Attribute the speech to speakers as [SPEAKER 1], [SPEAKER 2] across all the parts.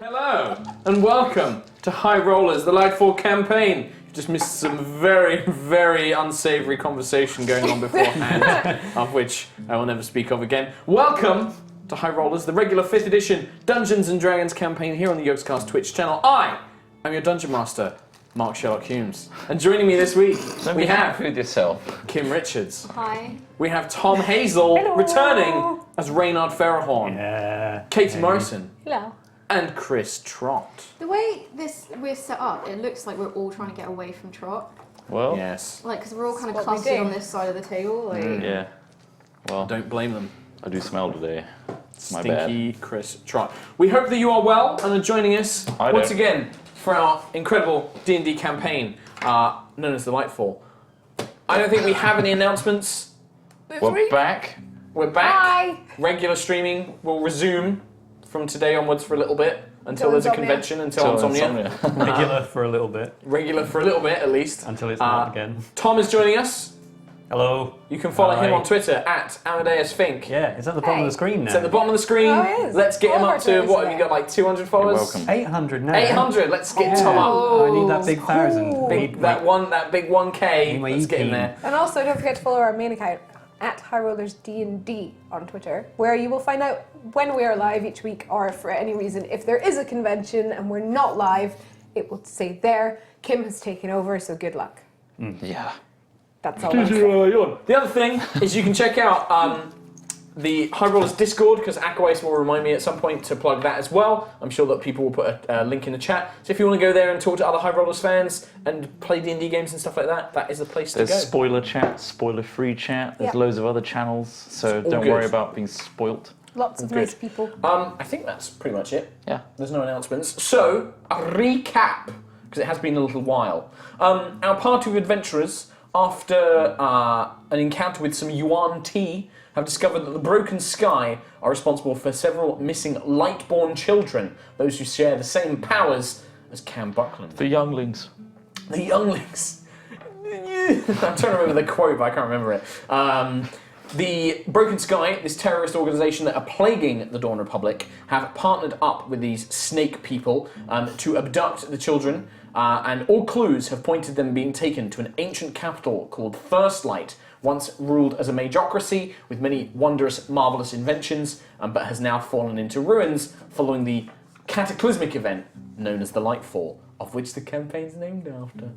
[SPEAKER 1] Hello, and welcome to HighRollers, the Lightfall campaign. You just missed some very, very unsavoury conversation going on beforehand, of which I will never speak of again. Welcome to HighRollers, the regular 5th edition Dungeons & Dragons campaign here on the Yogscast Twitch channel. I am your Dungeon Master, Mark Sherlock Humes. And joining me this week, we have
[SPEAKER 2] yourself.
[SPEAKER 1] Kim Richards.
[SPEAKER 3] Hi.
[SPEAKER 1] We have Tom Hazel returning as Reynard Ferrahorn.
[SPEAKER 4] Yeah.
[SPEAKER 1] Katie Morrison.
[SPEAKER 3] Hello.
[SPEAKER 1] And Chris Trott.
[SPEAKER 3] The way we're set up, it looks like we're all trying to get away from Trott.
[SPEAKER 2] Well,
[SPEAKER 1] Yes.
[SPEAKER 3] Like, because we're all kind of
[SPEAKER 5] That's what we
[SPEAKER 3] clustered
[SPEAKER 5] do.
[SPEAKER 3] on this side of the table. Like,
[SPEAKER 2] yeah. Well,
[SPEAKER 1] Don't blame them.
[SPEAKER 2] I do smell today. My bad.
[SPEAKER 1] Stinky Chris Trott. We hope that you are well and are joining us once again for our incredible D&D campaign known as the Lightfall. I don't think we have any announcements this
[SPEAKER 2] We're
[SPEAKER 1] week.
[SPEAKER 2] back.
[SPEAKER 1] We're back.
[SPEAKER 5] Hi.
[SPEAKER 1] Regular streaming will resume from today onwards for a little bit until there's a
[SPEAKER 5] Insomnia.
[SPEAKER 1] convention, until Insomnia.
[SPEAKER 4] Regular for a little bit,
[SPEAKER 1] Regular for a little bit at least.
[SPEAKER 4] until it's not again.
[SPEAKER 1] Tom is joining us.
[SPEAKER 4] Hello.
[SPEAKER 1] You can follow him
[SPEAKER 4] Hi.
[SPEAKER 1] on Twitter at Amadeus Fink.
[SPEAKER 4] Yeah, it's at the bottom of the screen
[SPEAKER 1] It's at the
[SPEAKER 4] now.
[SPEAKER 1] bottom of the screen.
[SPEAKER 5] Oh, it is.
[SPEAKER 1] Let's get him
[SPEAKER 5] All
[SPEAKER 1] up
[SPEAKER 5] our
[SPEAKER 1] to,
[SPEAKER 5] Twitters
[SPEAKER 1] what
[SPEAKER 5] are
[SPEAKER 1] have you got, like 200 followers?
[SPEAKER 2] You're welcome.
[SPEAKER 4] 800 now.
[SPEAKER 1] 800, let's get Tom up.
[SPEAKER 4] Oh, I need that big 1,000. I
[SPEAKER 1] Big,
[SPEAKER 4] need
[SPEAKER 1] that big 1K,
[SPEAKER 4] my
[SPEAKER 1] let's get in
[SPEAKER 4] EP.
[SPEAKER 1] there.
[SPEAKER 5] And also, don't forget to follow our main account at HighRollers D&D on Twitter, where you will find out when we are live each week, or for any reason, if there is a convention and we're not live, it will say there. Kim has taken over, so good luck.
[SPEAKER 2] Yeah.
[SPEAKER 5] That's all I'm saying.
[SPEAKER 1] The other thing is you can check out the HighRollers Discord, because Akawace will remind me at some point to plug that as well. I'm sure that people will put a link in the chat. So if you want to go there and talk to other HighRollers fans and play D&D games and stuff like that, that is the place
[SPEAKER 2] There's
[SPEAKER 1] to go.
[SPEAKER 2] spoiler chat, spoiler-free chat. There's
[SPEAKER 5] Yeah.
[SPEAKER 2] loads of other channels, so
[SPEAKER 1] It's all
[SPEAKER 2] don't
[SPEAKER 1] good.
[SPEAKER 2] worry about being spoilt.
[SPEAKER 5] Lots of
[SPEAKER 1] Good.
[SPEAKER 5] nice people.
[SPEAKER 1] I think that's pretty much it.
[SPEAKER 2] Yeah.
[SPEAKER 1] There's no announcements. So, a recap, because it has been a little while. Our party of adventurers, after an encounter with some Yuan tea, have discovered that the Broken Sky are responsible for several missing Lightborn children, those who share the same powers as Cam Buckland.
[SPEAKER 2] The younglings.
[SPEAKER 1] The younglings. I'm trying to remember the quote, but I can't remember it. The Broken Sky, this terrorist organisation that are plaguing the Dawn Republic, have partnered up with these snake people to abduct the children, and all clues have pointed them being taken to an ancient capital called First Light, once ruled as a majocracy with many wondrous, marvellous inventions, but has now fallen into ruins following the cataclysmic event known as the Lightfall, of which the campaign's named after.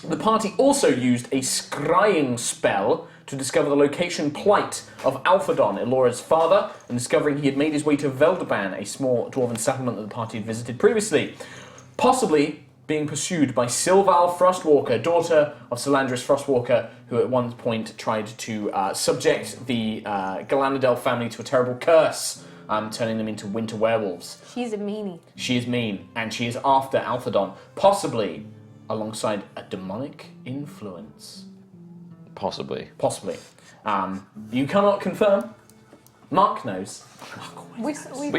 [SPEAKER 1] The party also used a scrying spell to discover the location plight of Alphadon, Elora's father, and discovering he had made his way to Veldaban, a small dwarven settlement that the party had visited previously, possibly being pursued by Sylval Frostwalker, daughter of Solandris Frostwalker, who at one point tried to subject the Galanadel family to a terrible curse, turning them into winter werewolves.
[SPEAKER 5] She's a meanie.
[SPEAKER 1] She is mean, and she is after Alphadon, possibly alongside a demonic influence.
[SPEAKER 2] Possibly.
[SPEAKER 1] Possibly. You cannot confirm. Mark knows.
[SPEAKER 2] We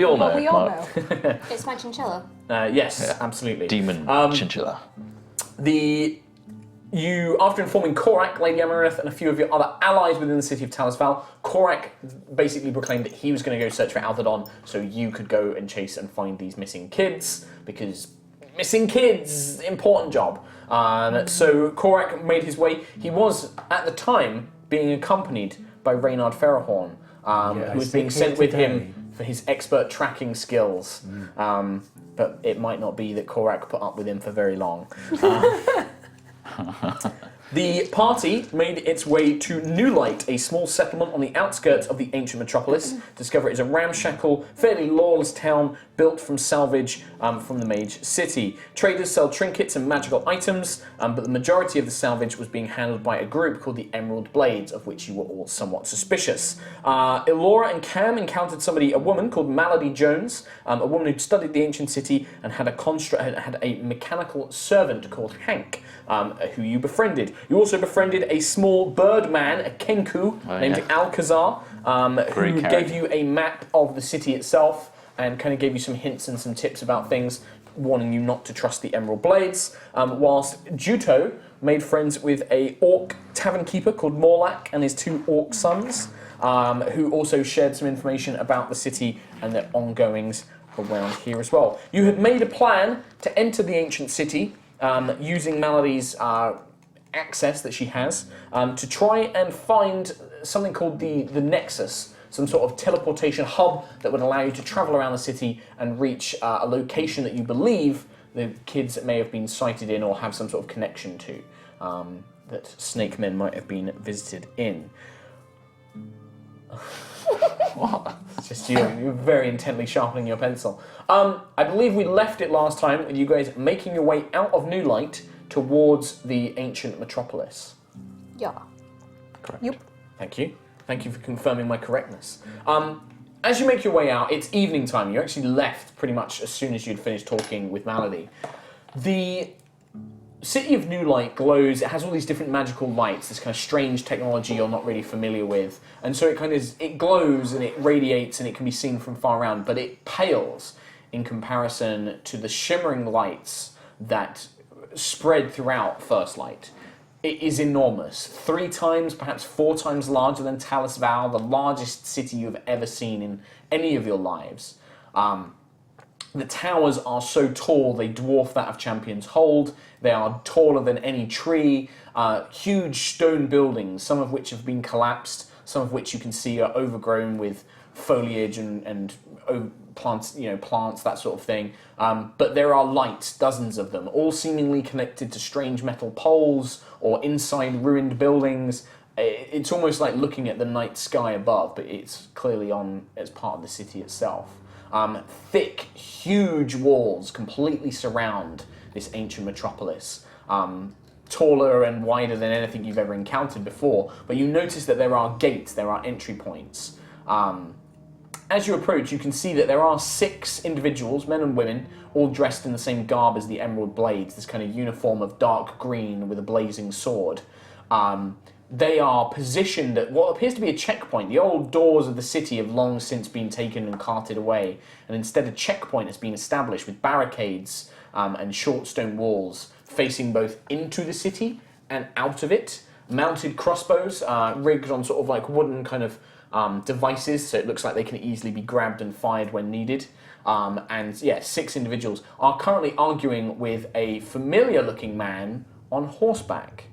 [SPEAKER 2] all know,
[SPEAKER 5] We all
[SPEAKER 2] Mark.
[SPEAKER 5] know.
[SPEAKER 3] it's my chinchilla.
[SPEAKER 1] Yes,
[SPEAKER 2] Yeah.
[SPEAKER 1] absolutely.
[SPEAKER 2] Demon chinchilla.
[SPEAKER 1] After informing Korak, Lady Amarith, and a few of your other allies within the city of Talisval, Korak basically proclaimed that he was going to go search for Alphadon, so you could go and chase and find these missing kids, because missing kids, important job. So Korak made his way. He was, at the time, being accompanied by Reynard Ferrahorn, who was being sent with him for his expert tracking skills. But it might not be that Korak put up with him for very long. The party made its way to New Light, a small settlement on the outskirts of the ancient metropolis. Discover it is a ramshackle, fairly lawless town built from salvage from the Mage City. Traders sell trinkets and magical items, but the majority of the salvage was being handled by a group called the Emerald Blades, of which you were all somewhat suspicious. Elora and Cam encountered a woman called Malady Jones, a woman who'd studied the ancient city and had a mechanical servant called Hank, who you befriended. You also befriended a small bird man, a Kenku, named Alcazar, who gave you a map of the city itself and kind of gave you some hints and some tips about things, warning you not to trust the Emerald Blades, whilst Juto made friends with a orc tavern keeper called Morlach and his 2 orc sons, who also shared some information about the city and their ongoings around here as well. You had made a plan to enter the ancient city using Malady's access that she has to try and find something called the Nexus, some sort of teleportation hub that would allow you to travel around the city and reach a location that you believe the kids may have been sighted in or have some sort of connection to, that snake men might have been visited in. What? It's just you're very intently sharpening your pencil. I believe we left it last time with you guys making your way out of New Light towards the ancient metropolis.
[SPEAKER 5] Yeah.
[SPEAKER 2] Correct.
[SPEAKER 5] Yep.
[SPEAKER 1] Thank you. Thank you for confirming my correctness. As you make your way out, it's evening time. You actually left pretty much as soon as you'd finished talking with Malady. The city of New Light glows. It has all these different magical lights, this kind of strange technology you're not really familiar with. And so it glows and it radiates and it can be seen from far around, but it pales in comparison to the shimmering lights that spread throughout First Light. It is enormous. 3 times, perhaps 4 times larger than Talus Val, the largest city you've ever seen in any of your lives. The towers are so tall, they dwarf that of Champion's Hold. They are taller than any tree. Huge stone buildings, some of which have been collapsed, some of which you can see are overgrown with foliage and plants, that sort of thing. But there are lights, dozens of them, all seemingly connected to strange metal poles or inside ruined buildings. It's almost like looking at the night sky above, but it's clearly on as part of the city itself. Thick, huge walls completely surround this ancient metropolis. Taller and wider than anything you've ever encountered before, but you notice that there are gates, there are entry points. As you approach, you can see that there are 6 individuals, men and women, all dressed in the same garb as the Emerald Blades, this kind of uniform of dark green with a blazing sword. They are positioned at what appears to be a checkpoint. The old doors of the city have long since been taken and carted away, and instead a checkpoint has been established with barricades and short stone walls facing both into the city and out of it. Mounted crossbows rigged on sort of like wooden kind of devices, so it looks like they can easily be grabbed and fired when needed. 6 individuals are currently arguing with a familiar-looking man on horseback.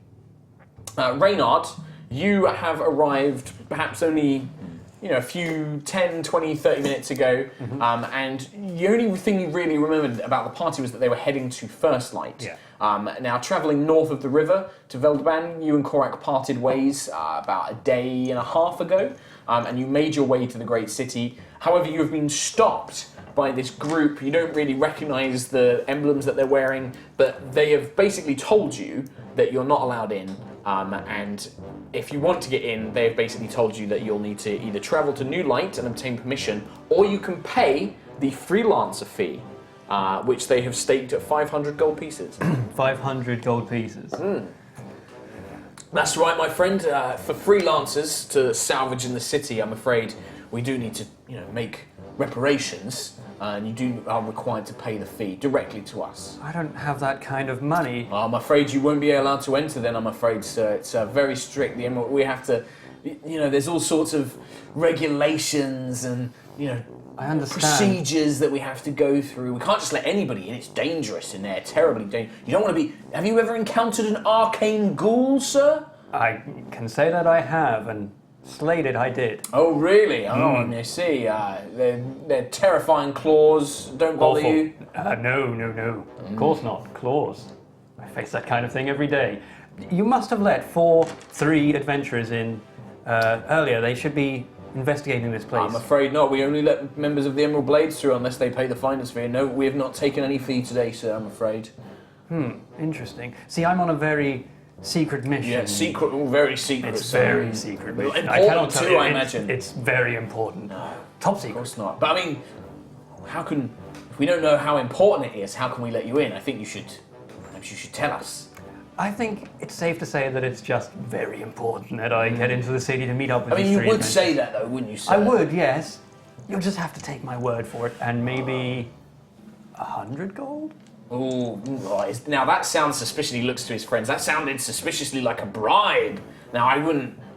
[SPEAKER 1] Reynard, you have arrived perhaps only a few 10, 20, 30 minutes ago, and the only thing you really remembered about the party was that they were heading to First Light.
[SPEAKER 4] Yeah.
[SPEAKER 1] Now, travelling north of the river to Veldeban, you and Korak parted ways about a day and a half ago, and you made your way to the great city. However, you have been stopped by this group. You don't really recognise the emblems that they're wearing, but they have basically told you that you're not allowed in, and if you want to get in, they've basically told you that you'll need to either travel to New Light and obtain permission, or you can pay the freelancer fee, which they have staked at 500 gold pieces.
[SPEAKER 4] 500 gold pieces.
[SPEAKER 1] That's right, my friend. For freelancers to salvage in the city, I'm afraid we do need to, make reparations, and you are required to pay the fee directly to us.
[SPEAKER 4] I don't have that kind of money.
[SPEAKER 1] I'm afraid you won't be allowed to enter then, I'm afraid, sir. It's very strict. We have to, there's all sorts of regulations and,
[SPEAKER 4] I understand.
[SPEAKER 1] procedures that we have to go through. We can't just let anybody in. It's dangerous in there, terribly dangerous. You don't want to be... Have you ever encountered an arcane ghoul, sir?
[SPEAKER 4] I can say that I have, and slayed it I did.
[SPEAKER 1] Oh, really? Oh, I see. They're terrifying claws. Don't bother
[SPEAKER 4] Awful.
[SPEAKER 1] you?
[SPEAKER 4] No. Of course not. Claws. I face that kind of thing every day. You must have let 3 adventurers in earlier. They should be investigating this place.
[SPEAKER 1] I'm afraid not. We only let members of the Emerald Blades through unless they pay the finder's fee. No, we have not taken any fee today, sir, I'm afraid.
[SPEAKER 4] Interesting. See, I'm on a very secret mission.
[SPEAKER 1] Yeah, secret, very secret.
[SPEAKER 4] It's very secret mission.
[SPEAKER 1] Important
[SPEAKER 4] I cannot tell
[SPEAKER 1] too,
[SPEAKER 4] you.
[SPEAKER 1] I imagine.
[SPEAKER 4] It's very important.
[SPEAKER 1] No,
[SPEAKER 4] Top
[SPEAKER 1] of
[SPEAKER 4] secret.
[SPEAKER 1] course not. But I mean, if we don't know how important it is, how can we let you in? I think perhaps you should tell us.
[SPEAKER 4] I think it's safe to say that it's just very important that I get into the city to meet up with
[SPEAKER 1] I mean,
[SPEAKER 4] these
[SPEAKER 1] you
[SPEAKER 4] 3
[SPEAKER 1] would
[SPEAKER 4] adventurers.
[SPEAKER 1] say that though, wouldn't you, sir?
[SPEAKER 4] I would, yes. You'll just have to take my word for it, and maybe 100 gold?
[SPEAKER 1] Ooh, now that sounds suspicious. He looks to his friends. That sounded suspiciously like a bribe. Now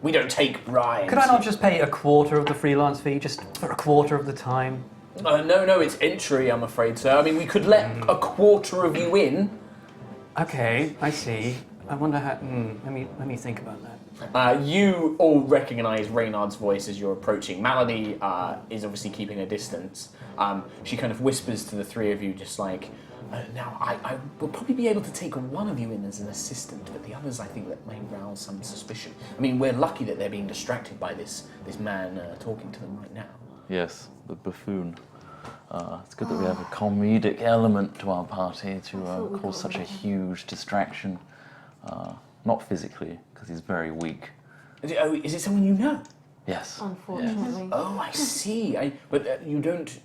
[SPEAKER 1] we don't take bribes.
[SPEAKER 4] Could I not just pay a quarter of the freelance fee, just for a quarter of the time?
[SPEAKER 1] No, it's entry, I'm afraid, sir. I mean, we could let a quarter of you in.
[SPEAKER 4] Okay, I see. I wonder how. Let me think about that.
[SPEAKER 1] You all recognise Reynard's voice as you're approaching. Malady is obviously keeping a distance. She kind of whispers to the 3 of you, just like, now, I will probably be able to take one of you in as an assistant, but the others, I think, that may rouse some suspicion. I mean, we're lucky that they're being distracted by this man talking to them right now.
[SPEAKER 2] Yes, the buffoon. It's good that we have a comedic element to our party to cause such a huge distraction. Not physically, because he's very weak.
[SPEAKER 1] Is it someone you know?
[SPEAKER 2] Yes.
[SPEAKER 3] Unfortunately.
[SPEAKER 1] Oh, I see. But you don't...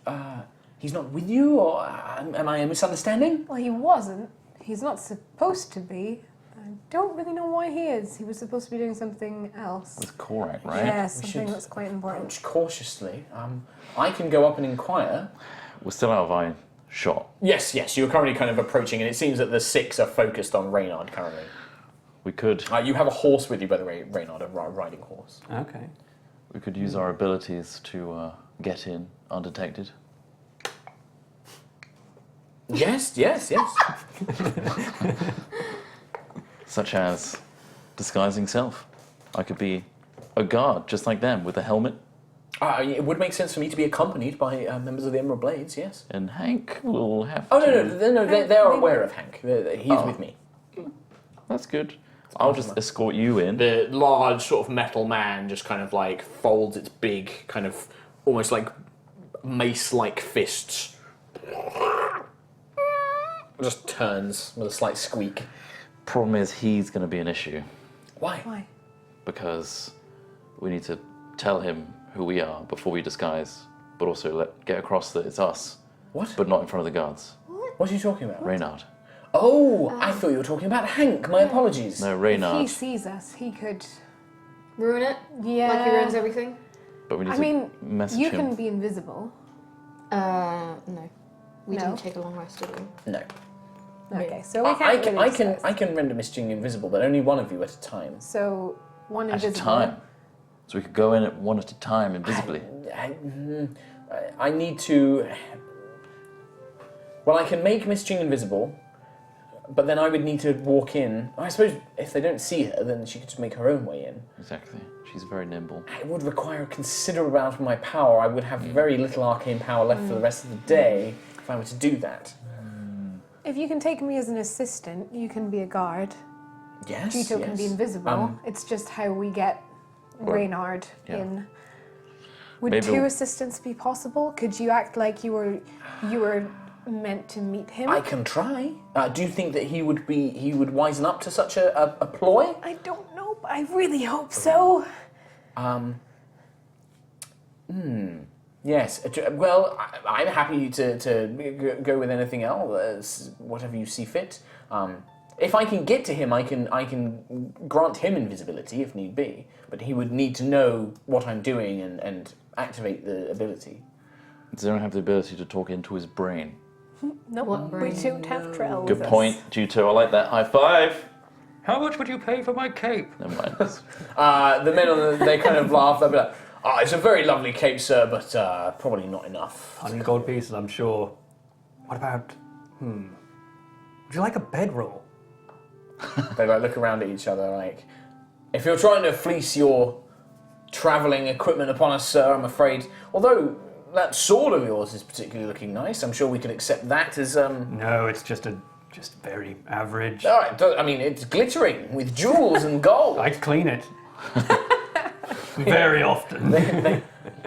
[SPEAKER 1] he's not with you, or am I misunderstanding?
[SPEAKER 5] Well, he wasn't. He's not supposed to be. I don't really know why he is. He was supposed to be doing something else.
[SPEAKER 2] It's Korak, right?
[SPEAKER 5] Yes,
[SPEAKER 1] We
[SPEAKER 5] something
[SPEAKER 1] should
[SPEAKER 5] that's quite important.
[SPEAKER 1] Approach cautiously. I can go up and inquire.
[SPEAKER 2] We're still out of eye shot.
[SPEAKER 1] Yes, you're currently kind of approaching, and it seems that the 6 are focused on Reynard currently.
[SPEAKER 2] We could
[SPEAKER 1] You have a horse with you, by the way, Reynard, a riding horse.
[SPEAKER 4] Okay.
[SPEAKER 2] we could use our abilities to get in undetected.
[SPEAKER 1] Yes.
[SPEAKER 2] Such as disguising self. I could be a guard, just like them, with a helmet.
[SPEAKER 1] It would make sense for me to be accompanied by members of the Emerald Blades, yes.
[SPEAKER 2] And Hank will have
[SPEAKER 1] Oh,
[SPEAKER 2] to...
[SPEAKER 1] no, they are aware of Hank. He's with me.
[SPEAKER 2] That's good. I'll just escort you in.
[SPEAKER 1] The large sort of metal man just kind of like folds its big kind of almost like mace-like fists. Just turns with a slight squeak.
[SPEAKER 2] Problem is, he's going to be an issue.
[SPEAKER 1] Why?
[SPEAKER 5] Why?
[SPEAKER 2] Because we need to tell him who we are before we disguise, but also get across that it's us.
[SPEAKER 1] What?
[SPEAKER 2] But not in front of the guards.
[SPEAKER 1] What are you talking about?
[SPEAKER 2] Reynard.
[SPEAKER 1] Oh, I thought you were talking about Hank. My apologies.
[SPEAKER 2] No,
[SPEAKER 5] If
[SPEAKER 2] Reynard.
[SPEAKER 5] he sees us, he could.
[SPEAKER 3] Ruin it?
[SPEAKER 5] Yeah.
[SPEAKER 3] Like he ruins everything?
[SPEAKER 2] But we need
[SPEAKER 5] I
[SPEAKER 2] to
[SPEAKER 5] mean,
[SPEAKER 2] message
[SPEAKER 5] you
[SPEAKER 2] him.
[SPEAKER 5] can be invisible.
[SPEAKER 3] No. We
[SPEAKER 5] No?
[SPEAKER 3] didn't take a long rest, did we?
[SPEAKER 1] No.
[SPEAKER 5] Okay, so we can't really disguise.
[SPEAKER 1] I can render mischief invisible, but only one of you at a time.
[SPEAKER 5] So one
[SPEAKER 2] At a
[SPEAKER 5] invisible.
[SPEAKER 2] time. So we could go in at one at a time invisibly.
[SPEAKER 1] I need to. Well, I can make Miss Ching invisible, but then I would need to walk in. I suppose if they don't see her, then she could just make her own way in.
[SPEAKER 2] Exactly. She's very nimble.
[SPEAKER 1] It would require a considerable amount of my power. I would have very little arcane power left for the rest of the day if I were to do that.
[SPEAKER 5] If you can take me as an assistant, you can be a guard.
[SPEAKER 1] Yes.
[SPEAKER 5] Gito can be invisible. It's just how we get Reynard in. Would
[SPEAKER 2] Maybe
[SPEAKER 5] 2 assistants be possible? Could you act like you were meant to meet him?
[SPEAKER 1] I can try. Do you think that he would wisen up to such a ploy?
[SPEAKER 5] I don't know, but I really hope so.
[SPEAKER 1] Yes. Well, I'm happy to go with anything else, whatever you see fit. If I can get to him, I can grant him invisibility if need be, but he would need to know what I'm doing and activate the ability.
[SPEAKER 2] Does anyone have the ability to talk into his brain?
[SPEAKER 5] No,
[SPEAKER 3] What
[SPEAKER 5] we
[SPEAKER 3] brain?
[SPEAKER 5] don't have Trell.
[SPEAKER 2] Good
[SPEAKER 5] with us.
[SPEAKER 2] point, Juto. I like that. High five.
[SPEAKER 4] How much would you pay for my cape?
[SPEAKER 2] Never mind.
[SPEAKER 1] The men they kind of laugh. They'll be like, it's a very lovely cape, sir, but probably not enough.
[SPEAKER 4] 100 gold pieces, I'm sure. What about, would you like a bedroll?
[SPEAKER 1] They look around at each other like, if you're trying to fleece your travelling equipment upon us, sir, I'm afraid, although that sword of yours is particularly looking nice, I'm sure we could accept that as...
[SPEAKER 4] No, it's just a Just very average.
[SPEAKER 1] All right, I mean, it's glittering with jewels and gold.
[SPEAKER 4] I clean it. Very often.
[SPEAKER 1] They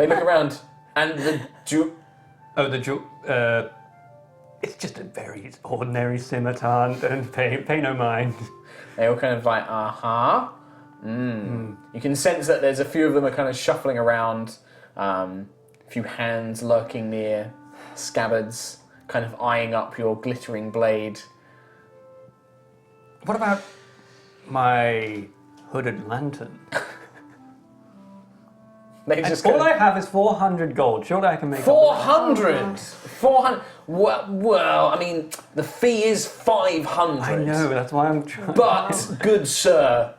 [SPEAKER 1] look around, and the
[SPEAKER 4] it's just a very ordinary scimitar. Don't pay no mind.
[SPEAKER 1] They all kind of like, You can sense that there's a few of them are kind of shuffling around, a few hands lurking near, scabbards, kind of eyeing up your glittering blade.
[SPEAKER 4] What about my hooded lantern?
[SPEAKER 1] They just
[SPEAKER 4] All I have is 400 gold. Surely I can make
[SPEAKER 1] 400! 400! Well, I mean, the fee is 500.
[SPEAKER 4] I know, that's why I'm trying.
[SPEAKER 1] But, good sir,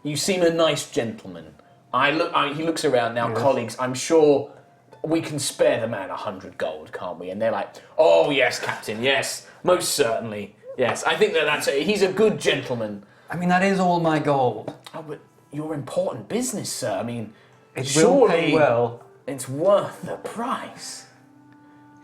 [SPEAKER 1] you seem a nice gentleman. He looks around now, colleagues, I'm sure we can spare the man 100 gold, can't we? And they're like, oh yes, Captain, yes, most certainly. Yes, I think he's a good gentleman.
[SPEAKER 4] I mean, that is all my gold.
[SPEAKER 1] Oh, but you're important business, sir. I mean,
[SPEAKER 4] It
[SPEAKER 1] surely
[SPEAKER 4] will pay well.
[SPEAKER 1] it's worth the price.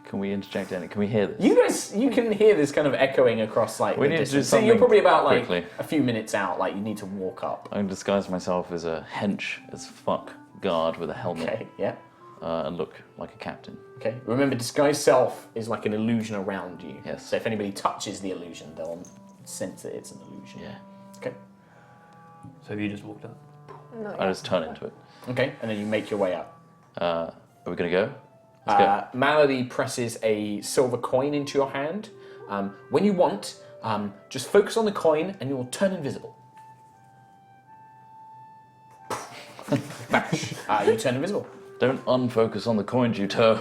[SPEAKER 2] Can we interject in it? Can we hear this?
[SPEAKER 1] You can hear this kind of echoing across like
[SPEAKER 2] We
[SPEAKER 1] the
[SPEAKER 2] need to do
[SPEAKER 1] distance. So
[SPEAKER 2] something
[SPEAKER 1] you're probably about like
[SPEAKER 2] quickly.
[SPEAKER 1] a few minutes out. Like you need to walk up.
[SPEAKER 2] I'm going to disguise myself as a hench as fuck guard with a helmet
[SPEAKER 1] Okay. Yeah.
[SPEAKER 2] and look like a captain.
[SPEAKER 1] Okay. Remember, disguise self is like an illusion around you.
[SPEAKER 2] Yes.
[SPEAKER 1] So if anybody touches the illusion, they'll sense that it's an illusion.
[SPEAKER 2] Yeah.
[SPEAKER 1] Okay.
[SPEAKER 4] So you just walked up.
[SPEAKER 5] No,
[SPEAKER 2] I just turn into it.
[SPEAKER 1] Okay. And then you make your way up.
[SPEAKER 2] Are we going to go? Let's go.
[SPEAKER 1] Malady presses a silver coin into your hand. When you want, just focus on the coin and you'll turn invisible. Bash. You turn invisible.
[SPEAKER 2] Don't unfocus on the coin, Juto,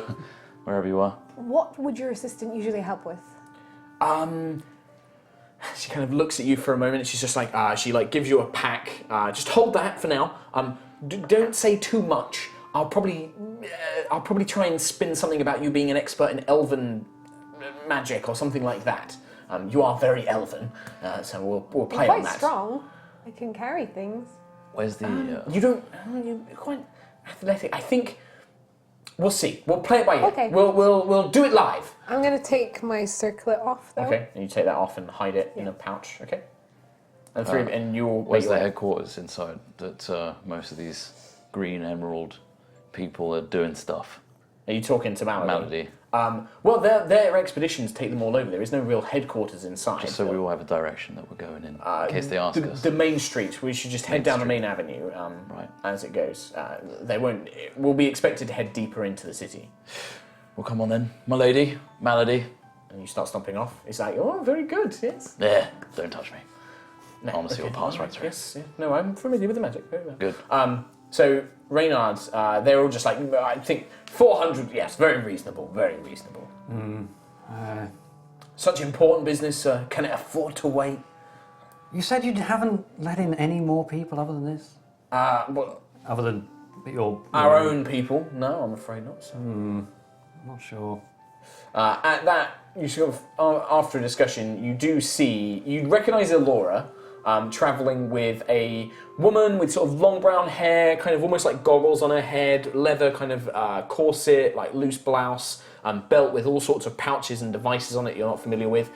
[SPEAKER 2] wherever you are.
[SPEAKER 5] What would your assistant usually help with?
[SPEAKER 1] She kind of looks at you for a moment and she's just like, she like gives you a pack. Just hold that for now. Don't say too much. I'll probably try and spin something about you being an expert in elven magic or something like that. You are very elven, so we'll play
[SPEAKER 5] Quite
[SPEAKER 1] on that.
[SPEAKER 5] strong. I can carry things.
[SPEAKER 2] Where's the...
[SPEAKER 1] You're quite athletic. I think we'll see. We'll play it by ear.
[SPEAKER 5] Okay.
[SPEAKER 1] We'll do it live.
[SPEAKER 5] I'm going to take my circlet off, though.
[SPEAKER 1] Okay, and you take that off and hide it in a pouch. Okay. And and you'll
[SPEAKER 2] Where's
[SPEAKER 1] make
[SPEAKER 2] the
[SPEAKER 1] your way.
[SPEAKER 2] headquarters inside that most of these green emerald people are doing stuff?
[SPEAKER 1] Are you talking to Malady?
[SPEAKER 2] Malady.
[SPEAKER 1] Well, their expeditions take them all over. There is no real headquarters inside.
[SPEAKER 2] Just so we all have a direction that we're going in case they ask us.
[SPEAKER 1] The main street. We should just head down the main avenue
[SPEAKER 2] Right.
[SPEAKER 1] as it goes. We'll be expected to head deeper into the city.
[SPEAKER 2] Well, come on then. My lady. Malady.
[SPEAKER 1] And you start stomping off. It's like, oh, very good, yes.
[SPEAKER 2] There. Don't touch me.
[SPEAKER 1] No,
[SPEAKER 2] Honestly, we'll pass right through.
[SPEAKER 1] Yes, yeah. No, I'm familiar with the magic. Very well.
[SPEAKER 2] Good.
[SPEAKER 1] So, Reynard, they're all just like, I think 400, yes, very reasonable, very reasonable. Such important business, can it afford to wait?
[SPEAKER 4] You said you haven't let in any more people other than this?
[SPEAKER 1] Well,
[SPEAKER 4] Other than your...
[SPEAKER 1] our own people? No, I'm afraid not. So.
[SPEAKER 4] I'm not sure.
[SPEAKER 1] At that, you sort of, after a discussion, you recognise Elora travelling with a woman with sort of long brown hair, kind of almost like goggles on her head, leather kind of corset, like loose blouse, belt with all sorts of pouches and devices on it you're not familiar with.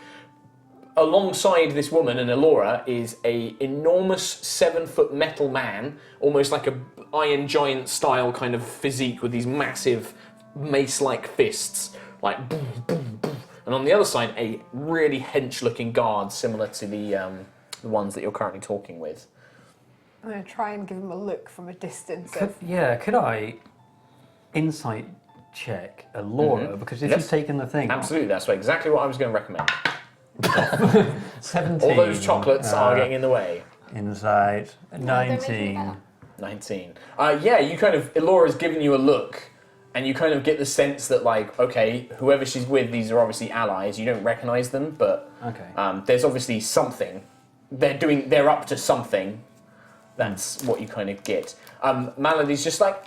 [SPEAKER 1] Alongside this woman and Elora is a enormous 7-foot metal man, almost like a Iron Giant style kind of physique with these massive mace-like fists, like boom, boom, boom. And on the other side, a really hench-looking guard, similar to the ones that you're currently talking with.
[SPEAKER 5] I'm going to try and give him a look from a distance.
[SPEAKER 4] Could I insight check Elora? Because if
[SPEAKER 1] Yes.
[SPEAKER 4] she's taken the thing...
[SPEAKER 1] Absolutely, that's exactly what I was going to recommend.
[SPEAKER 4] 17.
[SPEAKER 1] All those chocolates are getting in the way.
[SPEAKER 4] Insight.
[SPEAKER 3] they're making it
[SPEAKER 4] 19.
[SPEAKER 3] better.
[SPEAKER 1] 19. Yeah, you kind of, Elora's giving you a look, and you kind of get the sense that, like, okay, whoever she's with, these are obviously allies. You don't recognise them, but
[SPEAKER 4] Okay.
[SPEAKER 1] there's obviously something. They're up to something. That's what you kind of get. Malady's just like,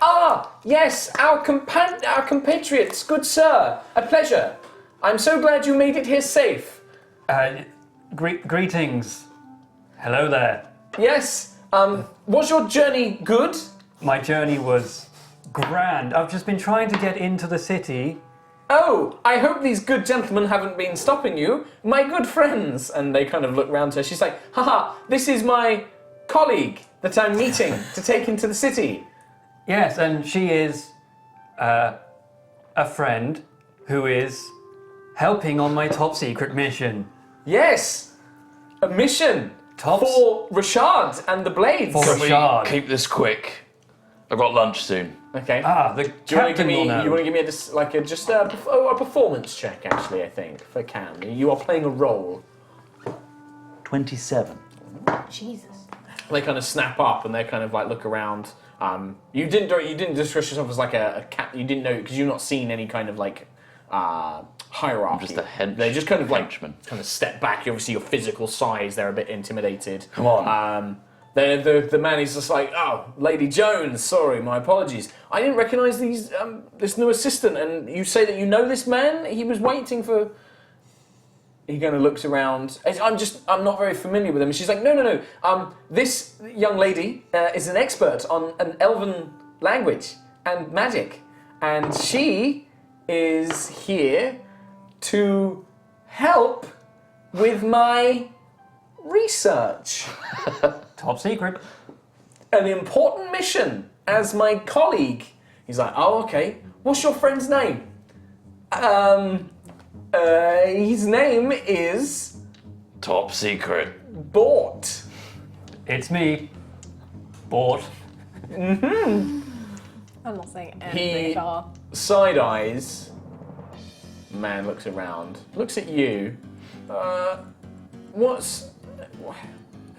[SPEAKER 1] yes, our compatriots, good sir, a pleasure. I'm so glad you made it here safe.
[SPEAKER 4] Greetings. Hello there.
[SPEAKER 1] Yes, was your journey good?
[SPEAKER 4] My journey was grand. I've just been trying to get into the city,
[SPEAKER 1] Oh, I hope these good gentlemen haven't been stopping you. My good friends. And they kind of look round to her. She's like, haha, this is my colleague that I'm meeting to take into the city.
[SPEAKER 4] Yes, and she is a friend who is helping on my top secret mission.
[SPEAKER 1] Yes, a mission for Rashad and the Blades.
[SPEAKER 4] For Rashad.
[SPEAKER 2] Keep this quick. I've got lunch soon.
[SPEAKER 1] Okay.
[SPEAKER 4] The captain will know.
[SPEAKER 1] You want to give me a performance check, actually, I think, for Cam. You are playing a role.
[SPEAKER 2] 27.
[SPEAKER 3] Jesus.
[SPEAKER 1] They kind of snap up and they kind of like look around. You didn't describe yourself as like a cat. You didn't know because you've not seen any kind of like hierarchy.
[SPEAKER 2] I'm just a hench.
[SPEAKER 1] They just kind of like
[SPEAKER 2] henchman.
[SPEAKER 1] kind of step back. You obviously your physical size. They're a bit intimidated.
[SPEAKER 2] Come on.
[SPEAKER 1] The man is just like, oh, Lady Jones, sorry, my apologies. I didn't recognise this new assistant, and you say that you know this man? He was waiting for... He kind of looks around. I'm not very familiar with him. And she's like, no. This young lady is an expert on an elven language and magic, and she is here to help with my research.
[SPEAKER 4] Top secret.
[SPEAKER 1] An important mission as my colleague. He's like, oh, okay. What's your friend's name? His name is...
[SPEAKER 2] Top secret.
[SPEAKER 1] Bort.
[SPEAKER 4] It's me. Bort.
[SPEAKER 5] I'm not saying anything at all.
[SPEAKER 1] Side eyes. Man looks around. Looks at you.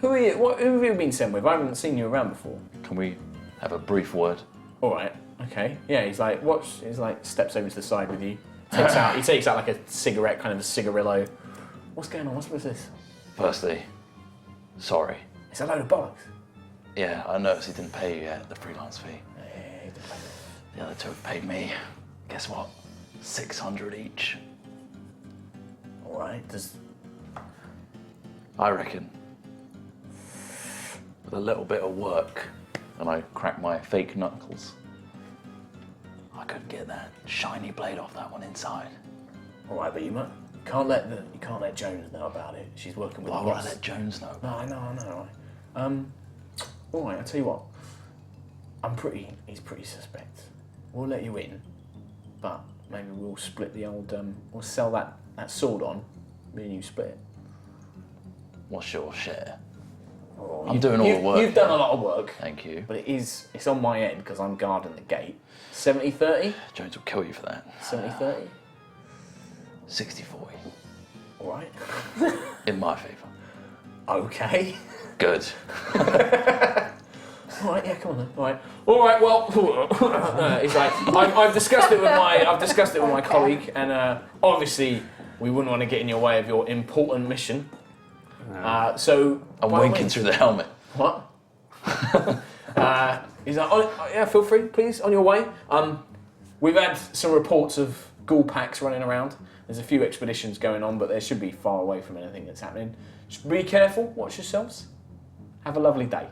[SPEAKER 1] Who have you been sent with? I haven't seen you around before.
[SPEAKER 2] Can we have a brief word?
[SPEAKER 1] All right. Okay. Yeah. He's like, He's like, steps over to the side with you. He takes out like a cigarette, kind of a cigarillo. What's going on? What's with this?
[SPEAKER 2] Firstly, sorry.
[SPEAKER 1] It's a load of bollocks.
[SPEAKER 2] Yeah, I noticed he didn't pay you yet, the freelance fee.
[SPEAKER 1] Yeah,
[SPEAKER 2] The other two have paid me. Guess what? 600 each.
[SPEAKER 1] all right.
[SPEAKER 2] I reckon. With a little bit of work, and I crack my fake knuckles, I could get that shiny blade off that one inside.
[SPEAKER 1] All right, but you can't let Jones know about it. She's working with.
[SPEAKER 2] Why would I let Jones know?
[SPEAKER 1] No, I know. All right, I'll tell you what. He's pretty suspect. We'll let you in, but maybe we'll split the old. We'll sell that sword on. Me and you split it.
[SPEAKER 2] What's your share?
[SPEAKER 1] Oh,
[SPEAKER 2] I'm doing all the work.
[SPEAKER 1] You've done a lot of work.
[SPEAKER 2] Thank you.
[SPEAKER 1] But it's on my end because I'm guarding the gate. 70-30?
[SPEAKER 2] Jones will kill you for that.
[SPEAKER 1] 70-30?
[SPEAKER 2] 60-40.
[SPEAKER 1] All right.
[SPEAKER 2] In my favour.
[SPEAKER 1] Okay.
[SPEAKER 2] Good.
[SPEAKER 1] All right, yeah, come on then. All right. Well, he's like, I've discussed it with my colleague, and obviously we wouldn't want to get in your way of your important mission. So
[SPEAKER 2] I'm winking through the helmet.
[SPEAKER 1] What? He's like, oh, yeah, feel free, please, on your way. We've had some reports of ghoul packs running around. There's a few expeditions going on, but they should be far away from anything that's happening. Just be careful, watch yourselves. Have a lovely day.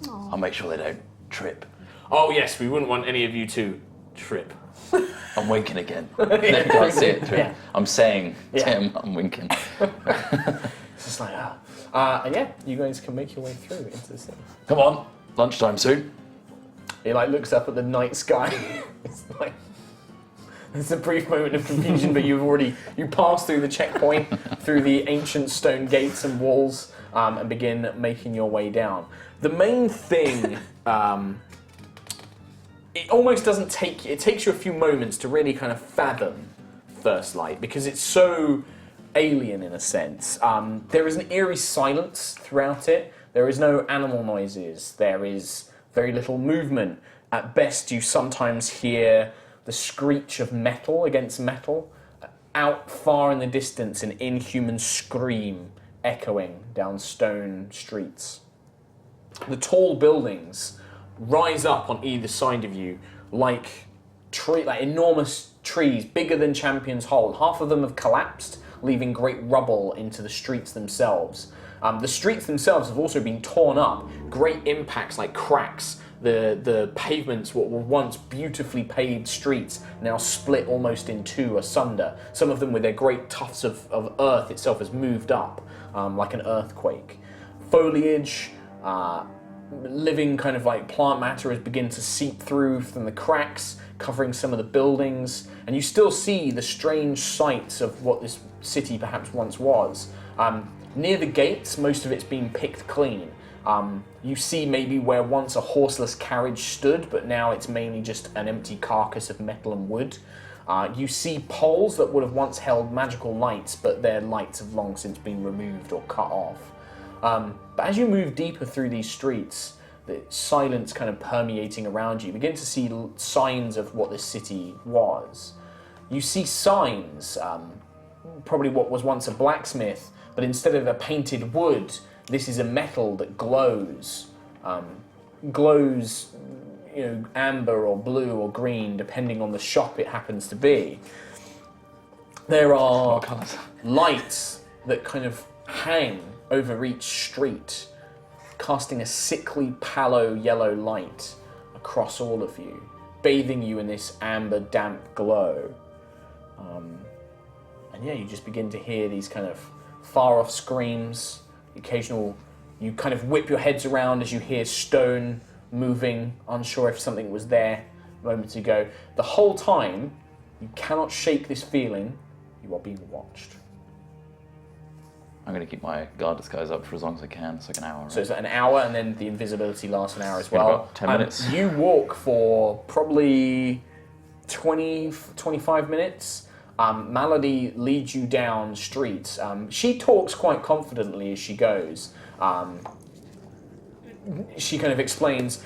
[SPEAKER 3] Aww.
[SPEAKER 2] I'll make sure they don't trip.
[SPEAKER 1] Oh yes, we wouldn't want any of you to trip.
[SPEAKER 2] I'm winking again. They can't see it through.
[SPEAKER 1] Yeah.
[SPEAKER 2] I'm saying,
[SPEAKER 1] Yeah.
[SPEAKER 2] Tim, I'm winking.
[SPEAKER 1] It's just like, and yeah, you guys can make your way through into the city.
[SPEAKER 2] Come on, lunchtime soon.
[SPEAKER 1] He like looks up at the night sky. It's like there's a brief moment of confusion, but you pass through the checkpoint, through the ancient stone gates and walls, and begin making your way down. The main thing, it almost doesn't take. It takes you a few moments to really kind of fathom First Light because it's so alien in a sense. There is an eerie silence throughout it. There is no animal noises. There is very little movement. At best, you sometimes hear the screech of metal against metal. Out far in the distance, an inhuman scream echoing down stone streets. The tall buildings rise up on either side of you like enormous trees, bigger than Champion's Hold. Half of them have collapsed, leaving great rubble into the streets themselves. The streets themselves have also been torn up. Great impacts like cracks The pavements, what were once beautifully paved streets, now split almost in two, asunder. Some of them with their great tufts of earth itself has moved up, like an earthquake. Foliage, living kind of like plant matter has begun to seep through from the cracks, covering some of the buildings, and you still see the strange sights of what this city perhaps once was. Near the gates, most of it's been picked clean. You see maybe where once a horseless carriage stood, but now it's mainly just an empty carcass of metal and wood. You see poles that would have once held magical lights, but their lights have long since been removed or cut off. But as you move deeper through these streets, the silence kind of permeating around you, you begin to see signs of what this city was. You see signs, probably what was once a blacksmith, but instead of a painted wood, this is a metal that glows. Glows, amber or blue or green, depending on the shop it happens to be. There are lights that kind of hang over each street, casting a sickly, pallow yellow light across all of you, bathing you in this amber, damp glow. And you just begin to hear these kind of far-off screams. Occasional, you kind of whip your heads around as you hear stone moving, unsure if something was there moments ago. The whole time, you cannot shake this feeling. You are being watched.
[SPEAKER 2] I'm going to keep my guard disguise up for as long as I can. It's like an hour. Right?
[SPEAKER 1] So it's an hour, and then the invisibility lasts an hour as
[SPEAKER 2] been
[SPEAKER 1] well.
[SPEAKER 2] about 10 minutes.
[SPEAKER 1] You walk for probably 25 minutes. Malady leads you down streets. She talks quite confidently as she goes. She kind of explains,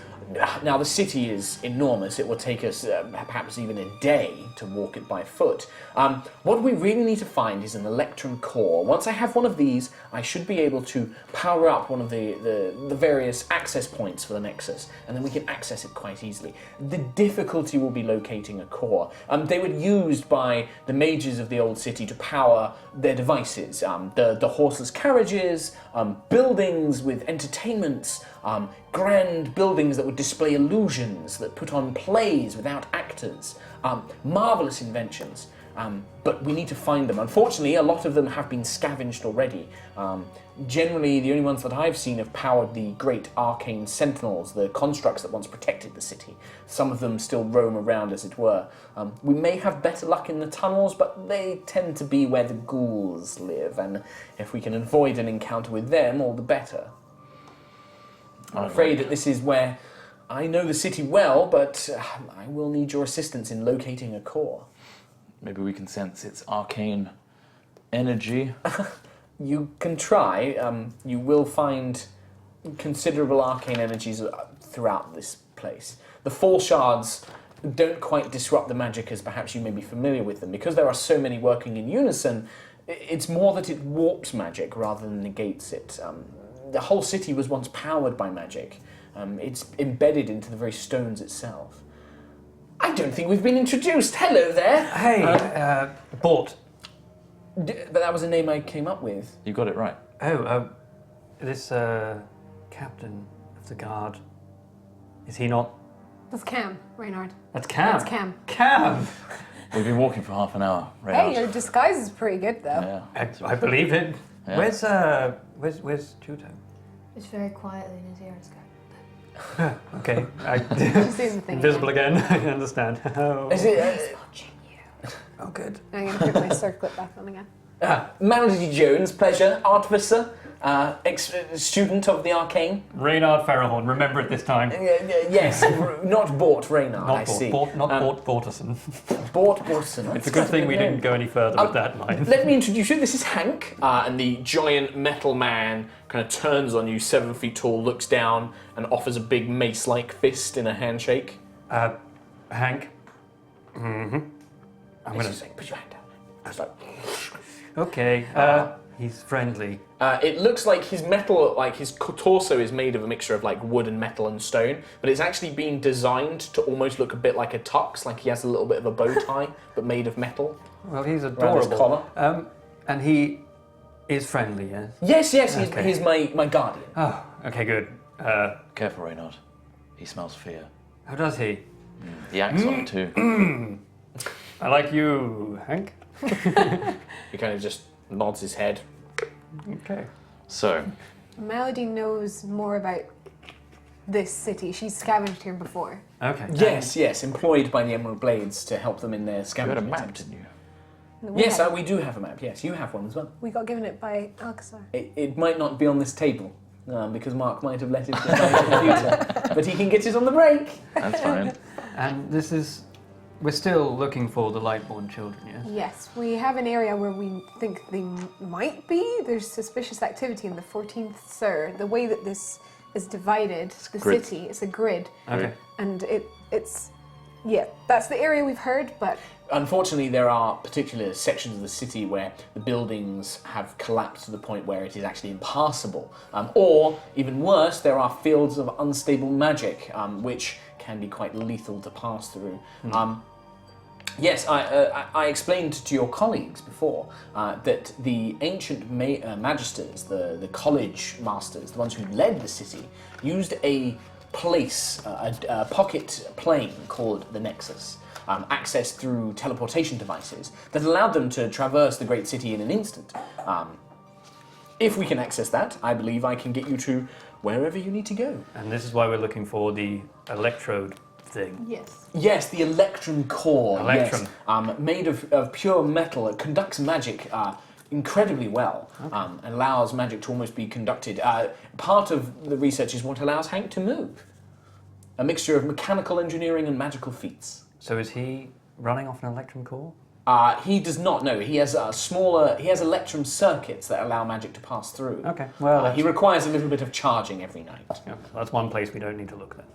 [SPEAKER 1] now the city is enormous. It will take us perhaps even a day to walk it by foot. What we really need to find is an electrum core. Once I have one of these, I should be able to power up one of the various access points for the Nexus, and then we can access it quite easily. The difficulty will be locating a core. They were used by the mages of the old city to power their devices. The horseless carriages, buildings with entertainments, grand buildings that would display illusions, that put on plays without actors. Marvellous inventions, but we need to find them. Unfortunately, a lot of them have been scavenged already. Generally, the only ones that I've seen have powered the great arcane sentinels, the constructs that once protected the city. Some of them still roam around, as it were. We may have better luck in the tunnels, but they tend to be where the ghouls live, and if we can avoid an encounter with them, all the better. I'm afraid that this is where I know the city well, but I will need your assistance in locating a core.
[SPEAKER 2] Maybe we can sense its arcane energy.
[SPEAKER 1] You can try. You will find considerable arcane energies throughout this place. The fall shards don't quite disrupt the magic as perhaps you may be familiar with them. Because there are so many working in unison, it's more that it warps magic rather than negates it. The whole city was once powered by magic. It's embedded into the very stones itself. I don't think we've been introduced. Hello there.
[SPEAKER 4] Hey, Bort.
[SPEAKER 1] But that was a name I came up with.
[SPEAKER 2] You got it right.
[SPEAKER 4] This captain of the guard, is he not?
[SPEAKER 5] That's Cam, Reynard.
[SPEAKER 4] That's Cam.
[SPEAKER 5] That's Cam.
[SPEAKER 4] Cam!
[SPEAKER 2] We've been walking for half an hour. Right
[SPEAKER 5] Hey, your disguise is pretty good though.
[SPEAKER 2] Yeah.
[SPEAKER 4] I believe it.
[SPEAKER 2] Yeah.
[SPEAKER 4] Where's Juto?
[SPEAKER 3] It's very quietly in his ears.
[SPEAKER 4] Okay,
[SPEAKER 5] Just doing the thing
[SPEAKER 4] invisible again. I understand. Oh.
[SPEAKER 1] Is it,
[SPEAKER 3] Watching you.
[SPEAKER 4] Oh, good.
[SPEAKER 5] I'm going to put my circlet back on again.
[SPEAKER 1] Malady Jones, pleasure, artificer, student of the arcane.
[SPEAKER 4] Reynard Ferrahorn, remember it this time.
[SPEAKER 1] Yes, not Bort Reynard, I see.
[SPEAKER 4] Bort Borterson.
[SPEAKER 1] Bort Borson.
[SPEAKER 4] It's a good thing we didn't go any further with that line.
[SPEAKER 1] Let me introduce you. This is Hank, and the giant metal man kind of turns on you, 7 feet tall, looks down, and offers a big mace-like fist in a handshake.
[SPEAKER 4] Hank. Mm-hmm. I'm gonna
[SPEAKER 1] Put your hand down. Just like,
[SPEAKER 4] okay. He's friendly.
[SPEAKER 1] it looks like his metal, like his torso is made of a mixture of like wood and metal and stone, but it's actually been designed to almost look a bit like a tux, like he has a little bit of a bow tie, but made of metal.
[SPEAKER 4] Well, he's
[SPEAKER 1] Around his
[SPEAKER 4] adorable.
[SPEAKER 1] collar.
[SPEAKER 4] And he is friendly, yes?
[SPEAKER 1] Yes,
[SPEAKER 4] Okay.
[SPEAKER 1] he's my guardian.
[SPEAKER 4] Oh, okay, good.
[SPEAKER 2] Careful, Reynard. He smells fear.
[SPEAKER 4] How does he?
[SPEAKER 2] He acts on it too.
[SPEAKER 4] I like you, Hank.
[SPEAKER 1] He kind of just nods his head.
[SPEAKER 4] Okay.
[SPEAKER 2] So,
[SPEAKER 5] Melody knows more about this city. She's scavenged here before.
[SPEAKER 4] Okay.
[SPEAKER 1] Yes, employed by the Emerald Blades to help them in their
[SPEAKER 2] you had a
[SPEAKER 1] scavenging
[SPEAKER 2] map,
[SPEAKER 1] attempts.
[SPEAKER 2] didn't you?
[SPEAKER 1] Yes, we do have a map. Yes, you have one as well.
[SPEAKER 5] We got given it by Alcazar.
[SPEAKER 1] It might not be on this table because Mark might have let it get on the computer, but he can get it on the break.
[SPEAKER 2] That's fine.
[SPEAKER 4] And this is... We're still looking for the Lightborn children, yes?
[SPEAKER 5] Yes, we have an area where we think they might be. There's suspicious activity in the 14th Sir. The way that this is divided, the
[SPEAKER 2] grid.
[SPEAKER 5] city, it's a grid.
[SPEAKER 4] Okay.
[SPEAKER 5] And it's... Yeah, that's the area we've heard, but...
[SPEAKER 1] Unfortunately, there are particular sections of the city where the buildings have collapsed to the point where it is actually impassable. Or, even worse, there are fields of unstable magic, which can be quite lethal to pass through. Yes, I explained to your colleagues before that the ancient magisters, the college masters, the ones who led the city, used a place, a pocket plane called the Nexus, accessed through teleportation devices that allowed them to traverse the great city in an instant. If we can access that, I believe I can get you to wherever you need to go.
[SPEAKER 4] And this is why we're looking for the electrode thing.
[SPEAKER 5] Yes.
[SPEAKER 1] Yes, the Electrum core.
[SPEAKER 4] Electrum.
[SPEAKER 1] Yes. Made of pure metal. It conducts magic incredibly well and allows magic to almost be conducted. Part of the research is what allows Hank to move. A mixture of mechanical engineering and magical feats.
[SPEAKER 4] So is he running off an electrum core?
[SPEAKER 1] He does not know. He has he has Electrum circuits that allow magic to pass through.
[SPEAKER 4] Okay, well...
[SPEAKER 1] He requires a little bit of charging every night.
[SPEAKER 4] yeah, that's one place we don't need to look then.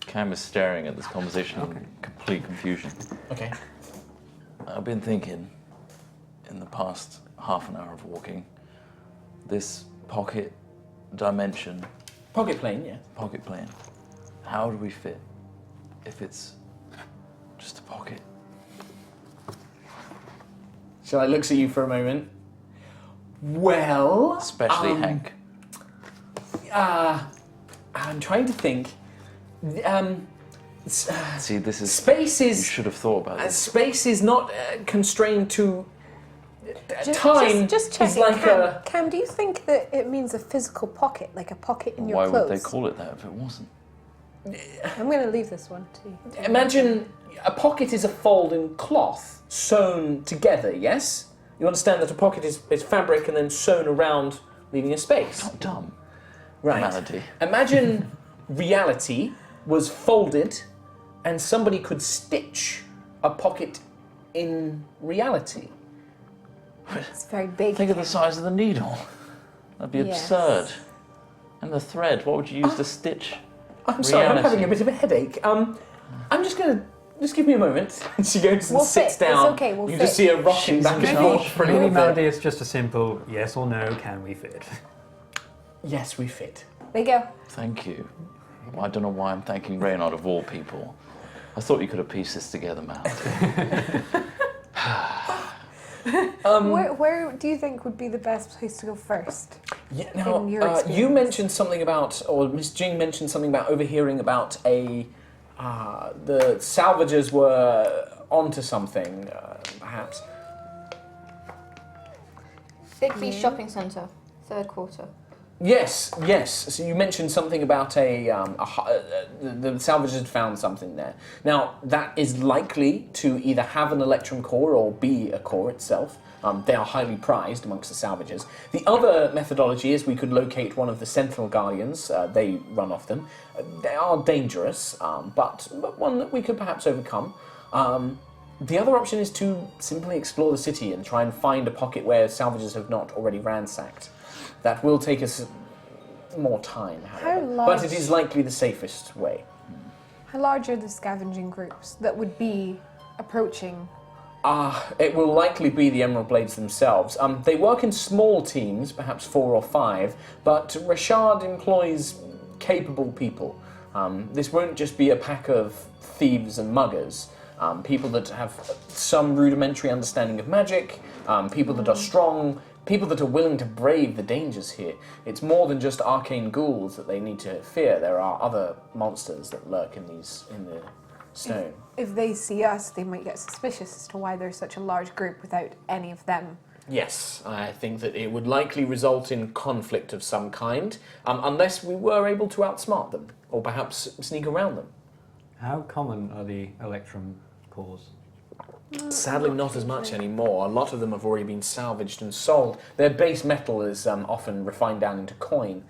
[SPEAKER 2] Cam is staring at this conversation in complete confusion.
[SPEAKER 1] Okay.
[SPEAKER 2] I've been thinking, in the past half an hour of walking, this pocket dimension,
[SPEAKER 1] Pocket plane, yeah.
[SPEAKER 2] pocket plane, how do we fit if it's just a pocket?
[SPEAKER 1] Shall I look at you for a moment? Well...
[SPEAKER 2] Especially Hank.
[SPEAKER 1] I'm trying to think.
[SPEAKER 2] See, this is...
[SPEAKER 1] Space
[SPEAKER 2] You
[SPEAKER 1] is...
[SPEAKER 2] should have thought about this.
[SPEAKER 1] Space is not constrained to... time
[SPEAKER 5] Just
[SPEAKER 1] is
[SPEAKER 5] checking.
[SPEAKER 1] like a...
[SPEAKER 5] Cam, do you think that it means a physical pocket, like a pocket in your
[SPEAKER 2] Why
[SPEAKER 5] clothes?
[SPEAKER 2] would they call it that if it wasn't?
[SPEAKER 5] I'm going to leave this one to you.
[SPEAKER 1] Imagine a pocket is a fold in cloth sewn together, yes? You understand that a pocket is fabric and then sewn around, leaving a space.
[SPEAKER 2] Not dumb.
[SPEAKER 1] Right.
[SPEAKER 2] Melody.
[SPEAKER 1] Imagine reality was folded and somebody could stitch a pocket in reality.
[SPEAKER 5] It's very big.
[SPEAKER 2] Think of the size of the needle. That'd be
[SPEAKER 5] Yes.
[SPEAKER 2] absurd. And the thread, what would you use to stitch?
[SPEAKER 1] I'm sorry, I'm
[SPEAKER 2] Reality.
[SPEAKER 1] having a bit of a headache. I'm just gonna... Just give me a moment. And she goes and
[SPEAKER 5] We'll
[SPEAKER 1] sits
[SPEAKER 5] fit. It's
[SPEAKER 1] down.
[SPEAKER 5] okay, we'll
[SPEAKER 1] you
[SPEAKER 5] fit.
[SPEAKER 1] just see her rocking
[SPEAKER 2] She's
[SPEAKER 1] back
[SPEAKER 2] in
[SPEAKER 1] and
[SPEAKER 2] charge.
[SPEAKER 1] forth for a
[SPEAKER 4] Maybe
[SPEAKER 1] little
[SPEAKER 4] Melody
[SPEAKER 1] bit.
[SPEAKER 4] is just a simple yes or no, can we fit?
[SPEAKER 1] Yes, we fit.
[SPEAKER 5] There you go.
[SPEAKER 2] Thank you. I don't know why I'm thanking Reynard of all people. I thought you could have pieced this together, Melody.
[SPEAKER 5] Where do you think would be the best place to go first?
[SPEAKER 1] Yeah,
[SPEAKER 5] In your
[SPEAKER 1] now, you
[SPEAKER 5] experience.
[SPEAKER 1] mentioned something about, or Miss Jing mentioned something about overhearing about the salvagers were onto something, perhaps.
[SPEAKER 3] Bigby Shopping Centre, third quarter.
[SPEAKER 1] Yes. So you mentioned something about the salvagers had found something there. Now, that is likely to either have an electrum core or be a core itself. They are highly prized amongst the salvagers. The other methodology is we could locate one of the Sentinel Guardians. They run off them. They are dangerous, but one that we could perhaps overcome. The other option is to simply explore the city and try and find a pocket where salvagers have not already ransacked. That will take us more time, however.
[SPEAKER 5] large-
[SPEAKER 1] But it is likely the safest way.
[SPEAKER 5] How large are the scavenging groups that would be approaching?
[SPEAKER 1] It will likely be the Emerald Blades themselves. They work in small teams, perhaps 4 or 5, but Rashad employs capable people. This won't just be a pack of thieves and muggers. People that have some rudimentary understanding of magic, people that are strong, people that are willing to brave the dangers here. It's more than just arcane ghouls that they need to fear. There are other monsters that lurk in the stone.
[SPEAKER 5] If they see us, they might get suspicious as to why there's such a large group without any of them.
[SPEAKER 1] Yes, I think that it would likely result in conflict of some kind, unless we were able to outsmart them, or perhaps sneak around them.
[SPEAKER 4] How common are the electrum cores?
[SPEAKER 1] Sadly, not as much anymore. A lot of them have already been salvaged and sold. Their base metal is often refined down into coin.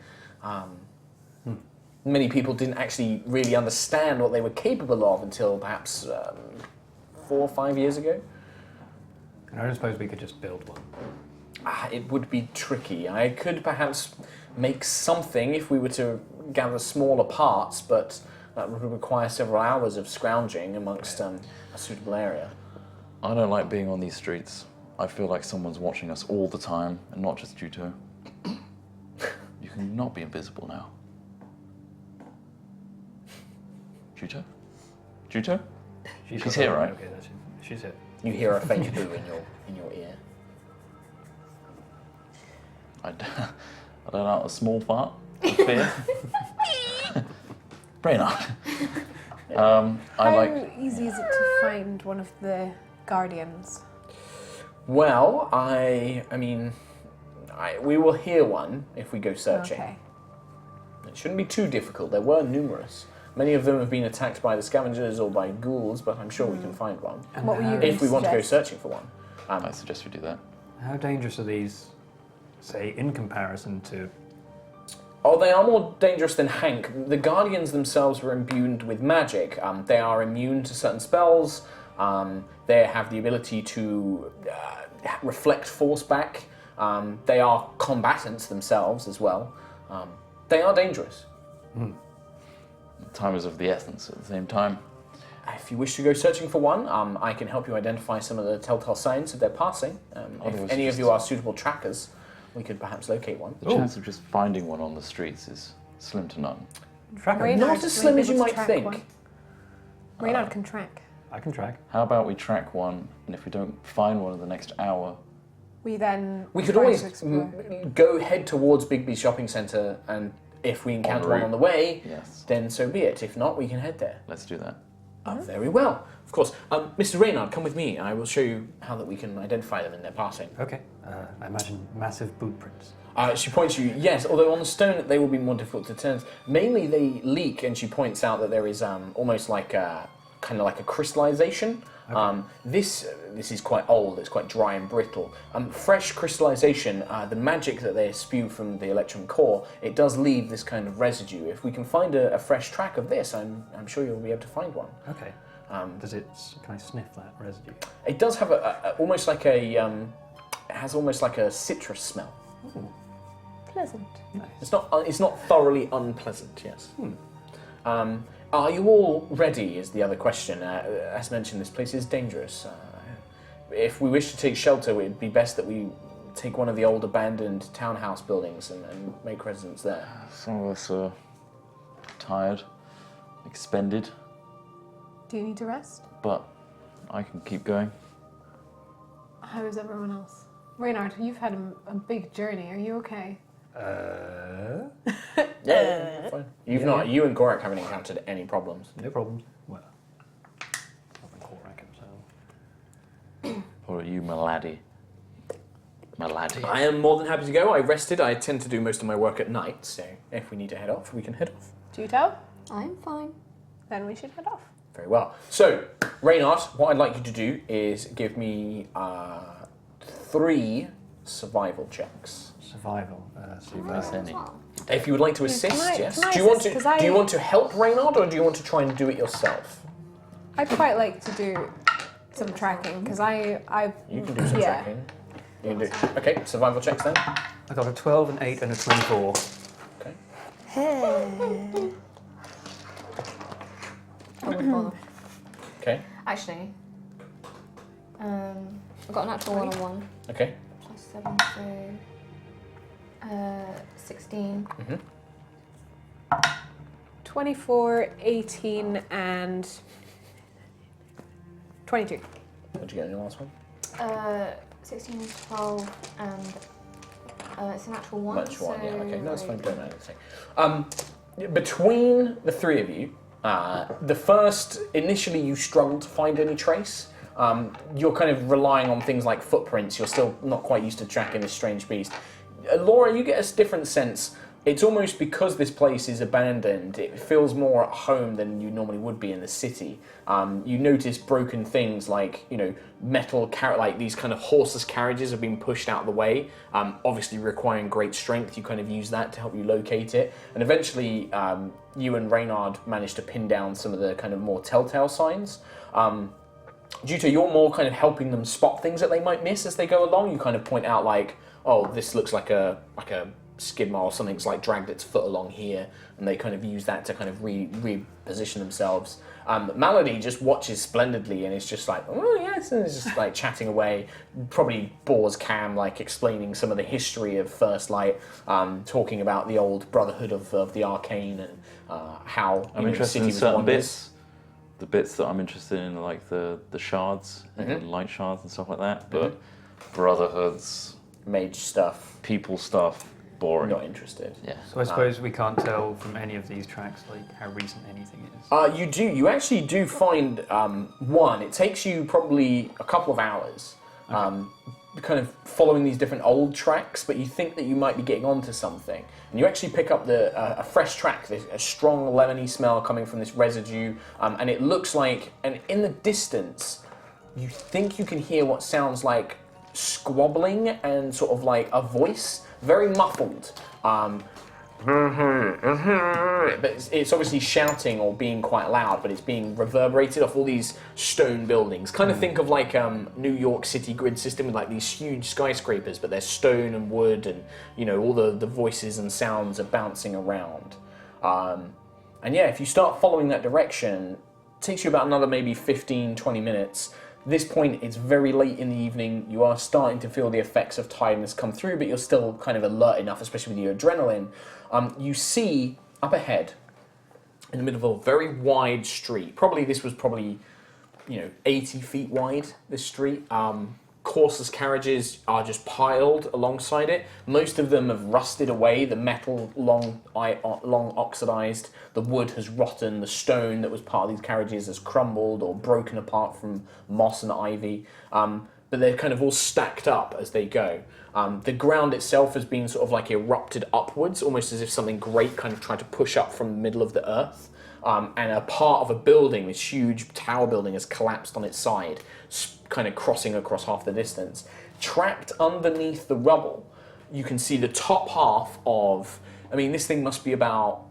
[SPEAKER 1] Many people didn't actually really understand what they were capable of until perhaps 4 or 5 years ago.
[SPEAKER 4] I don't suppose we could just build one.
[SPEAKER 1] It would be tricky. I could perhaps make something if we were to gather smaller parts, but that would require several hours of scrounging amongst a suitable area.
[SPEAKER 2] I don't like being on these streets. I feel like someone's watching us all the time, and not just Juto. You can not be invisible now. Juto? Juto? She's here, right?
[SPEAKER 4] Okay, that's it. She's here.
[SPEAKER 1] You hear a faint boo in your ear.
[SPEAKER 2] I let out a small fart of fear. Brainard.
[SPEAKER 5] How easy is it to find one of the guardians?
[SPEAKER 1] Well, we will hear one if we go searching.
[SPEAKER 5] Okay.
[SPEAKER 1] It shouldn't be too difficult. There were numerous. Many of them have been attacked by the scavengers or by ghouls, but I'm sure we can find one.
[SPEAKER 5] What were you going
[SPEAKER 1] If we want to go
[SPEAKER 5] suggest?
[SPEAKER 1] searching for one.
[SPEAKER 2] I suggest we do that.
[SPEAKER 4] How dangerous are these, say, in comparison to...
[SPEAKER 1] Oh, they are more dangerous than Hank. The Guardians themselves were imbued with magic. They are immune to certain spells. They have the ability to reflect force back. They are combatants themselves as well. They are dangerous.
[SPEAKER 2] Time is of the essence at the same time.
[SPEAKER 1] If you wish to go searching for one, I can help you identify some of the telltale signs of their passing. If any of you are suitable trackers, we could perhaps locate one.
[SPEAKER 2] The chance of just finding one on the streets is slim to none.
[SPEAKER 4] Tracker?
[SPEAKER 5] Raynard
[SPEAKER 1] Not as
[SPEAKER 5] might
[SPEAKER 1] slim
[SPEAKER 5] be
[SPEAKER 1] as you
[SPEAKER 5] able to
[SPEAKER 1] might
[SPEAKER 5] track
[SPEAKER 1] think.
[SPEAKER 5] one. Raynard can track.
[SPEAKER 4] I can track.
[SPEAKER 2] How about we track one, and if we don't find one in the next hour,
[SPEAKER 5] We then
[SPEAKER 1] We could
[SPEAKER 5] try
[SPEAKER 1] always
[SPEAKER 5] to explore.
[SPEAKER 1] go head towards Bigby Shopping Centre, and if we encounter one
[SPEAKER 2] route.
[SPEAKER 1] on the way,
[SPEAKER 2] yes,
[SPEAKER 1] then so be it. If not, we can head there.
[SPEAKER 2] let's do that.
[SPEAKER 1] Very well. Of course. Mr. Reynard, come with me. I will show you how that we can identify them in their passing.
[SPEAKER 4] Okay. I imagine massive boot prints.
[SPEAKER 1] She points you, yes, although on the stone they will be more difficult to turn. Mainly they leak, and she points out that there is almost like a crystallization.
[SPEAKER 4] Okay.
[SPEAKER 1] This is quite old, it's quite dry and brittle. Fresh crystallization, the magic that they spew from the electrum core, it does leave this kind of residue. If we can find a fresh track of this, I'm sure you'll be able to find one.
[SPEAKER 4] Okay. Can I sniff that residue?
[SPEAKER 1] It does have almost like a it has almost like a citrus smell.
[SPEAKER 4] Ooh,
[SPEAKER 5] Pleasant.
[SPEAKER 4] nice.
[SPEAKER 1] It's not thoroughly unpleasant. Yes. Are you all ready? Is the other question. As mentioned, this place is dangerous. If we wish to take shelter, it would be best that we take one of the old abandoned townhouse buildings and make residence there.
[SPEAKER 2] Some of us are tired, expended,
[SPEAKER 5] Do you need to rest?
[SPEAKER 2] but I can keep going.
[SPEAKER 5] How is everyone else? Raynard, you've had a big journey. Are you okay?
[SPEAKER 1] Yeah, fine.
[SPEAKER 4] Yeah.
[SPEAKER 1] You and Gorak haven't encountered any problems.
[SPEAKER 4] No problems. Well, nothing caught racket, so...
[SPEAKER 2] Or are you, my laddie? My laddie.
[SPEAKER 1] I am more than happy to go. I rested. I tend to do most of my work at night, so if we need to head off, we can head off.
[SPEAKER 5] Juto?
[SPEAKER 3] I'm fine.
[SPEAKER 5] Then we should head off.
[SPEAKER 1] Very well. So, Reynard, what I'd like you to do is give me 3 survival checks.
[SPEAKER 4] Survival.
[SPEAKER 2] Nice, any.
[SPEAKER 1] If you would like to
[SPEAKER 5] Can
[SPEAKER 1] assist,
[SPEAKER 5] I-
[SPEAKER 1] yes.
[SPEAKER 5] can I
[SPEAKER 1] Do you want
[SPEAKER 5] assist?
[SPEAKER 1] to?
[SPEAKER 5] 'Cause
[SPEAKER 1] Do you want to help Reynard, or do you want to try and do it yourself?
[SPEAKER 5] I'd quite like to do some tracking because I
[SPEAKER 1] You can do some
[SPEAKER 5] yeah.
[SPEAKER 1] tracking. You can do. Okay, survival checks then.
[SPEAKER 4] I got a 12, an 8, and a 24.
[SPEAKER 1] Okay.
[SPEAKER 3] I wouldn't bother.
[SPEAKER 1] Okay.
[SPEAKER 3] Actually, I got a natural 1 on 1.
[SPEAKER 1] Okay.
[SPEAKER 3] Plus 7, so 16.
[SPEAKER 5] 24, 18, and 22.
[SPEAKER 1] What did you get in your last one?
[SPEAKER 3] 16, 12, and It's an actual one.
[SPEAKER 1] Much one, yeah. Okay, no, that's fine. Don't
[SPEAKER 3] I-
[SPEAKER 1] know anything. Between the three of you, the first, initially you struggled to find any trace. You're kind of relying on things like footprints. You're still not quite used to tracking this strange beast. Laura, you get a different sense. It's almost because this place is abandoned, it feels more at home than you normally would be in the city. You notice broken things like, metal, like these kind of horseless carriages have been pushed out of the way, obviously requiring great strength. You kind of use that to help you locate it. And eventually, you and Reynard managed to pin down some of the kind of more telltale signs. Juto, you're more kind of helping them spot things that they might miss as they go along. You kind of point out like, oh, this looks like a skid mark or something's like dragged its foot along here, and they kind of use that to kind of reposition themselves. Malady just watches splendidly and is just like, oh yes, and is just like chatting away. Probably bores Cam, like explaining some of the history of First Light, talking about the old Brotherhood of the Arcane and how
[SPEAKER 2] I'm
[SPEAKER 1] the
[SPEAKER 2] interested
[SPEAKER 1] city
[SPEAKER 2] in
[SPEAKER 1] was
[SPEAKER 2] certain
[SPEAKER 1] wonders.
[SPEAKER 2] bits. The bits that I'm interested in are like the shards, the light shards and stuff like that. But brotherhoods,
[SPEAKER 1] Mage stuff,
[SPEAKER 2] people stuff, boring.
[SPEAKER 1] not interested.
[SPEAKER 2] Yeah.
[SPEAKER 4] So I suppose we can't tell from any of these tracks like how recent anything is.
[SPEAKER 1] You do. You actually do find one. It takes you probably a couple of hours, kind of following these different old tracks, but you think that you might be getting onto something, and you actually pick up a fresh track, a strong lemony smell coming from this residue, and it looks like, and in the distance, you think you can hear what sounds like squabbling and sort of like a voice, very muffled. But it's obviously shouting or being quite loud, but it's being reverberated off all these stone buildings. Kind of think of like New York City grid system with like these huge skyscrapers, but they're stone and wood, and all the voices and sounds are bouncing around. And yeah, if you start following that direction, it takes you about another maybe 15-20 minutes. This point, it's very late in the evening. You are starting to feel the effects of tiredness come through, but you're still kind of alert enough, especially with your adrenaline. You see up ahead, in the middle of a very wide street. This was 80 feet wide, this street. Courseless carriages are just piled alongside it. Most of them have rusted away. The metal long oxidized. The wood has rotten. The stone that was part of these carriages has crumbled or broken apart from moss and ivy. But they're kind of all stacked up as they go. The ground itself has been sort of like erupted upwards, almost as if something great kind of tried to push up from the middle of the earth. And a part of a building, this huge tower building, has collapsed on its side, kind of crossing across half the distance. Trapped underneath the rubble, you can see the top half of, this thing must be about,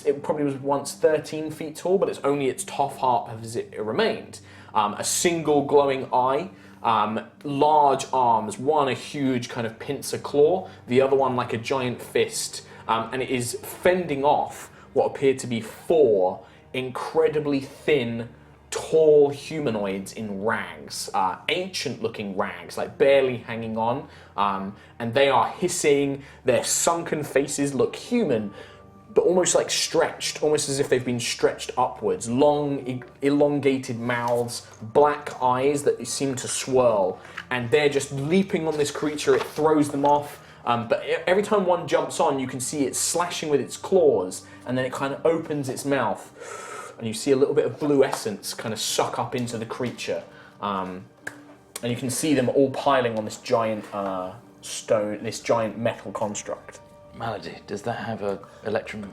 [SPEAKER 1] it probably was once 13 feet tall, but it's only its top half as it remained. A single glowing eye, large arms, one a huge kind of pincer claw, the other one like a giant fist, and it is fending off what appeared to be 4 incredibly thin, tall humanoids in rags, ancient-looking rags, like barely hanging on, and they are hissing. Their sunken faces look human, but almost like stretched, almost as if they've been stretched upwards. Long, elongated mouths, black eyes that seem to swirl, and they're just leaping on this creature. It throws them off. But every time one jumps on, you can see it slashing with its claws, and then it kind of opens its mouth, and you see a little bit of blue essence kind of suck up into the creature. And you can see them all piling on this giant stone, this giant metal construct.
[SPEAKER 2] Malady, does that have a electrum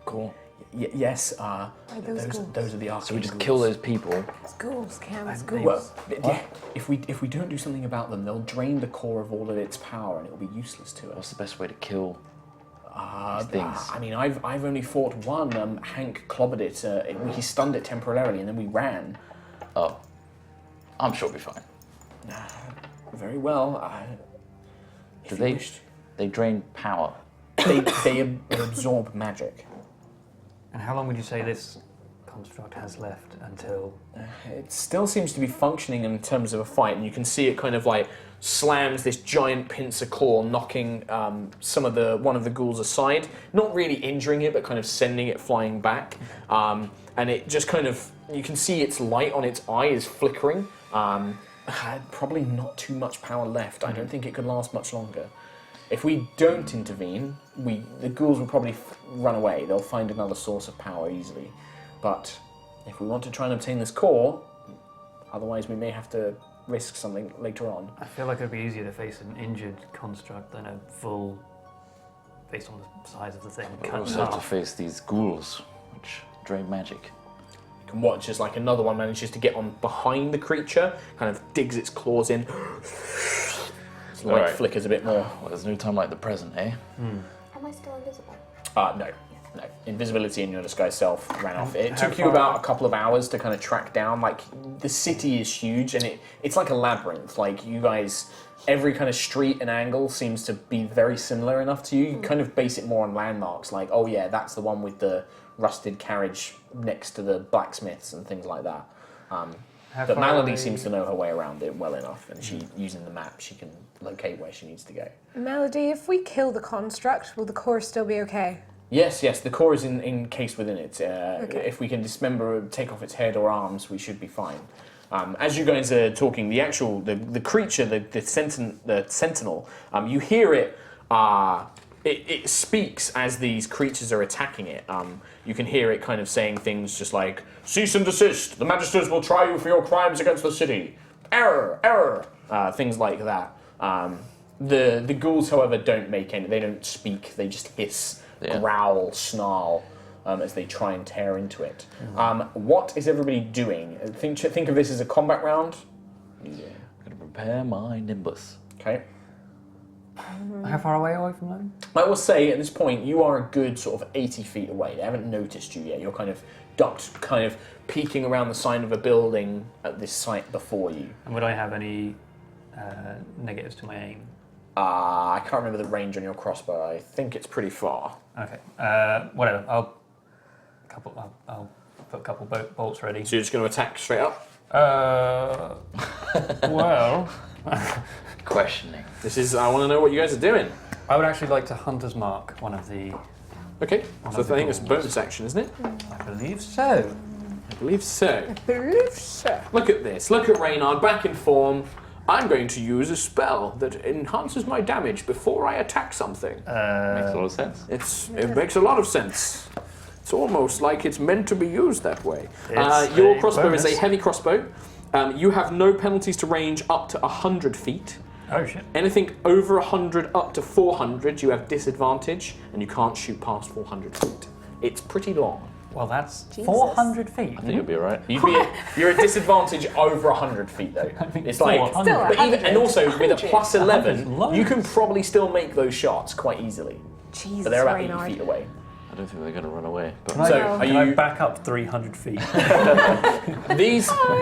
[SPEAKER 2] core?
[SPEAKER 1] Yes,
[SPEAKER 5] those
[SPEAKER 1] those are the arcane
[SPEAKER 2] So we just
[SPEAKER 1] ghouls.
[SPEAKER 2] kill those people.
[SPEAKER 5] It's ghouls, Cam, it's
[SPEAKER 4] Well,
[SPEAKER 5] ghouls.
[SPEAKER 1] Yeah, if we don't do something about them, they'll drain the core of all of its power, and it'll be useless to us.
[SPEAKER 2] What's the best way to kill these things?
[SPEAKER 1] I've only fought one. Hank clobbered it. He stunned it temporarily, and then we ran.
[SPEAKER 2] Oh, I'm sure it'll be fine.
[SPEAKER 1] Very well.
[SPEAKER 2] Do they drain power?
[SPEAKER 1] They absorb magic.
[SPEAKER 4] And how long would you say this construct has left until...
[SPEAKER 1] It still seems to be functioning in terms of a fight, and you can see it kind of like slams this giant pincer claw, knocking one of the ghouls aside, not really injuring it, but kind of sending it flying back. And it just kind of, you can see its light on its eye is flickering. Probably not too much power left. I don't think it could last much longer. If we don't intervene, the ghouls will probably run away. They'll find another source of power easily. But if we want to try and obtain this core, otherwise we may have to risk something later on.
[SPEAKER 4] I feel like it'd be easier to face an injured construct than a full, based on the size of the thing,
[SPEAKER 2] We
[SPEAKER 4] cut
[SPEAKER 2] also
[SPEAKER 4] in
[SPEAKER 2] have to
[SPEAKER 4] half.
[SPEAKER 2] face these ghouls, which drain magic.
[SPEAKER 1] You can watch as like another one manages to get on behind the creature, kind of digs its claws in. Its light
[SPEAKER 2] Right.
[SPEAKER 1] flickers a bit more.
[SPEAKER 2] Well, there's no time like the present, eh?
[SPEAKER 3] Am I still invisible?
[SPEAKER 1] No. Invisibility in your disguise self ran off. It
[SPEAKER 4] How
[SPEAKER 1] took you
[SPEAKER 4] far-
[SPEAKER 1] about a couple of hours to kind of track down. Like, the city is huge, and it's like a labyrinth. Like, you guys, every kind of street and angle seems to be very similar enough to you. You kind of base it more on landmarks, like, oh yeah, that's the one with the rusted carriage next to the blacksmiths and things like that.
[SPEAKER 4] How
[SPEAKER 1] But
[SPEAKER 4] far
[SPEAKER 1] Malady
[SPEAKER 4] away-
[SPEAKER 1] seems to know her way around it well enough, and using the map, she can locate where she needs to go.
[SPEAKER 5] Melody, if we kill the construct, will the core still be okay?
[SPEAKER 1] Yes, the core is encased within it.
[SPEAKER 5] Okay.
[SPEAKER 1] If we can dismember, take off its head or arms, we should be fine. As you guys are talking, the creature, the sentinel, you hear it. It speaks as these creatures are attacking it. You can hear it kind of saying things just like, "Cease and desist. The magisters will try you for your crimes against the city. Error, error." Things like that. The ghouls, however, they don't speak. They just hiss.
[SPEAKER 2] Yeah.
[SPEAKER 1] Growl, snarl, as they try and tear into it. What is everybody doing? Think of this as a combat round. Yeah.
[SPEAKER 2] I'm gonna prepare my nimbus.
[SPEAKER 1] Okay.
[SPEAKER 4] How far away from them?
[SPEAKER 1] I will say at this point you are a good sort of 80 feet away. They haven't noticed you yet. You're kind of ducked, kind of peeking around the side of a building at this site before you.
[SPEAKER 4] And would I have any negatives to my aim?
[SPEAKER 1] I can't remember the range on your crossbow. I think it's pretty far.
[SPEAKER 4] Okay. Whatever. I'll put a couple bolts ready.
[SPEAKER 1] So you're just going to attack straight up?
[SPEAKER 4] Well,
[SPEAKER 2] Questioning.
[SPEAKER 1] I want to know what you guys are doing.
[SPEAKER 4] I would actually like to Hunter's Mark one of the.
[SPEAKER 1] Okay,
[SPEAKER 4] One
[SPEAKER 1] so I
[SPEAKER 4] of the
[SPEAKER 1] think it's a
[SPEAKER 4] ghouls.
[SPEAKER 1] bonus action, isn't it?
[SPEAKER 4] I believe so.
[SPEAKER 1] I believe so.
[SPEAKER 5] Believe so.
[SPEAKER 1] Look at this. Look at Reynard back in form. I'm going to use a spell that enhances my damage before I attack something.
[SPEAKER 2] Makes a lot of sense.
[SPEAKER 1] It makes a lot of sense. It's almost like it's meant to be used that way.
[SPEAKER 4] It's
[SPEAKER 1] Your
[SPEAKER 4] a
[SPEAKER 1] crossbow is a
[SPEAKER 4] bonus.
[SPEAKER 1] heavy crossbow. You have no penalties to range up to 100 feet.
[SPEAKER 4] Oh shit.
[SPEAKER 1] Anything over 100 up to 400, you have disadvantage, and you can't shoot past 400 feet. It's pretty long.
[SPEAKER 4] Well, that's
[SPEAKER 5] Jesus.
[SPEAKER 4] 400 feet.
[SPEAKER 2] I think you'll be alright.
[SPEAKER 1] You're at disadvantage over 100 feet though. It's like,
[SPEAKER 4] 400.
[SPEAKER 5] Still,
[SPEAKER 1] but even, and also with a
[SPEAKER 5] 100.
[SPEAKER 1] plus 11,
[SPEAKER 4] loads.
[SPEAKER 1] you can probably still make those shots quite easily.
[SPEAKER 5] Jesus,
[SPEAKER 1] But they're about
[SPEAKER 5] Reynard.
[SPEAKER 1] 80 feet away.
[SPEAKER 2] I don't think they're going to run away. But
[SPEAKER 4] Can I,
[SPEAKER 1] So,
[SPEAKER 5] No.
[SPEAKER 1] are
[SPEAKER 4] can I
[SPEAKER 1] you?
[SPEAKER 4] back up 300 feet?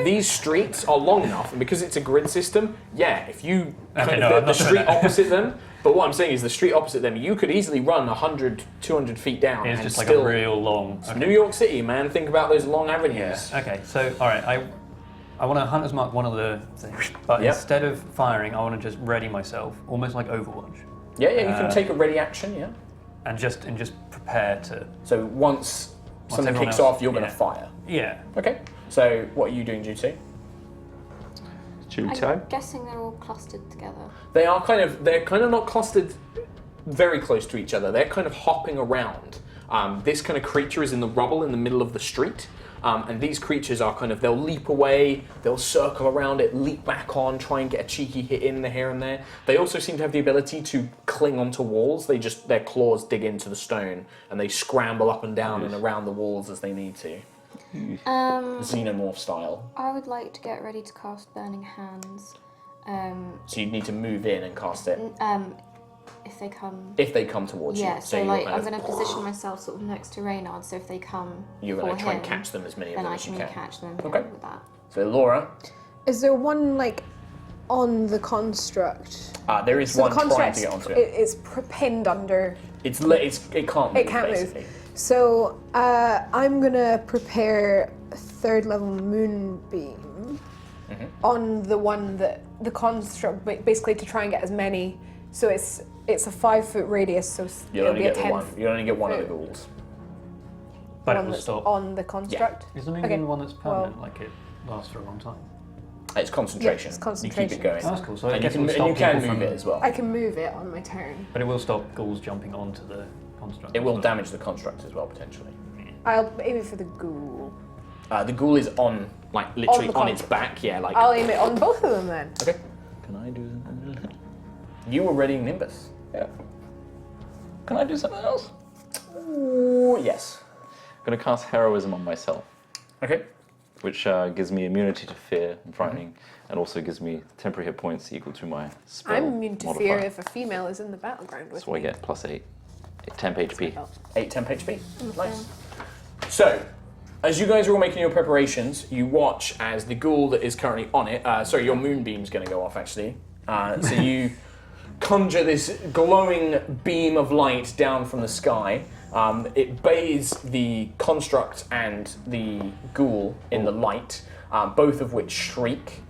[SPEAKER 1] These streets are long enough, and because it's a grid system, yeah. If you
[SPEAKER 4] Okay,
[SPEAKER 1] kind
[SPEAKER 4] no,
[SPEAKER 1] of
[SPEAKER 4] I'm
[SPEAKER 1] the
[SPEAKER 4] not doing
[SPEAKER 1] street
[SPEAKER 4] that.
[SPEAKER 1] opposite them, but what I'm saying is the street opposite them, you could easily run 100, 200 feet down.
[SPEAKER 4] It's
[SPEAKER 1] and
[SPEAKER 4] just like
[SPEAKER 1] still,
[SPEAKER 4] a real long.
[SPEAKER 1] It's New York City, man. Think about those long avenues.
[SPEAKER 4] Okay, so all right, I want to Hunter's Mark one of the things, but
[SPEAKER 1] Yep.
[SPEAKER 4] instead of firing, I want to just ready myself, almost like Overwatch,
[SPEAKER 1] Yeah, you can take a ready action. Yeah.
[SPEAKER 4] and just prepare to.
[SPEAKER 1] So once something
[SPEAKER 4] everyone
[SPEAKER 1] kicks
[SPEAKER 4] else-
[SPEAKER 1] off, you're going
[SPEAKER 4] yeah.
[SPEAKER 1] to fire.
[SPEAKER 4] Yeah.
[SPEAKER 1] Okay. So what are you doing, Juto?
[SPEAKER 3] I'm guessing they're all clustered together.
[SPEAKER 1] They're kind of not clustered very close to each other. They're kind of hopping around. This kind of creature is in the rubble in the middle of the street. And these creatures are they'll leap away, they'll circle around it, leap back on, try and get a cheeky hit in the here and there. They also seem to have the ability to cling onto walls. Their claws dig into the stone and they scramble up and down and around the walls as they need to. Xenomorph style.
[SPEAKER 3] I would like to get ready to cast Burning Hands.
[SPEAKER 1] So you'd need to move in and cast it
[SPEAKER 3] If they come
[SPEAKER 1] towards
[SPEAKER 3] Yeah,
[SPEAKER 1] you.
[SPEAKER 3] so
[SPEAKER 1] you're
[SPEAKER 3] like
[SPEAKER 1] kind
[SPEAKER 3] I'm
[SPEAKER 1] of-
[SPEAKER 3] going to position myself sort of next to Reynard, so if they come
[SPEAKER 1] You're
[SPEAKER 3] for
[SPEAKER 1] going to try
[SPEAKER 3] him,
[SPEAKER 1] and catch them as many of
[SPEAKER 3] then
[SPEAKER 1] them
[SPEAKER 3] I
[SPEAKER 1] as you
[SPEAKER 3] can
[SPEAKER 1] can.
[SPEAKER 3] catch them
[SPEAKER 1] Okay.
[SPEAKER 3] with that.
[SPEAKER 1] So Laura,
[SPEAKER 5] Is there one on the construct?
[SPEAKER 1] there is
[SPEAKER 5] So
[SPEAKER 1] one
[SPEAKER 5] the
[SPEAKER 1] trying
[SPEAKER 5] construct
[SPEAKER 1] to get onto it.
[SPEAKER 5] it's pinned under.
[SPEAKER 1] It can't move.
[SPEAKER 5] It can't
[SPEAKER 1] basically.
[SPEAKER 5] move. So I'm gonna prepare a 3rd level moonbeam on the one that the construct, basically to try and get as many. So it's a 5-foot radius, so
[SPEAKER 1] You'll
[SPEAKER 5] it'll
[SPEAKER 1] only
[SPEAKER 5] be a
[SPEAKER 1] get the
[SPEAKER 5] 10.
[SPEAKER 1] one. You'll only get one of the
[SPEAKER 5] foot.
[SPEAKER 1] ghouls.
[SPEAKER 4] But it
[SPEAKER 5] one
[SPEAKER 4] will
[SPEAKER 5] that's
[SPEAKER 4] stop.
[SPEAKER 5] on the construct.
[SPEAKER 4] Isn't it
[SPEAKER 5] Okay,
[SPEAKER 4] even one that's permanent?
[SPEAKER 5] well-
[SPEAKER 4] Like it lasts for a long time.
[SPEAKER 1] It's concentration.
[SPEAKER 5] Yeah, it's concentration.
[SPEAKER 1] You keep it going.
[SPEAKER 4] Oh, that's cool. So I
[SPEAKER 1] And you
[SPEAKER 4] guess it'll
[SPEAKER 1] can,
[SPEAKER 4] stop
[SPEAKER 1] and you can
[SPEAKER 4] people
[SPEAKER 1] move
[SPEAKER 4] from-
[SPEAKER 1] it as well.
[SPEAKER 5] I can move it on my turn.
[SPEAKER 4] But it will stop ghouls jumping onto the construct.
[SPEAKER 1] It will
[SPEAKER 4] as well.
[SPEAKER 1] damage the construct as well, potentially.
[SPEAKER 5] I'll aim it for the ghoul.
[SPEAKER 1] The ghoul is on, like, literally
[SPEAKER 5] the
[SPEAKER 1] on its back. Yeah, like.
[SPEAKER 5] I'll aim it on both of them then.
[SPEAKER 1] Okay.
[SPEAKER 2] Can I do something?
[SPEAKER 1] You were readying Nimbus.
[SPEAKER 2] Yeah. Can I do something else?
[SPEAKER 1] Ooh, yes.
[SPEAKER 2] I'm going to cast Heroism on myself,
[SPEAKER 1] Okay.
[SPEAKER 2] which gives me immunity to fear and frightening, and also gives me temporary hit points equal to my spell
[SPEAKER 5] I'm immune to
[SPEAKER 2] modifier.
[SPEAKER 5] fear if a female is in the battleground with
[SPEAKER 2] So
[SPEAKER 5] me.
[SPEAKER 2] I get +8. 10 HP.
[SPEAKER 1] 8 temp HP. Nice. So, as you guys are all making your preparations, you watch as the ghoul that is currently on it. Sorry, your moonbeam's going to go off actually. So you conjure this glowing beam of light down from the sky. It bathes the construct and the ghoul in the light, both of which shriek.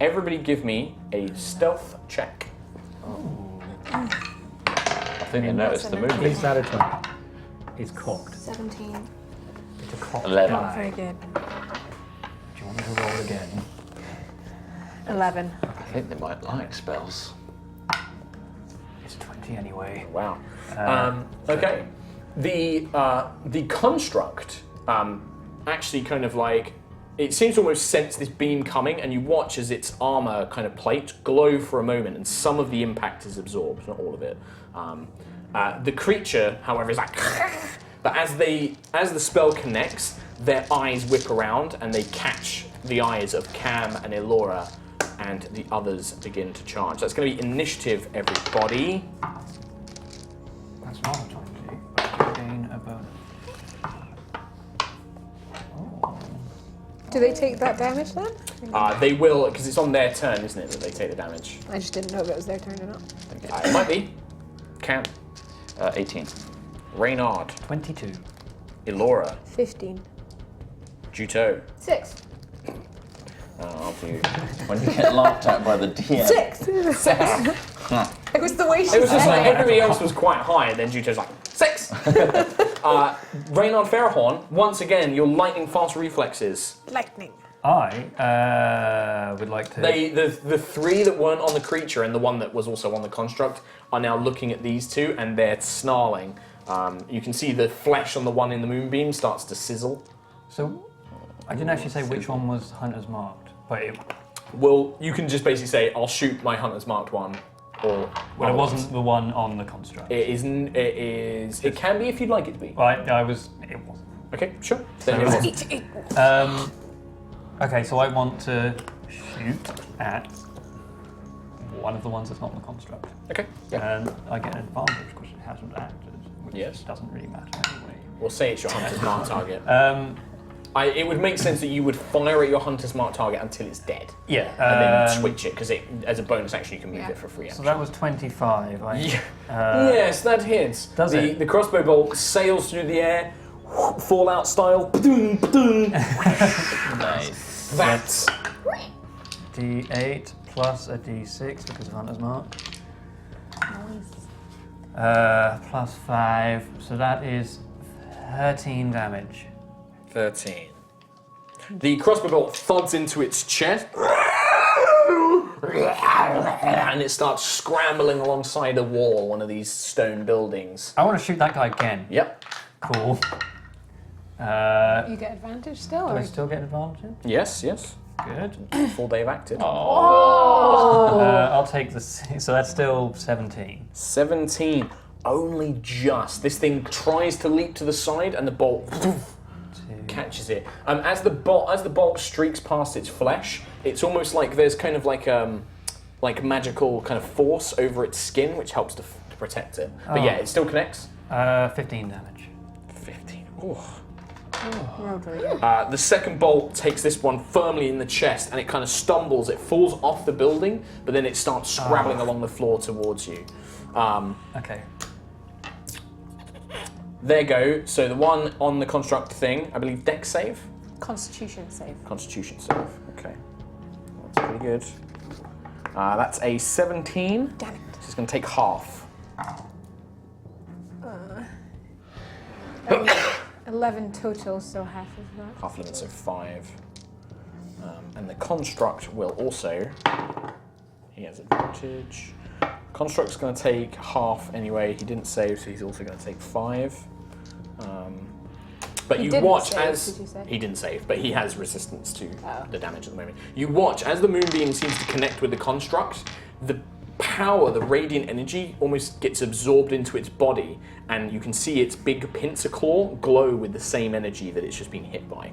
[SPEAKER 1] Everybody give me a stealth check.
[SPEAKER 2] I think they noticed the movie.
[SPEAKER 4] Is that a 20? It's cocked.
[SPEAKER 3] 17.
[SPEAKER 4] It's a cocked
[SPEAKER 2] 11.
[SPEAKER 4] die.
[SPEAKER 5] Very good.
[SPEAKER 4] Do you want me to roll again?
[SPEAKER 5] 11.
[SPEAKER 2] I think they might like spells.
[SPEAKER 4] It's a 20 anyway.
[SPEAKER 1] Wow. Okay. The construct actually kind of like, it seems to almost sense this beam coming, and you watch as its armor kind of plate glow for a moment, and some of the impact is absorbed, not all of it. The creature, however, is like, but as the spell connects, their eyes whip around and they catch the eyes of Cam and Elora, and the others begin to charge. That's going to be initiative, everybody.
[SPEAKER 4] That's not a 20, but you gain a bonus. Oh.
[SPEAKER 5] Do they take that damage then?
[SPEAKER 1] They will, because it's on their turn, isn't it, that they take the damage?
[SPEAKER 5] I just didn't know if it was their turn or not.
[SPEAKER 1] It might be. Cam,
[SPEAKER 2] 18.
[SPEAKER 1] Reynard,
[SPEAKER 4] 22.
[SPEAKER 1] Elora,
[SPEAKER 5] 15.
[SPEAKER 1] Juto.
[SPEAKER 5] 6.
[SPEAKER 1] I'll do.
[SPEAKER 2] When you get laughed at by the DM.
[SPEAKER 5] 6! It was the way she
[SPEAKER 1] It was just
[SPEAKER 5] said
[SPEAKER 1] like
[SPEAKER 5] it.
[SPEAKER 1] everybody else was quite high, and then Juto's like, 6! Reynard Farahorn, once again, your lightning fast reflexes.
[SPEAKER 5] Lightning.
[SPEAKER 4] I would like to.
[SPEAKER 1] The three that weren't on the creature and the one that was also on the construct are now looking at these two, and they're snarling. You can see the flesh on the one in the moonbeam starts to sizzle.
[SPEAKER 4] So, I didn't actually say which one was Hunter's marked, but it,
[SPEAKER 1] Well, you can just basically say, I'll shoot my hunter's marked one, or...
[SPEAKER 4] well, it wasn't the one on the construct.
[SPEAKER 1] It isn't, it can be if you'd like it to be.
[SPEAKER 4] Right, it wasn't.
[SPEAKER 1] Okay, sure. Then it wasn't.
[SPEAKER 4] Okay, so I want to shoot at one of the ones that's not in the construct.
[SPEAKER 1] Okay, yeah.
[SPEAKER 4] And I get an advantage because it hasn't acted, which
[SPEAKER 1] Yes.
[SPEAKER 4] doesn't really matter anyway.
[SPEAKER 1] We'll say it's your hunter's marked target.
[SPEAKER 4] Um,
[SPEAKER 1] It would make sense that you would fire at your hunter's marked target until it's dead.
[SPEAKER 4] yeah.
[SPEAKER 1] And then you'd switch it, because as a bonus action, you can move it for free
[SPEAKER 4] So
[SPEAKER 1] action.
[SPEAKER 4] that was 25.
[SPEAKER 1] Yeah. Yes, that hits.
[SPEAKER 4] Does it?
[SPEAKER 1] The crossbow bolt sails through the air, Fallout style. Ba-doom, ba-doom.
[SPEAKER 2] Nice.
[SPEAKER 1] That's
[SPEAKER 4] D8 plus a D6 because of Hunter's Mark. Plus 5, so that is 13 damage.
[SPEAKER 1] 13. The crossbow bolt thuds into its chest, and it starts scrambling alongside a wall, one of these stone buildings.
[SPEAKER 4] I want to shoot that guy again.
[SPEAKER 1] Yep.
[SPEAKER 4] Cool.
[SPEAKER 5] You get advantage still?
[SPEAKER 4] Do
[SPEAKER 5] Or?
[SPEAKER 4] I still get advantage?
[SPEAKER 1] Yes, yes.
[SPEAKER 4] Good.
[SPEAKER 1] Full they've acted.
[SPEAKER 4] I'll take the so that's still 17.
[SPEAKER 1] 17. Only just. This thing tries to leap to the side, and the bolt catches it. As the bolt streaks past its flesh, it's almost like there's kind of like magical kind of force over its skin, which helps to protect it. But yeah, it still connects.
[SPEAKER 4] 15 damage.
[SPEAKER 1] 15. Ooh.
[SPEAKER 5] Rolled really good.
[SPEAKER 1] The second bolt takes this one firmly in the chest, and it kind of stumbles. It falls off the building, but then it starts scrabbling along the floor towards you.
[SPEAKER 4] Okay.
[SPEAKER 1] There go. So the one on the construct thing, I believe dex save?
[SPEAKER 5] Constitution save.
[SPEAKER 1] Constitution save. Okay. That's pretty good. That's a 17.
[SPEAKER 5] Damn it.
[SPEAKER 1] So it's going to take half.
[SPEAKER 5] 11 total, so half of that.
[SPEAKER 1] Half limit, so 5. And the construct will also. He has advantage. Construct's going to take half anyway. He didn't save, so he's also going to take 5. But
[SPEAKER 5] He
[SPEAKER 1] you
[SPEAKER 5] didn't
[SPEAKER 1] watch
[SPEAKER 5] save,
[SPEAKER 1] as
[SPEAKER 5] did you say?
[SPEAKER 1] he didn't save, but he has resistance to the damage at the moment. You watch as the moonbeam seems to connect with the construct. The power, the radiant energy, almost gets absorbed into its body, and you can see its big pincer claw glow with the same energy that it's just been hit by.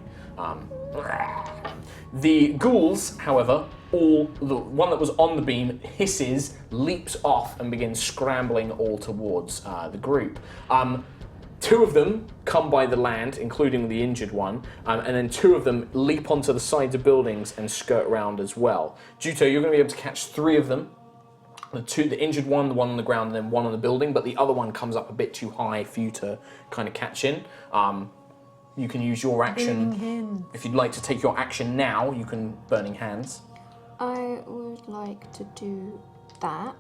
[SPEAKER 1] The ghouls, however, the one that was on the beam hisses, leaps off, and begins scrambling all towards the group. 2 of them come by the land, including the injured one, and then 2 of them leap onto the sides of buildings and skirt around as well. Juto, you're going to be able to catch 3 of them. The injured one, the one on the ground, and then one on the building, but the other one comes up a bit too high for you to kind of catch in. You can use your action. If you'd like to take your action now, you can Burning Hands.
[SPEAKER 3] I would like to do that.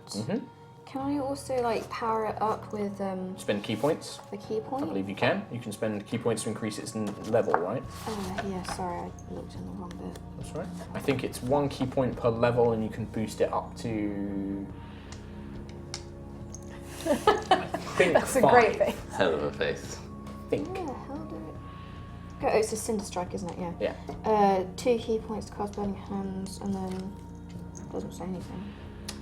[SPEAKER 3] Can I also power it up with
[SPEAKER 1] Spend key points.
[SPEAKER 3] the key point?
[SPEAKER 1] I believe you can. You can spend key points to increase its level, right?
[SPEAKER 3] Yeah, sorry, I looked in the wrong bit.
[SPEAKER 1] That's right. I think it's 1 key point per level, and you can boost it up to. I think
[SPEAKER 5] That's a
[SPEAKER 1] 5.
[SPEAKER 5] great thing.
[SPEAKER 2] Hell of a face.
[SPEAKER 1] I think.
[SPEAKER 3] Where the hell did it go? Oh, it's a Cinder Strike, isn't it? Yeah.
[SPEAKER 1] Yeah.
[SPEAKER 3] 2 key points to cast Burning Hands, and then it doesn't say anything.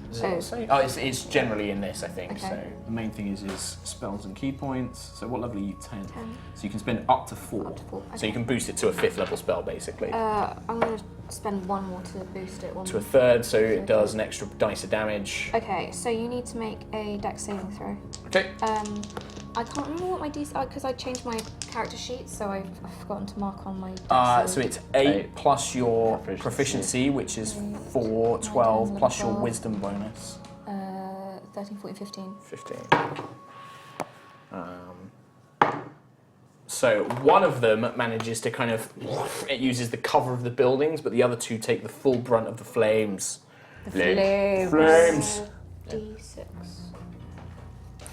[SPEAKER 1] Does it not say? Oh, it's generally in this, I think.
[SPEAKER 3] Okay.
[SPEAKER 1] So the main thing is spells and key points. So what level are you? 10.
[SPEAKER 3] 10.
[SPEAKER 1] So you can spend up to 4.
[SPEAKER 3] Up to 4,
[SPEAKER 1] So you can boost it to a 5th level spell, basically.
[SPEAKER 3] I'm going to spend 1 more to boost it.
[SPEAKER 1] To a 3rd, so it does an extra dice of damage.
[SPEAKER 3] Okay, so you need to make a dex saving throw.
[SPEAKER 1] Okay.
[SPEAKER 3] I can't remember what my DC because I changed my character sheet, so I've forgotten to mark on my dex.
[SPEAKER 1] So it's 8 plus your
[SPEAKER 2] Proficiency.
[SPEAKER 1] proficiency, which is 4, 12, plus your wisdom bonus.
[SPEAKER 3] 13, 14, 15.
[SPEAKER 1] 15. So one of them manages to kind of, it uses the cover of the buildings, but the other 2 take the full brunt of the flames. Flames!
[SPEAKER 3] D6.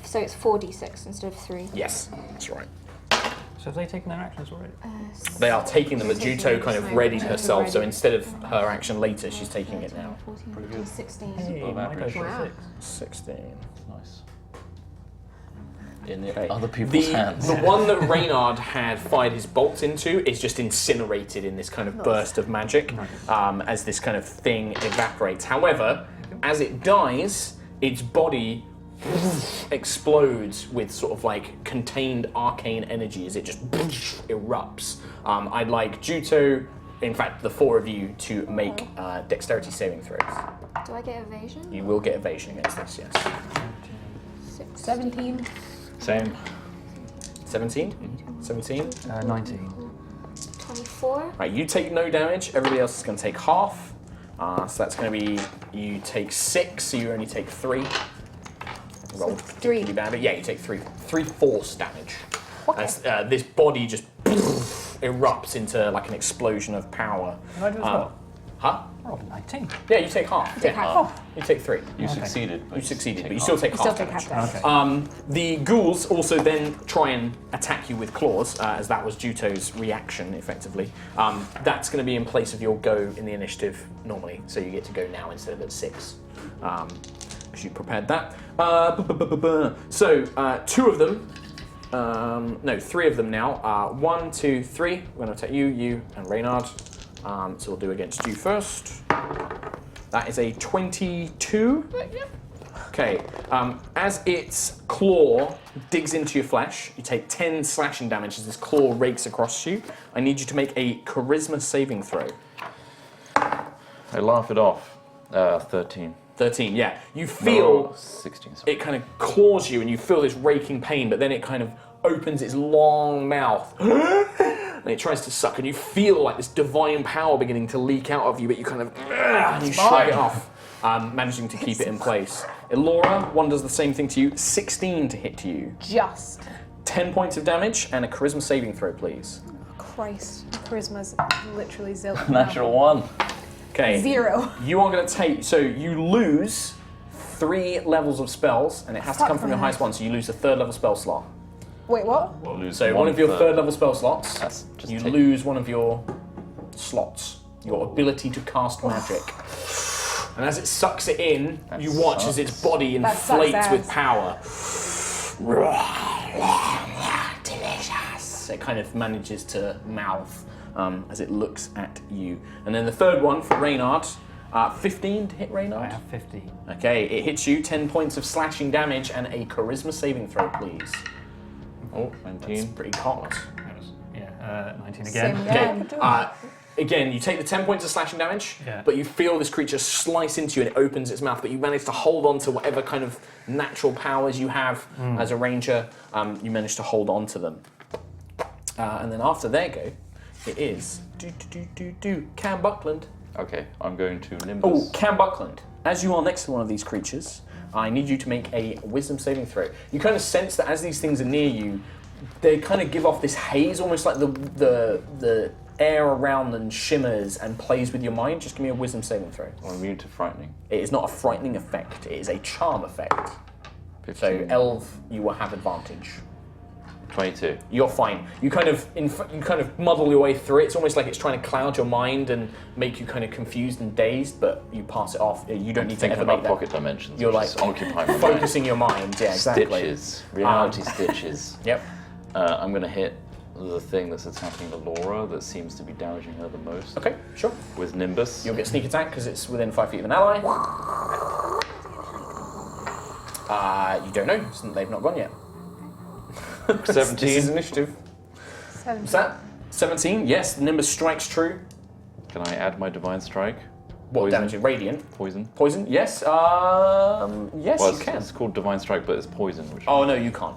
[SPEAKER 3] So it's 4d6 instead of 3.
[SPEAKER 1] Yes, that's right.
[SPEAKER 4] So have they taken their actions already?
[SPEAKER 1] They are taking them, but Juto kind of readied herself, so
[SPEAKER 3] Ready.
[SPEAKER 1] instead of her action later, she's taking it
[SPEAKER 3] 13,
[SPEAKER 1] now.
[SPEAKER 3] 14,
[SPEAKER 2] Pretty
[SPEAKER 3] 15,
[SPEAKER 2] good.
[SPEAKER 3] 16.
[SPEAKER 4] Hey,
[SPEAKER 2] above
[SPEAKER 4] my
[SPEAKER 2] average.
[SPEAKER 4] goes for
[SPEAKER 5] Wow.
[SPEAKER 4] 6.
[SPEAKER 1] 16.
[SPEAKER 2] Nice. In the
[SPEAKER 1] Okay.
[SPEAKER 2] other people's hands.
[SPEAKER 1] The one that Reynard had fired his bolts into is just incinerated in this kind of burst of magic as this kind of thing evaporates. However, as it dies, its body explodes with sort of contained arcane energy as it just erupts. I'd like Juto, in fact the 4 of you, to make dexterity saving throws.
[SPEAKER 3] Do I get evasion?
[SPEAKER 1] You will get evasion against this, yes.
[SPEAKER 5] 17.
[SPEAKER 2] Same.
[SPEAKER 1] 17? 17?
[SPEAKER 4] 19.
[SPEAKER 3] 24.
[SPEAKER 1] Right, you take no damage, everybody else is going to take half. So that's going to be, you take 6, so you only take 3. Rolled
[SPEAKER 5] 3.
[SPEAKER 1] particularly bad, but yeah, you take 3 force damage.
[SPEAKER 5] Okay.
[SPEAKER 1] As this body just erupts into an explosion of power.
[SPEAKER 4] Can I do as well?
[SPEAKER 1] Huh?
[SPEAKER 4] I rolled a 19.
[SPEAKER 1] Yeah, you take half.
[SPEAKER 5] Take half.
[SPEAKER 1] You take 3.
[SPEAKER 2] You succeeded.
[SPEAKER 1] You succeeded, but you still take
[SPEAKER 5] You
[SPEAKER 1] half
[SPEAKER 5] still take
[SPEAKER 1] damage.
[SPEAKER 5] half damage.
[SPEAKER 4] Okay.
[SPEAKER 1] The ghouls also then try and attack you with claws, as that was Juto's reaction, effectively. That's going to be in place of your go in the initiative normally, so you get to go now instead of at 6, because you prepared that. So, 2 of them, no, 3 of them now. 1, 2, 3. We're going to attack you, and Reynard. So we'll do against you first. That is a 22. Okay, as its claw digs into your flesh, you take 10 slashing damage as this claw rakes across you. I need you to make a charisma saving throw.
[SPEAKER 2] I laugh it off. 13.
[SPEAKER 1] 13, yeah. You feel
[SPEAKER 2] No, 16. Sorry.
[SPEAKER 1] it kind of claws you and you feel this raking pain, but then it kind of opens its long mouth and it tries to suck, and you feel this divine power beginning to leak out of you, but you kind of and you shrug it off, managing to keep it in place. Elora, one does the same thing to you. 16 to hit to you.
[SPEAKER 5] Just.
[SPEAKER 1] 10 points of damage and a charisma saving throw, please.
[SPEAKER 5] Christ. Charisma's literally zilch.
[SPEAKER 2] Natural 1.
[SPEAKER 1] Okay.
[SPEAKER 5] 0.
[SPEAKER 1] You are going to take, so you lose 3 levels of spells, and it has to come from your highest one, so you lose a 3rd level spell slot.
[SPEAKER 5] Wait, what?
[SPEAKER 2] We'll lose
[SPEAKER 1] So one of your
[SPEAKER 2] third.
[SPEAKER 1] third level spell slots,
[SPEAKER 2] That's just
[SPEAKER 1] you
[SPEAKER 2] take-
[SPEAKER 1] lose one of your slots, your ability to cast magic. And as it sucks it in,
[SPEAKER 2] That
[SPEAKER 1] you watch as
[SPEAKER 2] sucks.
[SPEAKER 1] its body
[SPEAKER 5] That sucks
[SPEAKER 1] inflates with
[SPEAKER 5] ass.
[SPEAKER 1] power. Delicious. It kind of manages to mouth as it looks at you. And then the third one for Reynard, 15 to hit
[SPEAKER 4] I
[SPEAKER 1] Reynard.
[SPEAKER 4] have 15.
[SPEAKER 1] Okay, it hits you, 10 points of slashing damage and a charisma saving throw, please.
[SPEAKER 2] Oh,
[SPEAKER 1] That's
[SPEAKER 2] 19.
[SPEAKER 1] pretty cocked.
[SPEAKER 4] Yeah, 19
[SPEAKER 5] Same
[SPEAKER 4] again.
[SPEAKER 5] again.
[SPEAKER 1] Again, you take the 10 points of slashing damage,
[SPEAKER 4] Yeah.
[SPEAKER 1] but you feel this creature slice into you and it opens its mouth, but you manage to hold on to whatever kind of natural powers you have as a ranger. You manage to hold on to them. And then after their go, it is Cam Buckland.
[SPEAKER 2] Okay, I'm going to
[SPEAKER 1] Oh,
[SPEAKER 2] Nimbus.
[SPEAKER 1] Cam Buckland. As you are next to one of these creatures, I need you to make a wisdom saving throw. You kind of sense that as these things are near you, they kind of give off this haze, almost like the air around them shimmers and plays with your mind. Just give me a wisdom saving throw.
[SPEAKER 2] I'm immune to frightening.
[SPEAKER 1] It is not a frightening effect, it is a charm effect.
[SPEAKER 2] 15.
[SPEAKER 1] So, Elf, you will have advantage.
[SPEAKER 2] 22.
[SPEAKER 1] You're fine. You kind of muddle your way through it. It's almost like it's trying to cloud your mind and make you kind of confused and dazed, but you pass it off. You don't need to
[SPEAKER 2] Thinking
[SPEAKER 1] ever make
[SPEAKER 2] about
[SPEAKER 1] that.
[SPEAKER 2] pocket dimensions.
[SPEAKER 1] You're
[SPEAKER 2] which
[SPEAKER 1] like
[SPEAKER 2] is occupying my mind.
[SPEAKER 1] focusing your mind. Yeah, exactly.
[SPEAKER 2] Stitches. Reality stitches.
[SPEAKER 1] Yep.
[SPEAKER 2] I'm going to hit the thing that's attacking the Laura that seems to be damaging her the most.
[SPEAKER 1] Okay, sure.
[SPEAKER 2] With Nimbus.
[SPEAKER 1] You'll get sneak attack because it's within 5 feet of an ally. You don't know. They've not gone yet.
[SPEAKER 2] 17.
[SPEAKER 1] This is initiative.
[SPEAKER 5] 17.
[SPEAKER 1] Is that 17? Yes, the Nimbus strikes true.
[SPEAKER 2] Can I add my Divine Strike?
[SPEAKER 1] What
[SPEAKER 2] Poison.
[SPEAKER 1] damage? Radiant.
[SPEAKER 2] Poison.
[SPEAKER 1] Poison? Yes. Yes,
[SPEAKER 2] Well,
[SPEAKER 1] you can.
[SPEAKER 2] it's called Divine Strike, but it's poison. Which
[SPEAKER 1] Oh no, you can't.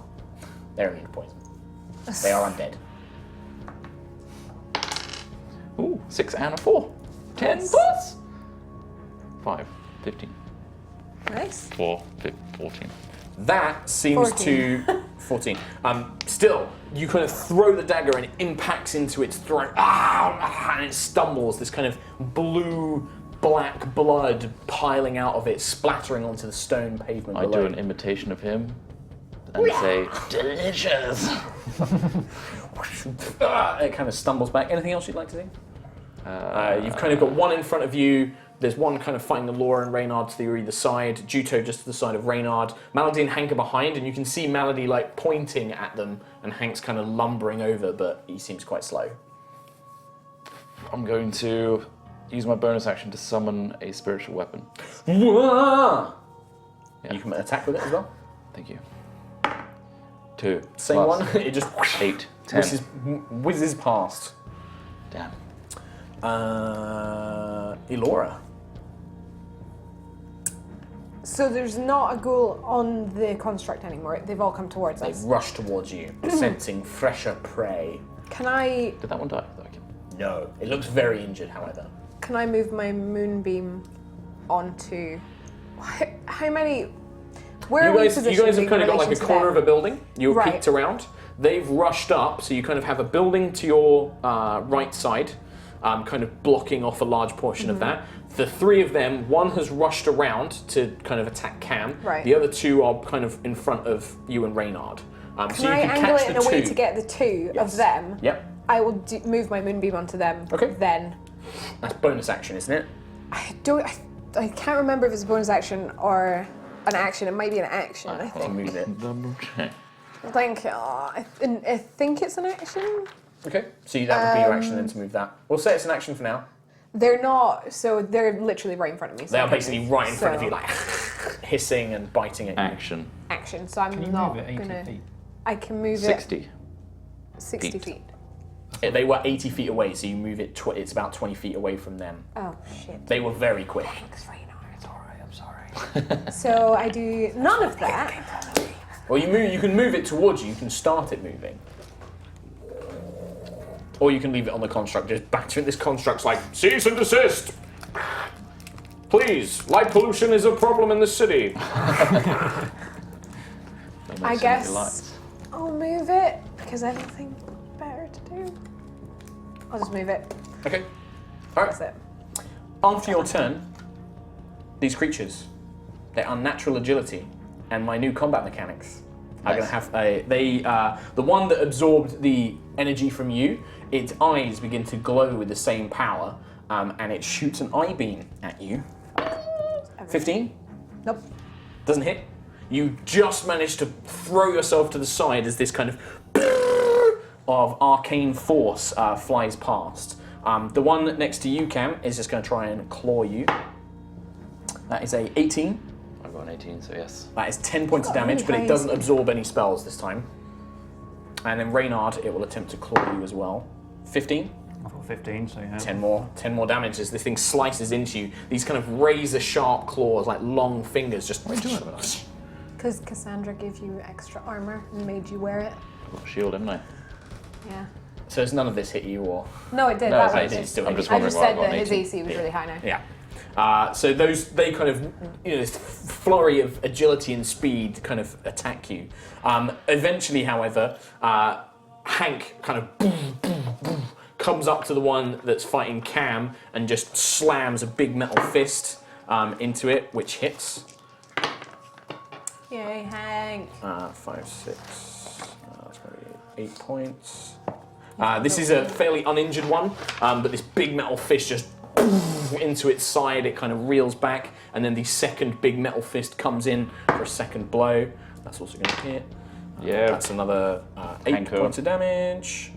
[SPEAKER 1] They're immune to poison. They are undead.
[SPEAKER 2] Ooh, 6 and a 4. 10 plus 5. 15.
[SPEAKER 5] Nice.
[SPEAKER 2] 4. 14.
[SPEAKER 1] That seems
[SPEAKER 5] 14.
[SPEAKER 1] to 14. Still, you kind of throw the dagger and it impacts into its throat. And it stumbles. This kind of blue-black blood piling out of it, splattering onto the stone pavement
[SPEAKER 2] I
[SPEAKER 1] below.
[SPEAKER 2] do an imitation of him and say, delicious.
[SPEAKER 1] It kind of stumbles back. Anything else you'd like to do? You've kind of got one in front of you. There's one kind of fighting the Laura and Reynard to either side. Juto just to the side of Reynard. Malady and Hank are behind, and you can see Malady like pointing at them, and Hank's kind of lumbering over, but he seems quite slow.
[SPEAKER 2] I'm going to use my bonus action to summon a spiritual weapon.
[SPEAKER 1] Whoa!
[SPEAKER 2] Yeah.
[SPEAKER 1] You can attack with it as well.
[SPEAKER 2] Thank you. 2.
[SPEAKER 1] Same
[SPEAKER 2] plus
[SPEAKER 1] one. It just
[SPEAKER 2] 8. 10.
[SPEAKER 1] whizzes past.
[SPEAKER 2] Damn.
[SPEAKER 1] Elora.
[SPEAKER 5] So there's not a ghoul on the construct anymore. They've all come towards
[SPEAKER 1] They
[SPEAKER 5] us.
[SPEAKER 1] rush towards you, sensing fresher prey.
[SPEAKER 5] Can I
[SPEAKER 2] Did that one die?
[SPEAKER 1] No, it looks very injured, however.
[SPEAKER 5] move my moonbeam onto how many? Where are we
[SPEAKER 1] You
[SPEAKER 5] positioned
[SPEAKER 1] guys have
[SPEAKER 5] in
[SPEAKER 1] kind of got like a
[SPEAKER 5] relation to
[SPEAKER 1] corner of
[SPEAKER 5] them?
[SPEAKER 1] a building. You're
[SPEAKER 5] Right.
[SPEAKER 1] peeked around. They've rushed up, so you kind of have a building to your right side, kind of blocking off a large portion of that. The three of them, one has rushed around to kind of attack Cam.
[SPEAKER 5] Right.
[SPEAKER 1] The other two are kind of in front of you and Reynard. So
[SPEAKER 5] Can
[SPEAKER 1] you
[SPEAKER 5] I
[SPEAKER 1] can
[SPEAKER 5] angle
[SPEAKER 1] catch
[SPEAKER 5] it in
[SPEAKER 1] the
[SPEAKER 5] a way
[SPEAKER 1] two.
[SPEAKER 5] to get the two
[SPEAKER 1] Yes.
[SPEAKER 5] of them?
[SPEAKER 1] Yep,
[SPEAKER 5] I will move my moonbeam onto them.
[SPEAKER 1] Okay.
[SPEAKER 5] Then
[SPEAKER 1] that's bonus action, isn't it?
[SPEAKER 5] I can't remember if it's a bonus action or an action. It might be an action. I
[SPEAKER 1] To
[SPEAKER 5] think.
[SPEAKER 1] move it.
[SPEAKER 2] Double check.
[SPEAKER 5] I think it's an action.
[SPEAKER 1] Okay, so that would be your action then to move that. We'll say it's an action for now.
[SPEAKER 5] They're not. So they're literally right in front of me. So
[SPEAKER 1] They
[SPEAKER 5] I
[SPEAKER 1] are
[SPEAKER 5] can
[SPEAKER 1] basically
[SPEAKER 5] move.
[SPEAKER 1] right in front of
[SPEAKER 5] So,
[SPEAKER 1] you, like hissing and biting at you.
[SPEAKER 2] Action.
[SPEAKER 5] action. So I'm
[SPEAKER 4] Can you
[SPEAKER 5] not
[SPEAKER 4] move it 80
[SPEAKER 5] gonna.
[SPEAKER 4] feet?
[SPEAKER 5] I can move
[SPEAKER 2] 60.
[SPEAKER 5] it 60
[SPEAKER 2] feet.
[SPEAKER 5] feet.
[SPEAKER 1] They were 80 feet away, so you move it. It's about 20 feet away from them.
[SPEAKER 5] Oh shit.
[SPEAKER 1] They were very quick.
[SPEAKER 5] Thanks, Reynard.
[SPEAKER 4] It's alright, I'm sorry.
[SPEAKER 5] So I do none of that.
[SPEAKER 1] Well, you can move it towards you. You can start it moving, or you can leave it on the construct. Just batter it. This construct's like cease and desist. Please, light pollution is a problem in the city.
[SPEAKER 5] I guess I'll move it because I don't think better to do. I'll just move it.
[SPEAKER 1] Okay. All right.
[SPEAKER 5] That's it.
[SPEAKER 1] After your turn, these creatures, their unnatural agility, and my new combat mechanics, are going to have the one that absorbed the energy from you. Its eyes begin to glow with the same power, and it shoots an eye beam at you. 15?
[SPEAKER 5] Nope.
[SPEAKER 1] Doesn't hit. You just manage to throw yourself to the side as this kind of arcane force flies past. The one next to you, Cam, is just going to try and claw you. That is a 18.
[SPEAKER 2] I've got an 18, so yes.
[SPEAKER 1] That is 10 points of damage, but it doesn't absorb any spells this time. And then Reynard, it will attempt to claw you as well. 15.
[SPEAKER 4] I've got 15, so yeah.
[SPEAKER 1] 10 more damage as this thing slices into you. These kind of razor-sharp claws, like long fingers, just...
[SPEAKER 5] Because Cassandra gave you extra armor and made you wear it.
[SPEAKER 2] I've got a shield, haven't I?
[SPEAKER 5] Yeah.
[SPEAKER 1] So does none of this hit you, or...?
[SPEAKER 5] No, it did.
[SPEAKER 2] No,
[SPEAKER 5] that
[SPEAKER 2] it's
[SPEAKER 5] one
[SPEAKER 1] 18,
[SPEAKER 5] did.
[SPEAKER 1] still
[SPEAKER 2] I'm
[SPEAKER 1] hit
[SPEAKER 2] just
[SPEAKER 1] you.
[SPEAKER 5] I
[SPEAKER 2] wondering
[SPEAKER 5] just
[SPEAKER 2] why I've
[SPEAKER 5] said
[SPEAKER 2] got
[SPEAKER 5] that
[SPEAKER 2] an
[SPEAKER 5] his
[SPEAKER 2] 18.
[SPEAKER 5] AC was really high now.
[SPEAKER 1] Yeah. So they kind of, this flurry of agility and speed kind of attack you. Eventually, however, Hank kind of comes up to the one that's fighting Cam and just slams a big metal fist into it, which hits.
[SPEAKER 5] Yay, Hank.
[SPEAKER 1] 5, 6, that's probably 8 points. This is a fairly uninjured one, but this big metal fist just into its side, it kind of reels back, and then the second big metal fist comes in for a second blow. That's also going to hit.
[SPEAKER 2] Yeah.
[SPEAKER 1] That's another 8
[SPEAKER 2] Hanko.
[SPEAKER 1] points of damage.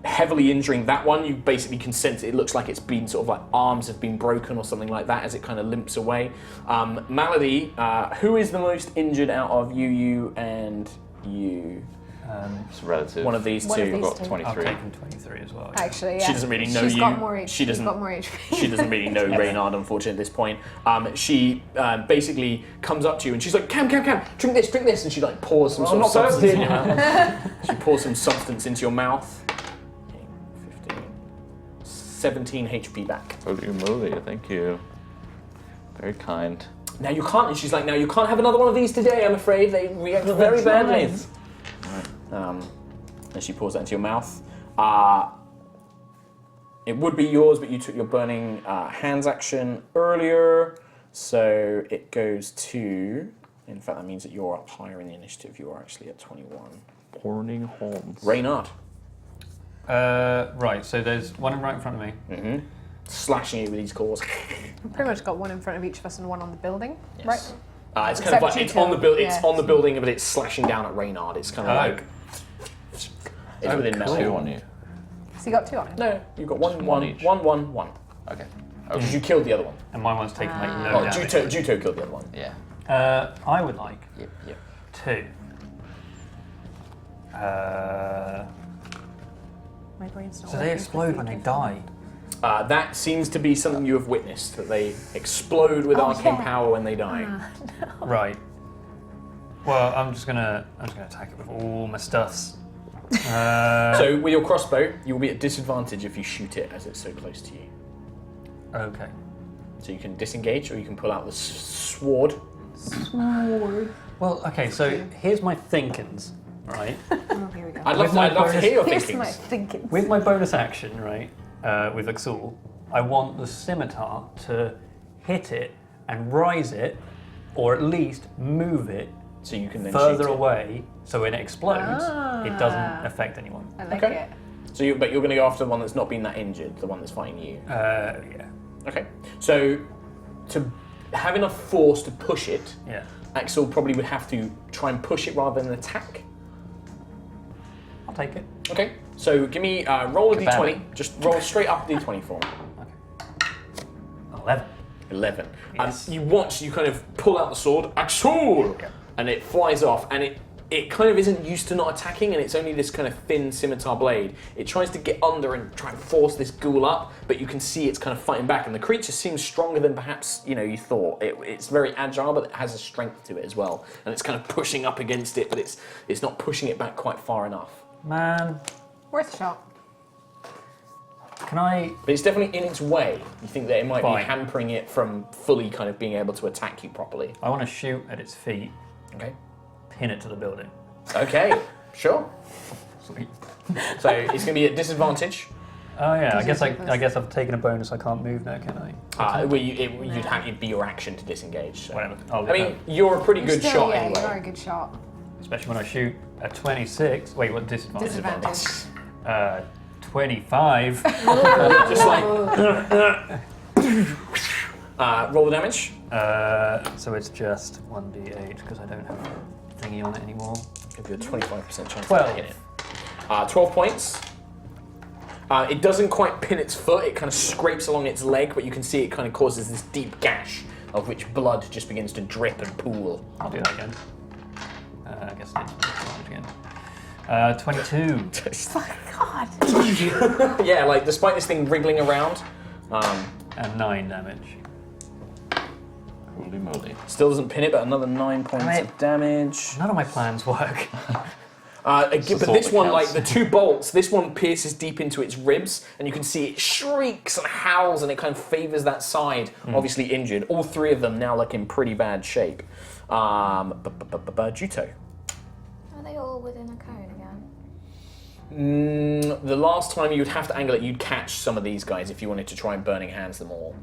[SPEAKER 1] Heavily injuring that one, you basically can sense it looks like it's been sort of like arms have been broken or something like that as it kind of limps away. Malady, who is the most injured out of you and you?
[SPEAKER 2] It's relative.
[SPEAKER 1] One of these
[SPEAKER 5] One of
[SPEAKER 1] two.
[SPEAKER 5] these
[SPEAKER 2] I've got
[SPEAKER 5] two.
[SPEAKER 2] 23.
[SPEAKER 4] I've taken 23 as well. Yeah.
[SPEAKER 5] Actually, yeah.
[SPEAKER 1] She doesn't really know
[SPEAKER 5] She's
[SPEAKER 1] you.
[SPEAKER 5] got more HP.
[SPEAKER 1] She doesn't.
[SPEAKER 5] She's got more HP.
[SPEAKER 1] She doesn't really know Reynard, unfortunately, at this point. She basically comes up to you and she's like, Cam, drink this, and she like pours some sort of substance in your mouth. She pours some substance into your mouth. 15, 17 HP back.
[SPEAKER 2] Holy moly, thank you. Very kind.
[SPEAKER 1] Now you can't. And she's like, now you can't have another one of these today. I'm afraid they react very badly. And she pours that into your mouth. It would be yours, but you took your burning hands action earlier, so it goes to. In fact, that means that you're up higher in the initiative. You are actually at 21.
[SPEAKER 2] Burning horns.
[SPEAKER 1] Reynard.
[SPEAKER 4] Right, so there's one right in front of me.
[SPEAKER 1] Slashing you with these claws.
[SPEAKER 5] We've pretty much got one in front of each of us and one on the building,
[SPEAKER 1] Yes.
[SPEAKER 5] right?
[SPEAKER 1] It's kind of
[SPEAKER 5] Except
[SPEAKER 1] like it's
[SPEAKER 5] Juto.
[SPEAKER 1] on the building.
[SPEAKER 5] Yeah.
[SPEAKER 1] It's on the building, but it's slashing down at Reynard. It's kind of like it's within metal.
[SPEAKER 2] 2 on you.
[SPEAKER 5] So you got 2 on it.
[SPEAKER 1] No, you've got
[SPEAKER 2] Just one each.
[SPEAKER 1] one.
[SPEAKER 2] Okay.
[SPEAKER 1] Because you killed the other one.
[SPEAKER 4] And my one's taken like no
[SPEAKER 1] Oh,
[SPEAKER 4] damage.
[SPEAKER 1] Juto killed the other one.
[SPEAKER 2] Yeah.
[SPEAKER 4] I would like
[SPEAKER 2] Yep.
[SPEAKER 4] 2.
[SPEAKER 5] My brain's not
[SPEAKER 4] So they
[SPEAKER 5] working
[SPEAKER 4] explode
[SPEAKER 5] for
[SPEAKER 4] when they
[SPEAKER 5] thinking.
[SPEAKER 4] die.
[SPEAKER 1] That seems to be something you have witnessed, that they explode with arcane
[SPEAKER 5] yeah.
[SPEAKER 1] power when they die.
[SPEAKER 4] Right. Well, I'm just gonna attack it with all my stuffs.
[SPEAKER 1] So with your crossbow, you will be at disadvantage if you shoot it as it's so close to you.
[SPEAKER 4] Okay.
[SPEAKER 1] So you can disengage or you can pull out the sword.
[SPEAKER 4] Well, okay. So here's my thinkings, right?
[SPEAKER 5] Oh, here we go.
[SPEAKER 1] I'd
[SPEAKER 4] With
[SPEAKER 1] love to
[SPEAKER 4] my
[SPEAKER 1] hear your
[SPEAKER 5] Here's
[SPEAKER 1] thinkings.
[SPEAKER 5] my thinking.
[SPEAKER 4] With my bonus action, right, with Axul, I want the scimitar to hit it and rise it, or at least move it
[SPEAKER 1] So you can then
[SPEAKER 4] further
[SPEAKER 1] shoot it.
[SPEAKER 4] away, so when it explodes, it doesn't affect anyone.
[SPEAKER 5] I like
[SPEAKER 1] Okay.
[SPEAKER 5] it.
[SPEAKER 1] So but you're going to go after the one that's not been that injured, the one that's fighting you.
[SPEAKER 4] Yeah.
[SPEAKER 1] Okay. So to have enough force to push it,
[SPEAKER 4] Yeah.
[SPEAKER 1] Axel probably would have to try and push it rather than attack.
[SPEAKER 4] I'll take it.
[SPEAKER 1] Okay. So give me roll a
[SPEAKER 2] Kabam.
[SPEAKER 1] d20. Just roll straight up a d20 for me.
[SPEAKER 4] 11.
[SPEAKER 1] 11.
[SPEAKER 4] Yes.
[SPEAKER 1] You kind of pull out the sword, Axel, and it flies off, and it kind of isn't used to not attacking, and it's only this kind of thin scimitar blade. It tries to get under and try and force this ghoul up, but you can see it's kind of fighting back, and the creature seems stronger than perhaps you thought. It's very agile, but it has a strength to it as well, and it's kind of pushing up against it, but it's not pushing it back quite far enough.
[SPEAKER 4] Man,
[SPEAKER 5] Worth a shot.
[SPEAKER 4] can I?
[SPEAKER 1] But it's definitely in its way. You think that it might be
[SPEAKER 4] Fine.
[SPEAKER 1] hampering it from fully kind of being able to attack you properly.
[SPEAKER 4] I want to shoot at its feet,
[SPEAKER 1] Okay.
[SPEAKER 4] pin it to the building.
[SPEAKER 1] Okay. Sure.
[SPEAKER 4] Sweet.
[SPEAKER 1] So it's going to be at disadvantage.
[SPEAKER 4] Oh yeah, I
[SPEAKER 5] Does
[SPEAKER 4] guess
[SPEAKER 5] it take
[SPEAKER 4] I guess I've taken a bonus. I can't move now, can I?
[SPEAKER 1] It'd be your action to disengage. So.
[SPEAKER 4] Whatever. I'll
[SPEAKER 1] I mean, you're a pretty good
[SPEAKER 5] Still,
[SPEAKER 1] shot
[SPEAKER 5] yeah,
[SPEAKER 1] anyway.
[SPEAKER 5] you are a good shot.
[SPEAKER 4] Especially when I shoot a 26. Wait, what disadvantage?
[SPEAKER 5] Disadvantage.
[SPEAKER 4] 25.
[SPEAKER 1] Just like roll the damage.
[SPEAKER 4] So it's just 1d8 because I don't have a thingy on it anymore.
[SPEAKER 1] Give you a 25% chance
[SPEAKER 4] 12.
[SPEAKER 1] of hitting it. 12 points. It doesn't quite pin its foot, it kind of scrapes along its leg, but you can see it kind of causes this deep gash of which blood just begins to drip and pool.
[SPEAKER 4] I'll do that again. I guess it's disadvantage again. 22.
[SPEAKER 5] God.
[SPEAKER 1] Yeah, like despite this thing wriggling around,
[SPEAKER 4] And 9 damage.
[SPEAKER 2] Holy moly.
[SPEAKER 1] still doesn't pin it, but another 9 points of damage.
[SPEAKER 4] None of my plans work.
[SPEAKER 1] But
[SPEAKER 2] the
[SPEAKER 1] this
[SPEAKER 2] thought
[SPEAKER 1] one,
[SPEAKER 2] that
[SPEAKER 1] like
[SPEAKER 2] counts.
[SPEAKER 1] the 2 bolts, this one pierces deep into its ribs, and you can see it shrieks and howls, and it kind of favors that side, obviously injured. All 3 of them now look in pretty bad shape. Juto.
[SPEAKER 3] Are they all within a cone again?
[SPEAKER 1] The last time you'd have to angle it, you'd catch some of these guys if you wanted to try and Burning Hands them all.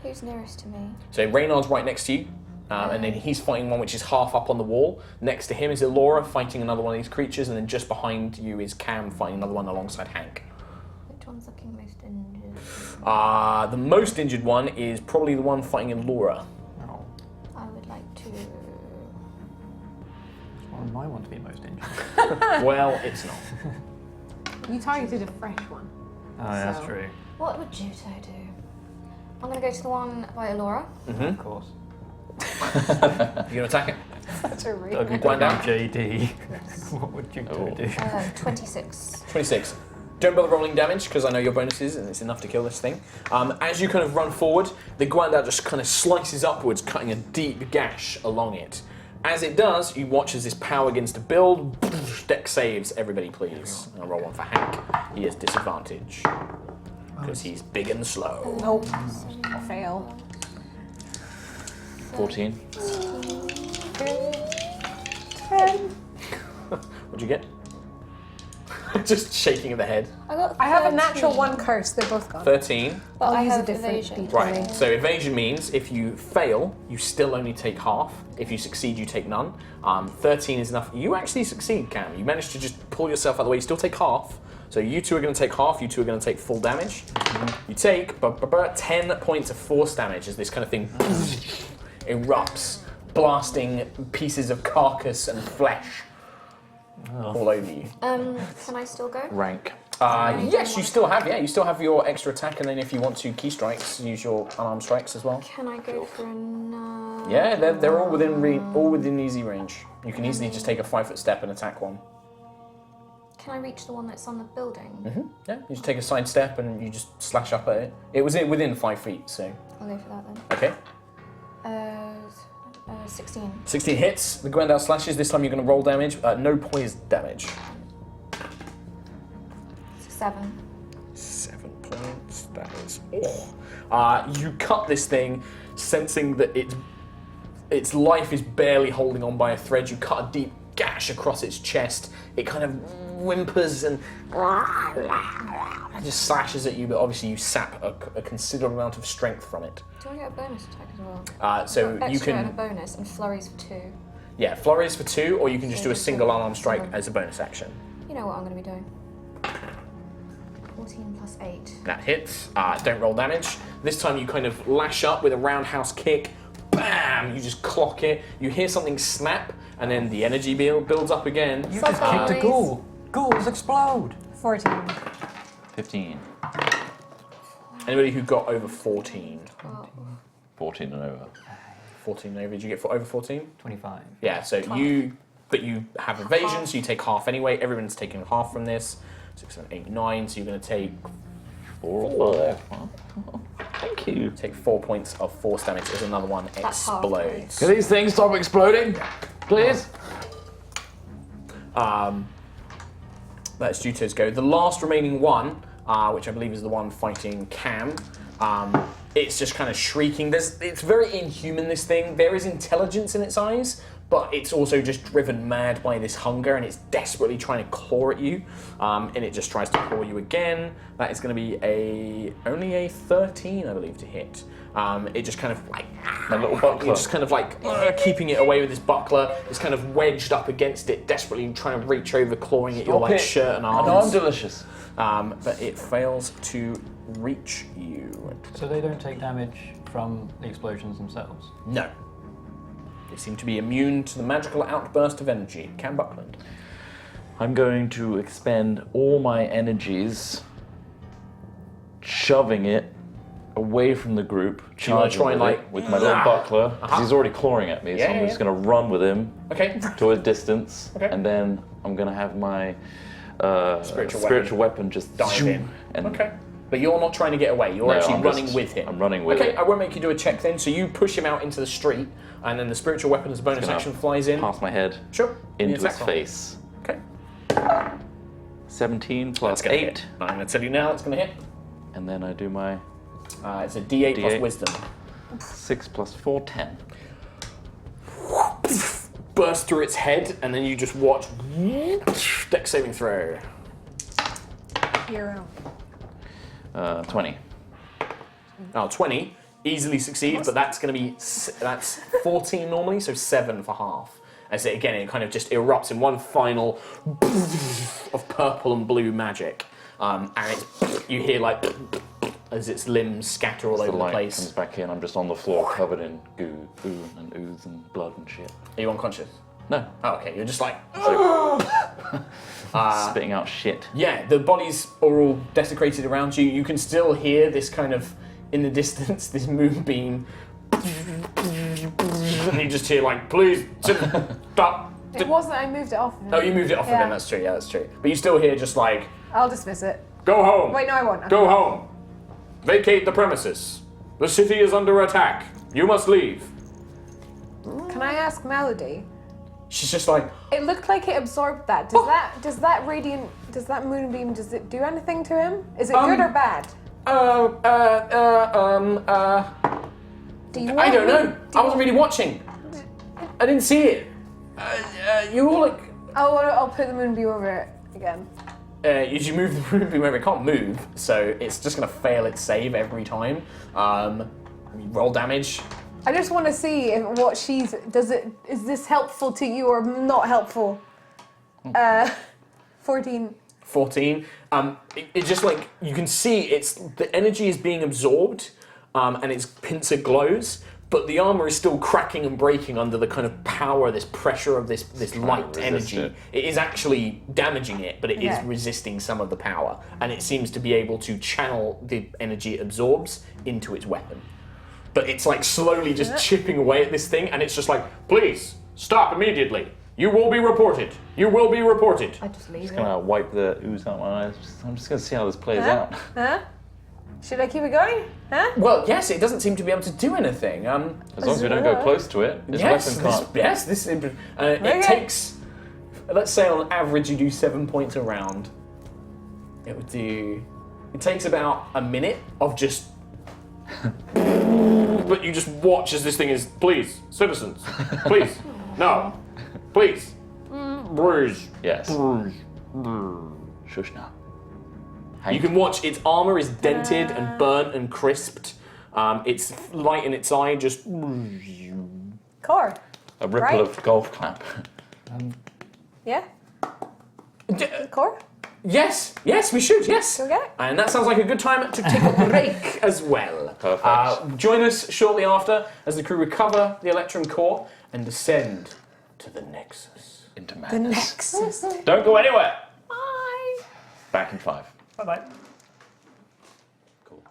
[SPEAKER 3] Who's nearest to me?
[SPEAKER 1] So Reynard's right next to you, and then he's fighting one which is half up on the wall. Next to him is Elora fighting another one of these creatures, and then just behind you is Cam fighting another one alongside Hank.
[SPEAKER 3] Which one's looking most injured?
[SPEAKER 1] The most injured one is probably the one fighting Elora.
[SPEAKER 4] Oh,
[SPEAKER 3] I would like to.
[SPEAKER 4] one might want to be most injured.
[SPEAKER 1] Well, it's not.
[SPEAKER 5] You targeted a fresh one.
[SPEAKER 4] Oh, yeah, that's
[SPEAKER 5] So-
[SPEAKER 4] true.
[SPEAKER 3] What would Juto do? I'm gonna go to the one by Elora.
[SPEAKER 4] Of course.
[SPEAKER 1] You gonna attack it?
[SPEAKER 5] Such a
[SPEAKER 4] Dougie
[SPEAKER 5] rate.
[SPEAKER 1] Wind down.
[SPEAKER 4] JD. What would you
[SPEAKER 2] Oh.
[SPEAKER 4] do?
[SPEAKER 3] 26.
[SPEAKER 1] 26. Don't bother rolling damage because I know your bonuses and it's enough to kill this thing. As you kind of run forward, the Guandao just kind of slices upwards, cutting a deep gash along it. As it does, you watch as this power begins to build. Deck saves, everybody please. I'll roll one for Hank. He has disadvantage because he's big and slow.
[SPEAKER 5] Nope. Fail.
[SPEAKER 2] 14.
[SPEAKER 5] 10.
[SPEAKER 1] What'd you get? Just shaking of the head.
[SPEAKER 5] I have a natural 1 curse. They're both gone.
[SPEAKER 1] 13.
[SPEAKER 3] But I
[SPEAKER 5] I'll use a
[SPEAKER 3] have
[SPEAKER 5] different
[SPEAKER 3] evasion.
[SPEAKER 5] D20.
[SPEAKER 1] Right, so evasion means if you fail, you still only take half. If you succeed, you take none. 13 is enough. You actually succeed, Cam. You managed to just pull yourself out of the way. You still take half. So you 2 are going to take half, you 2 are going to take full damage. You take 10 points of force damage as this kind of thing erupts, blasting pieces of carcass and flesh all over you.
[SPEAKER 3] Can I still go?
[SPEAKER 2] Rank.
[SPEAKER 1] Yes, you still have your extra attack, and then if you want to key strikes, use your unarmed strikes as well.
[SPEAKER 3] Can I go for another?
[SPEAKER 1] Yeah, they're all within easy range. You can easily just take a 5-foot step and attack one.
[SPEAKER 3] Can I reach the one that's on the building?
[SPEAKER 1] Yeah, you just take a side step and you just slash up at it. It was within 5 feet, so
[SPEAKER 3] I'll go for that then.
[SPEAKER 1] okay.
[SPEAKER 3] 16.
[SPEAKER 1] 16 hits. The Guandao slashes. This time you're going to roll damage. No poison damage.
[SPEAKER 3] 7.
[SPEAKER 1] 7 points. That is. You cut this thing, sensing that its life is barely holding on by a thread. You cut a deep gash across its chest. It kind of whimpers and just slashes at you, but obviously you sap a considerable amount of strength from it.
[SPEAKER 3] Do I get a bonus attack as well?
[SPEAKER 1] So
[SPEAKER 3] Extra
[SPEAKER 1] you can.
[SPEAKER 3] and a bonus, and flurries for 2.
[SPEAKER 1] Yeah, flurries for 2, or you can just do a
[SPEAKER 3] Just
[SPEAKER 1] single
[SPEAKER 3] a-
[SPEAKER 1] unarmed strike as a bonus action.
[SPEAKER 3] You know what I'm going to be doing. 14 plus 8.
[SPEAKER 1] That hits. Don't roll damage. This time you kind of lash up with a roundhouse kick. Bam! You just clock it. You hear something snap, and then the energy builds up again.
[SPEAKER 4] You just kicked a
[SPEAKER 3] Nice.
[SPEAKER 4] ghoul. Ghouls explode.
[SPEAKER 5] 14.
[SPEAKER 2] 15.
[SPEAKER 1] Anybody who got over 14?
[SPEAKER 2] 14 and over.
[SPEAKER 1] 14 over. Did you get over 14?
[SPEAKER 4] 25.
[SPEAKER 1] Yeah, so you have evasion, so you take half anyway. Everyone's taking half from this. 6, 7, 8, 9, so you're going to take
[SPEAKER 2] 4 or 5. Oh, thank you.
[SPEAKER 1] 4 points of force damage as another one
[SPEAKER 3] That's half,
[SPEAKER 1] explodes.
[SPEAKER 2] Can these things stop exploding? Please?
[SPEAKER 1] That's Juto's go. The last remaining one, which I believe is the one fighting Cam, it's just kind of shrieking. It's very inhuman, this thing. There is intelligence in its eyes, but it's also just driven mad by this hunger, and it's desperately trying to claw at you, and it just tries to claw you again. That is going to be only a 13, I believe, to hit. It just kind of like
[SPEAKER 2] My little buckler.
[SPEAKER 1] You're just kind of like keeping it away with this buckler. It's kind of wedged up against it, desperately trying to reach over, clawing at your like shirt and arms.
[SPEAKER 2] I know I'm delicious.
[SPEAKER 1] But it fails to reach you.
[SPEAKER 4] So they don't take damage from the explosions themselves?
[SPEAKER 1] No. They seem to be immune to the magical outburst of energy. Cam Buckland.
[SPEAKER 2] I'm going to expend all my energies shoving it away from the group,
[SPEAKER 1] you wanna
[SPEAKER 2] charging
[SPEAKER 1] try and,
[SPEAKER 2] with
[SPEAKER 1] like,
[SPEAKER 2] it with my little buckler, because he's already clawing at me, so I'm just going to run with him
[SPEAKER 1] Okay.
[SPEAKER 2] to a distance,
[SPEAKER 1] Okay.
[SPEAKER 2] and then I'm going to have my
[SPEAKER 1] Spiritual
[SPEAKER 2] weapon just
[SPEAKER 1] Dive in.
[SPEAKER 2] And
[SPEAKER 1] Okay. But you're not trying to get away. You're
[SPEAKER 2] No,
[SPEAKER 1] actually
[SPEAKER 2] I'm
[SPEAKER 1] running
[SPEAKER 2] just-
[SPEAKER 1] with him.
[SPEAKER 2] I'm running with
[SPEAKER 1] Okay,
[SPEAKER 2] it.
[SPEAKER 1] I won't make you do a check then. So you push him out into the street, and then the spiritual weapon as a bonus
[SPEAKER 2] gonna
[SPEAKER 1] action flies in.
[SPEAKER 2] past my head
[SPEAKER 1] Sure. Give me
[SPEAKER 2] into
[SPEAKER 1] an
[SPEAKER 2] his
[SPEAKER 1] attack roll.
[SPEAKER 2] face.
[SPEAKER 1] Okay.
[SPEAKER 2] 17
[SPEAKER 1] That's
[SPEAKER 2] plus
[SPEAKER 1] gonna
[SPEAKER 2] 8,
[SPEAKER 1] hit. I'm going to tell you now it's going to hit.
[SPEAKER 2] and then I do my
[SPEAKER 1] It's a D8 plus
[SPEAKER 2] D8.
[SPEAKER 1] wisdom.
[SPEAKER 2] 6 plus 4, 10.
[SPEAKER 1] Burst through its head, and then you just watch. Dex saving throw.
[SPEAKER 5] Hero.
[SPEAKER 2] 20.
[SPEAKER 1] Oh, 20. Easily succeeds, but that's going to be. That's 14 normally, so 7 for half. As it again, it kind of just erupts in one final of purple and blue magic. And it's, you hear like as its limbs scatter all
[SPEAKER 2] The
[SPEAKER 1] over the
[SPEAKER 2] light
[SPEAKER 1] place.
[SPEAKER 2] comes back in, I'm just on the floor covered in goo and ooze and blood and shit.
[SPEAKER 1] Are you unconscious?
[SPEAKER 2] No,
[SPEAKER 1] Oh, okay. You're just like.
[SPEAKER 2] spitting out shit.
[SPEAKER 1] Yeah, the bodies are all desecrated around you. You can still hear this kind of, in the distance, this moonbeam. And you just hear like, please, stop.
[SPEAKER 5] It wasn't. I moved it off. Of him.
[SPEAKER 1] Oh, you moved it off
[SPEAKER 5] Yeah.
[SPEAKER 1] again, that's true, yeah, that's true. But you still hear just like,
[SPEAKER 5] I'll dismiss it.
[SPEAKER 1] go home.
[SPEAKER 5] Wait, no, I won't.
[SPEAKER 1] Go home. Vacate the premises. The city is under attack. You must leave.
[SPEAKER 5] Can I ask Melody?
[SPEAKER 1] She's just like,
[SPEAKER 5] It looked like it absorbed that. Does that radiant, does that moonbeam, does it do anything to him? Is it good or bad? Do you
[SPEAKER 1] I
[SPEAKER 5] want
[SPEAKER 1] don't
[SPEAKER 5] me-
[SPEAKER 1] know. I wasn't really watching. I didn't see it. You all like,
[SPEAKER 5] I'll put the moonbeam over it again.
[SPEAKER 1] as you move the moonbeam over, it can't move, so it's just gonna fail its save every time. Roll damage.
[SPEAKER 5] I just want to see if what she's. Is this helpful to you or not helpful? 14.
[SPEAKER 1] 14. It just like you can see the energy is being absorbed, and its pincer glows, but the armor is still cracking and breaking under the kind of power, this pressure of this light
[SPEAKER 2] to resist
[SPEAKER 1] energy. It is actually damaging it, but it is
[SPEAKER 5] Okay.
[SPEAKER 1] resisting some of the power, and it seems to be able to channel the energy it absorbs into its weapon. But it's like slowly just chipping away at this thing, and it's just like, please stop immediately. You will be reported. You will be reported.
[SPEAKER 5] I just leave
[SPEAKER 2] Just
[SPEAKER 5] it.
[SPEAKER 2] gonna wipe the ooze out my eyes. I'm just gonna see how this plays out.
[SPEAKER 5] Huh? Should I keep it going? Huh?
[SPEAKER 1] Well, yes, it doesn't seem to be able to do anything.
[SPEAKER 2] As long as we don't go close to it, this weapon can't.
[SPEAKER 1] It takes, let's say on average you do 7 points a round. It takes about a minute of just, but you just watch as this thing is, please, citizens, please, no, please, bruise,
[SPEAKER 2] Yes.
[SPEAKER 1] bruise.
[SPEAKER 2] Shush now.
[SPEAKER 1] You can watch its armor is dented and burnt and crisped. Its light in its eye just.
[SPEAKER 5] Core.
[SPEAKER 2] A ripple
[SPEAKER 5] Right.
[SPEAKER 2] of golf clap.
[SPEAKER 5] Yeah? Core?
[SPEAKER 1] Yes, we should, yes.
[SPEAKER 5] Go get it.
[SPEAKER 1] And that sounds like a good time to take a break as well.
[SPEAKER 2] Perfect.
[SPEAKER 1] Join us shortly after as the crew recover the Electrum core and descend to the Nexus.
[SPEAKER 2] Into
[SPEAKER 5] The
[SPEAKER 2] madness.
[SPEAKER 5] Nexus.
[SPEAKER 2] Don't go anywhere.
[SPEAKER 5] Bye.
[SPEAKER 2] Back in 5.
[SPEAKER 4] Bye-bye.
[SPEAKER 1] Cool.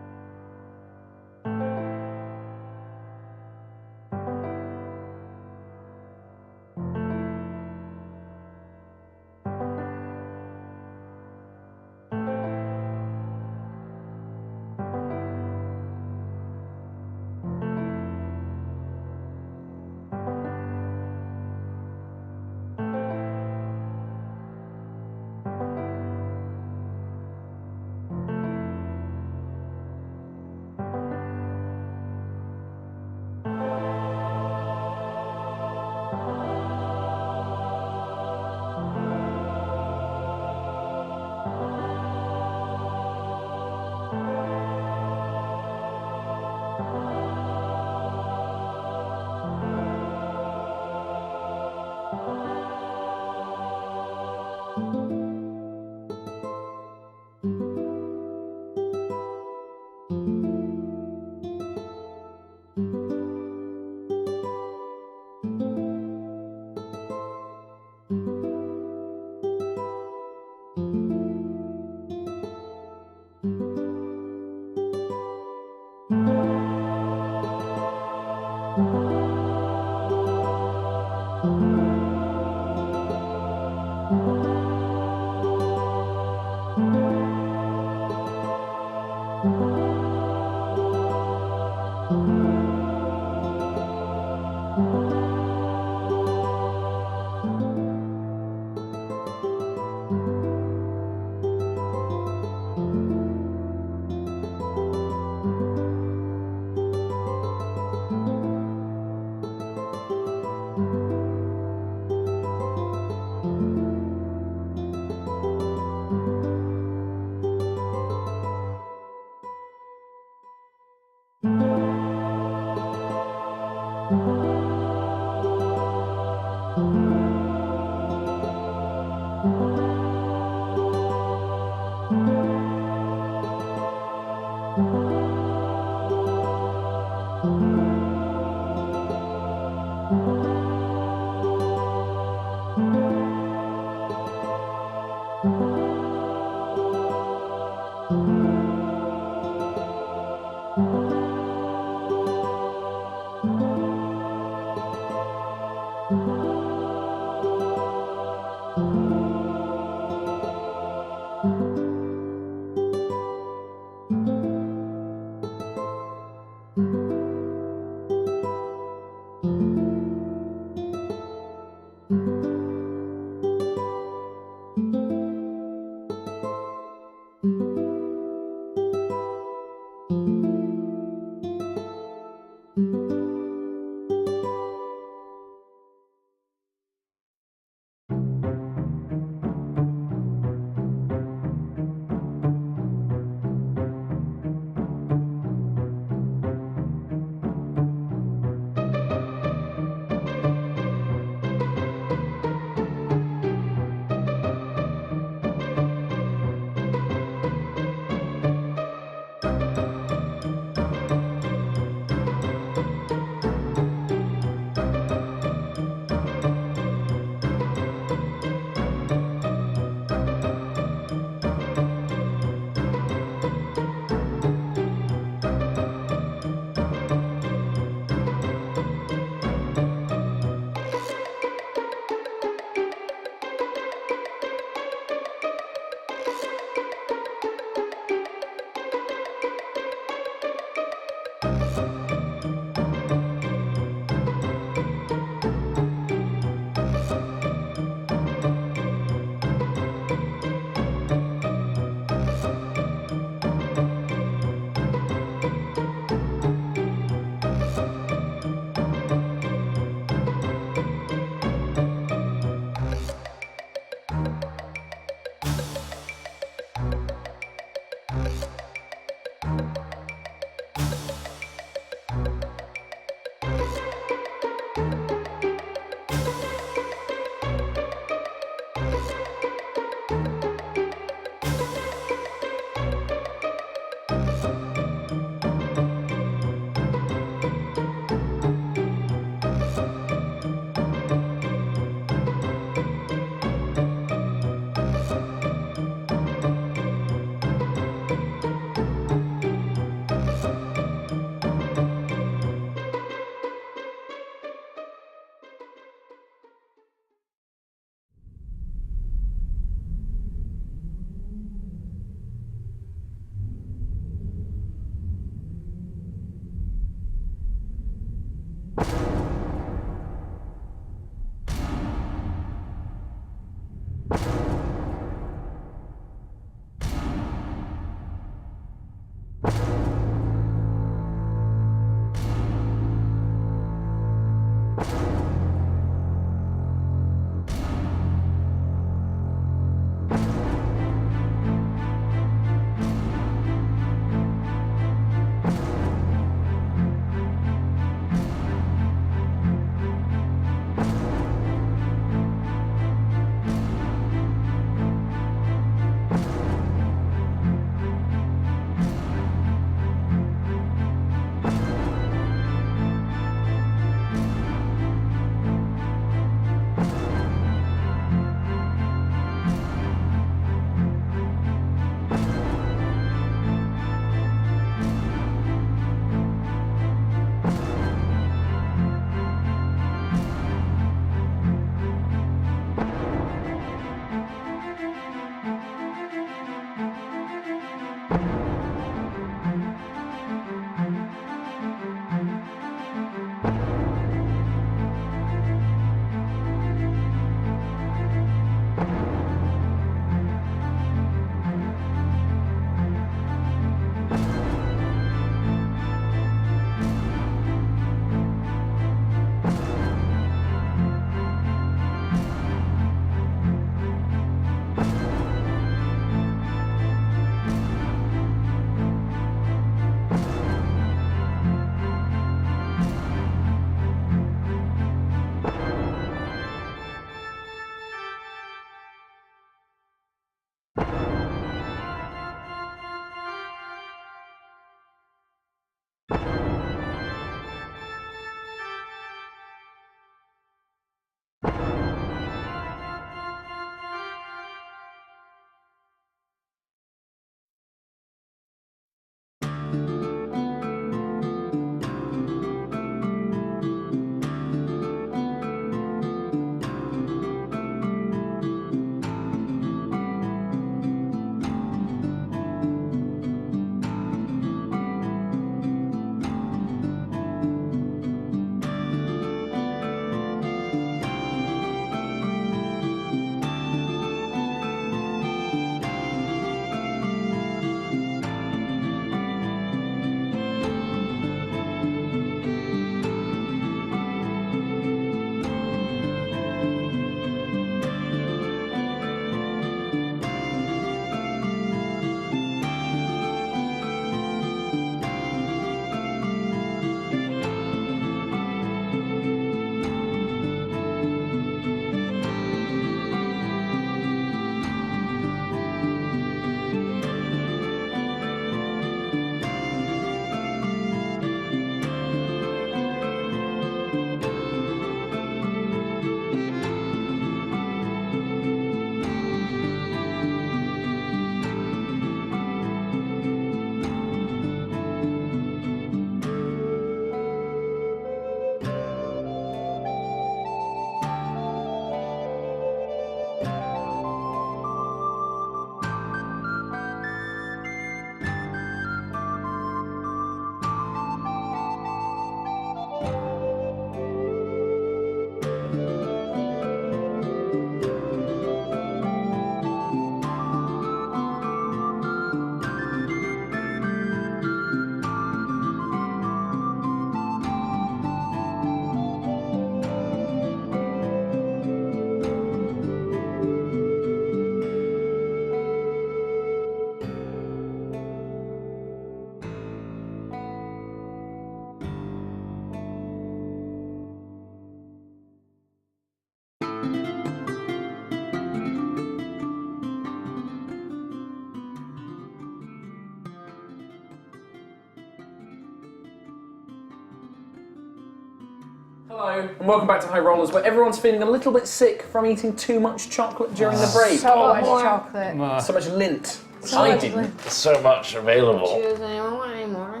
[SPEAKER 1] Hello, and welcome back to HighRollers, where everyone's feeling a little bit sick from eating too much chocolate during the break.
[SPEAKER 5] So much chocolate.
[SPEAKER 1] So much lint.
[SPEAKER 5] So
[SPEAKER 1] I
[SPEAKER 5] much
[SPEAKER 1] didn't.
[SPEAKER 5] lint.
[SPEAKER 2] So much available.
[SPEAKER 3] Does anyone want any more?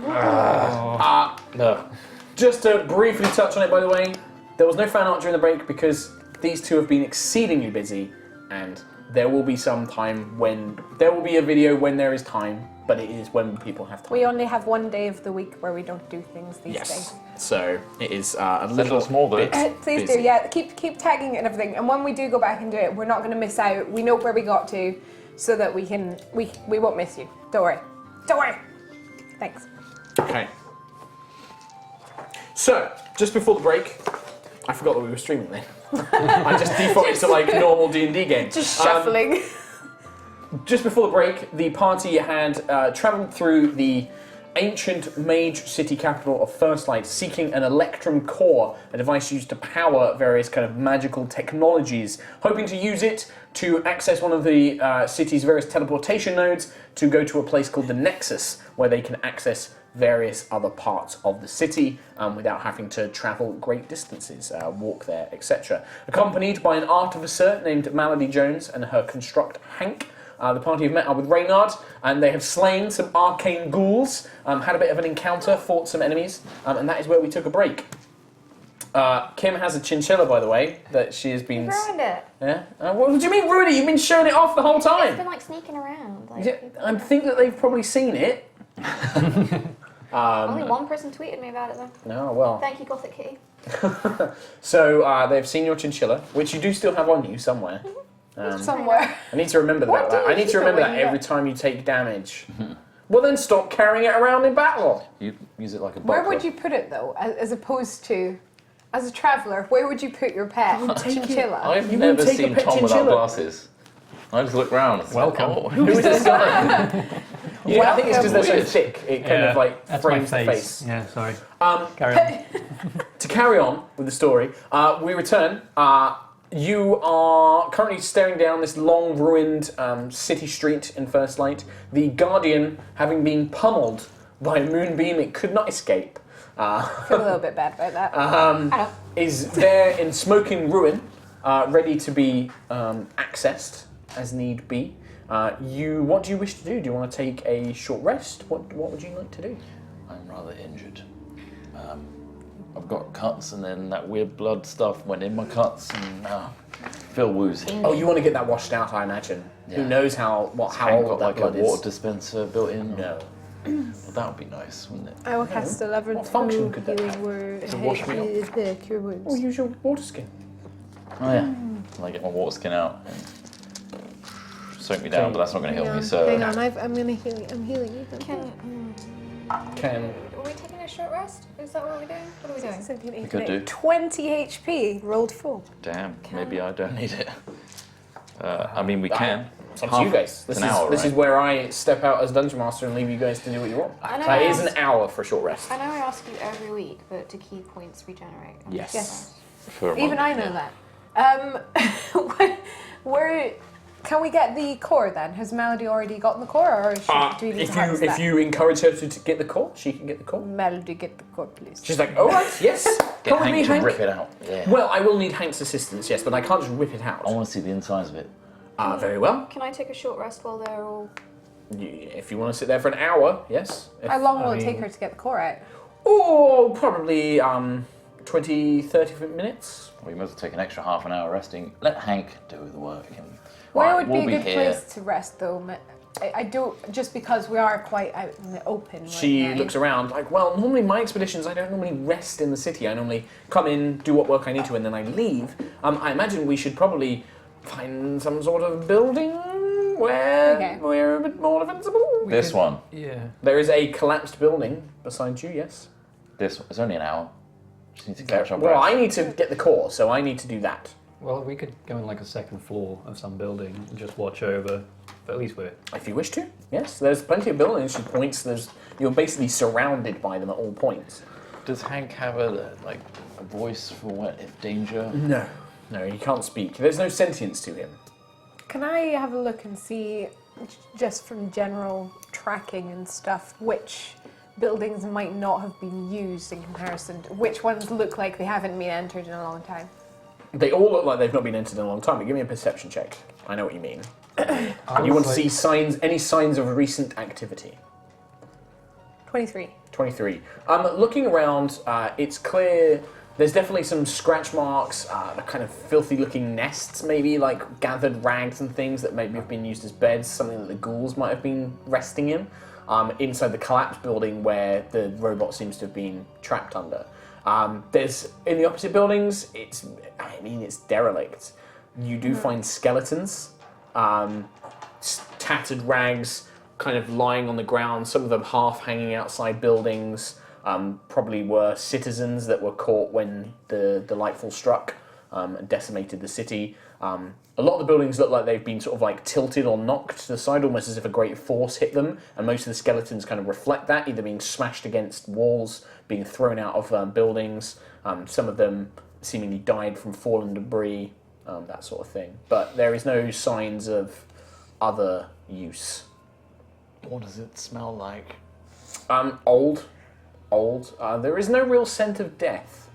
[SPEAKER 2] No.
[SPEAKER 1] Just to briefly touch on it, by the way, there was no fan art during the break because these two have been exceedingly busy, and there will be some time when there will be a video when there is time, but it is when people have time.
[SPEAKER 5] We only have one day of the week where we don't do things these days.
[SPEAKER 1] So it is a little
[SPEAKER 2] small bit.
[SPEAKER 5] Please
[SPEAKER 1] busy.
[SPEAKER 5] do, yeah. Keep tagging it and everything. And when we do go back and do it, we're not going to miss out. We know where we got to, so that we won't miss you. Don't worry. Don't worry. Thanks.
[SPEAKER 1] Okay. So, just before the break, I forgot that we were streaming then. I just defaulted to like normal D&D game.
[SPEAKER 5] Just shuffling.
[SPEAKER 1] Just before the break, the party had travelled through the ancient mage city capital of First Light, seeking an electrum core, a device used to power various kind of magical technologies, hoping to use it to access one of the city's various teleportation nodes to go to a place called the Nexus, where they can access various other parts of the city without having to travel great distances, walk there, etc. Accompanied by an artificer named Malady Jones and her construct Hank, the party have met up with Reynard, and they have slain some arcane ghouls, had a bit of an encounter, fought some enemies, and that is where we took a break. Kim has a chinchilla, by the way, that she has been...
[SPEAKER 3] Ruined it.
[SPEAKER 1] Yeah? What do you mean ruined it? You've been showing it off the whole
[SPEAKER 3] It's
[SPEAKER 1] time!
[SPEAKER 3] been like sneaking around. Like,
[SPEAKER 1] Yeah, I think that they've probably seen it.
[SPEAKER 3] only one person tweeted me about it though.
[SPEAKER 1] No, well...
[SPEAKER 3] Thank you, Gothic Kitty.
[SPEAKER 1] So, they've seen your chinchilla, which you do still have on you somewhere.
[SPEAKER 5] Somewhere.
[SPEAKER 1] I need to remember
[SPEAKER 5] What
[SPEAKER 1] that.
[SPEAKER 5] do you
[SPEAKER 1] I need to
[SPEAKER 5] keep it
[SPEAKER 1] remember
[SPEAKER 5] when
[SPEAKER 1] that
[SPEAKER 5] you
[SPEAKER 1] every
[SPEAKER 5] get-
[SPEAKER 1] time you take damage. Well, then stop carrying it around in battle.
[SPEAKER 2] You use it like a
[SPEAKER 5] Where
[SPEAKER 2] buckler.
[SPEAKER 5] would you put it though, as opposed to, as a traveller, where would you put your pet? Chinchilla.
[SPEAKER 2] I've
[SPEAKER 1] You
[SPEAKER 2] never
[SPEAKER 1] wouldn't take a
[SPEAKER 2] seen
[SPEAKER 1] pet
[SPEAKER 2] Tom without
[SPEAKER 1] chinchilla.
[SPEAKER 2] glasses. I just look round. It's
[SPEAKER 4] Welcome.
[SPEAKER 2] Like, oh,
[SPEAKER 1] Who is this guy? Yeah, I think it's because they're so
[SPEAKER 2] Weird.
[SPEAKER 1] thick. It kind of like
[SPEAKER 4] that's
[SPEAKER 1] frames
[SPEAKER 4] my
[SPEAKER 1] the
[SPEAKER 4] face.
[SPEAKER 1] face.
[SPEAKER 4] Yeah, sorry.
[SPEAKER 1] Um,
[SPEAKER 4] Carry on.
[SPEAKER 1] To carry on with the story, we return. You are currently staring down this long ruined city street in First Light. The Guardian, having been pummeled by a moonbeam it could not escape,
[SPEAKER 5] I feel a little bit bad about that.
[SPEAKER 1] is there in smoking ruin, ready to be accessed as need be. What do you wish to do? Do you want to take a short rest? What would you like to do?
[SPEAKER 2] I'm rather injured. I've got cuts, and then that weird blood stuff went in my cuts, and feel woozy.
[SPEAKER 1] Oh, you want to get that washed out, I imagine. Who
[SPEAKER 2] Yeah.
[SPEAKER 1] knows how
[SPEAKER 2] Hank
[SPEAKER 1] old
[SPEAKER 2] got
[SPEAKER 1] that
[SPEAKER 2] like a
[SPEAKER 1] blood
[SPEAKER 2] water
[SPEAKER 1] is?
[SPEAKER 2] dispenser built in.
[SPEAKER 1] No.
[SPEAKER 2] Well, that would be nice, wouldn't it?
[SPEAKER 5] I will cast a level
[SPEAKER 1] What function could that
[SPEAKER 5] healing
[SPEAKER 1] have?
[SPEAKER 5] word.
[SPEAKER 2] To wash me
[SPEAKER 5] Cure wounds.
[SPEAKER 1] Or use your water skin.
[SPEAKER 2] Oh yeah. Can I get my water skin out and soak me down? But that's not going to heal me. So
[SPEAKER 5] Hang on, I'm gonna heal you. I'm healing you.
[SPEAKER 1] Can
[SPEAKER 3] Are we taking a short rest? Is that what we're doing? What are we doing?
[SPEAKER 2] we could do.
[SPEAKER 5] 20 HP rolled full.
[SPEAKER 2] Damn. Maybe I don't need it. I mean, we can.
[SPEAKER 1] It's up to you guys. This
[SPEAKER 2] an hour,
[SPEAKER 1] is
[SPEAKER 2] right?
[SPEAKER 1] where I step out as Dungeon Master and leave you guys to do what you want.
[SPEAKER 3] I know
[SPEAKER 1] It
[SPEAKER 3] I
[SPEAKER 1] is an
[SPEAKER 3] ask-
[SPEAKER 1] hour for a short rest.
[SPEAKER 3] I know I ask you every week, but to key points regenerate.
[SPEAKER 1] Yes.
[SPEAKER 5] Yes.
[SPEAKER 2] For a
[SPEAKER 5] Even
[SPEAKER 2] month,
[SPEAKER 5] I know
[SPEAKER 2] yeah.
[SPEAKER 5] that. Where can we get the core then? Has Melody already gotten the core, or do we need to harvest
[SPEAKER 1] If
[SPEAKER 5] that?
[SPEAKER 1] you encourage her to get the core, she can get the core.
[SPEAKER 5] Melody, get the core, please.
[SPEAKER 1] She's like, all right, yes.
[SPEAKER 2] Get
[SPEAKER 1] Come with me,
[SPEAKER 2] Hank to
[SPEAKER 1] Hank.
[SPEAKER 2] rip it out. Yeah.
[SPEAKER 1] Well, I will need Hank's assistance, yes, but I can't just rip it out.
[SPEAKER 2] I want to see the insides of it.
[SPEAKER 1] Very well.
[SPEAKER 3] Can I take a short rest while they're all...
[SPEAKER 1] If you want to sit there for an hour, yes.
[SPEAKER 5] How long will it take her to get the core out?
[SPEAKER 1] Oh, probably 20, 30 minutes.
[SPEAKER 2] We must take an extra half an hour resting. Let Hank do the work. And
[SPEAKER 5] Where would
[SPEAKER 2] we'll
[SPEAKER 5] be a good
[SPEAKER 2] here.
[SPEAKER 5] place to rest, though? I don't, just because we are quite out in the open. Right
[SPEAKER 1] She
[SPEAKER 5] now.
[SPEAKER 1] looks around like, well, normally my expeditions, I don't normally rest in the city. I normally come in, do what work I need to, and then I leave. I imagine we should probably find some sort of building where we're a bit more defensible.
[SPEAKER 2] This one.
[SPEAKER 4] Yeah.
[SPEAKER 1] There is a collapsed building beside you, yes.
[SPEAKER 2] This one. It's only an hour. Just need to catch our breath.
[SPEAKER 1] Well, I need to get the core, so I need to do that.
[SPEAKER 4] Well, we could go in like a second floor of some building and just watch over. But at least we're...
[SPEAKER 1] If you wish to, yes. There's plenty of buildings. She points. You're basically surrounded by them at all points.
[SPEAKER 2] Does Hank have a voice for what if danger?
[SPEAKER 1] No, he can't speak. There's no sentience to him.
[SPEAKER 5] Can I have a look and see, just from general tracking and stuff, which buildings might not have been used in comparison? Which ones look like they haven't been entered in a long time?
[SPEAKER 1] They all look like they've not been entered in a long time, but give me a perception check. I know what you mean.
[SPEAKER 4] I
[SPEAKER 1] You want to
[SPEAKER 4] would
[SPEAKER 1] see any signs of recent activity.
[SPEAKER 5] 23.
[SPEAKER 1] 23. Looking around, it's clear there's definitely some scratch marks, kind of filthy looking nests, maybe like gathered rags and things that maybe have been used as beds, something that the ghouls might have been resting in, inside the collapsed building where the robot seems to have been trapped under. There's, in the opposite buildings, it's derelict. You do find skeletons, tattered rags, kind of lying on the ground, some of them half hanging outside buildings, probably were citizens that were caught when the lightfall struck and decimated the city. A lot of the buildings look like they've been sort of like tilted or knocked to the side, almost as if a great force hit them, and most of the skeletons kind of reflect that, either being smashed against walls, being thrown out of buildings. Some of them seemingly died from fallen debris, that sort of thing. But there is no signs of other use.
[SPEAKER 2] What does it smell like?
[SPEAKER 1] Old. There is no real scent of death.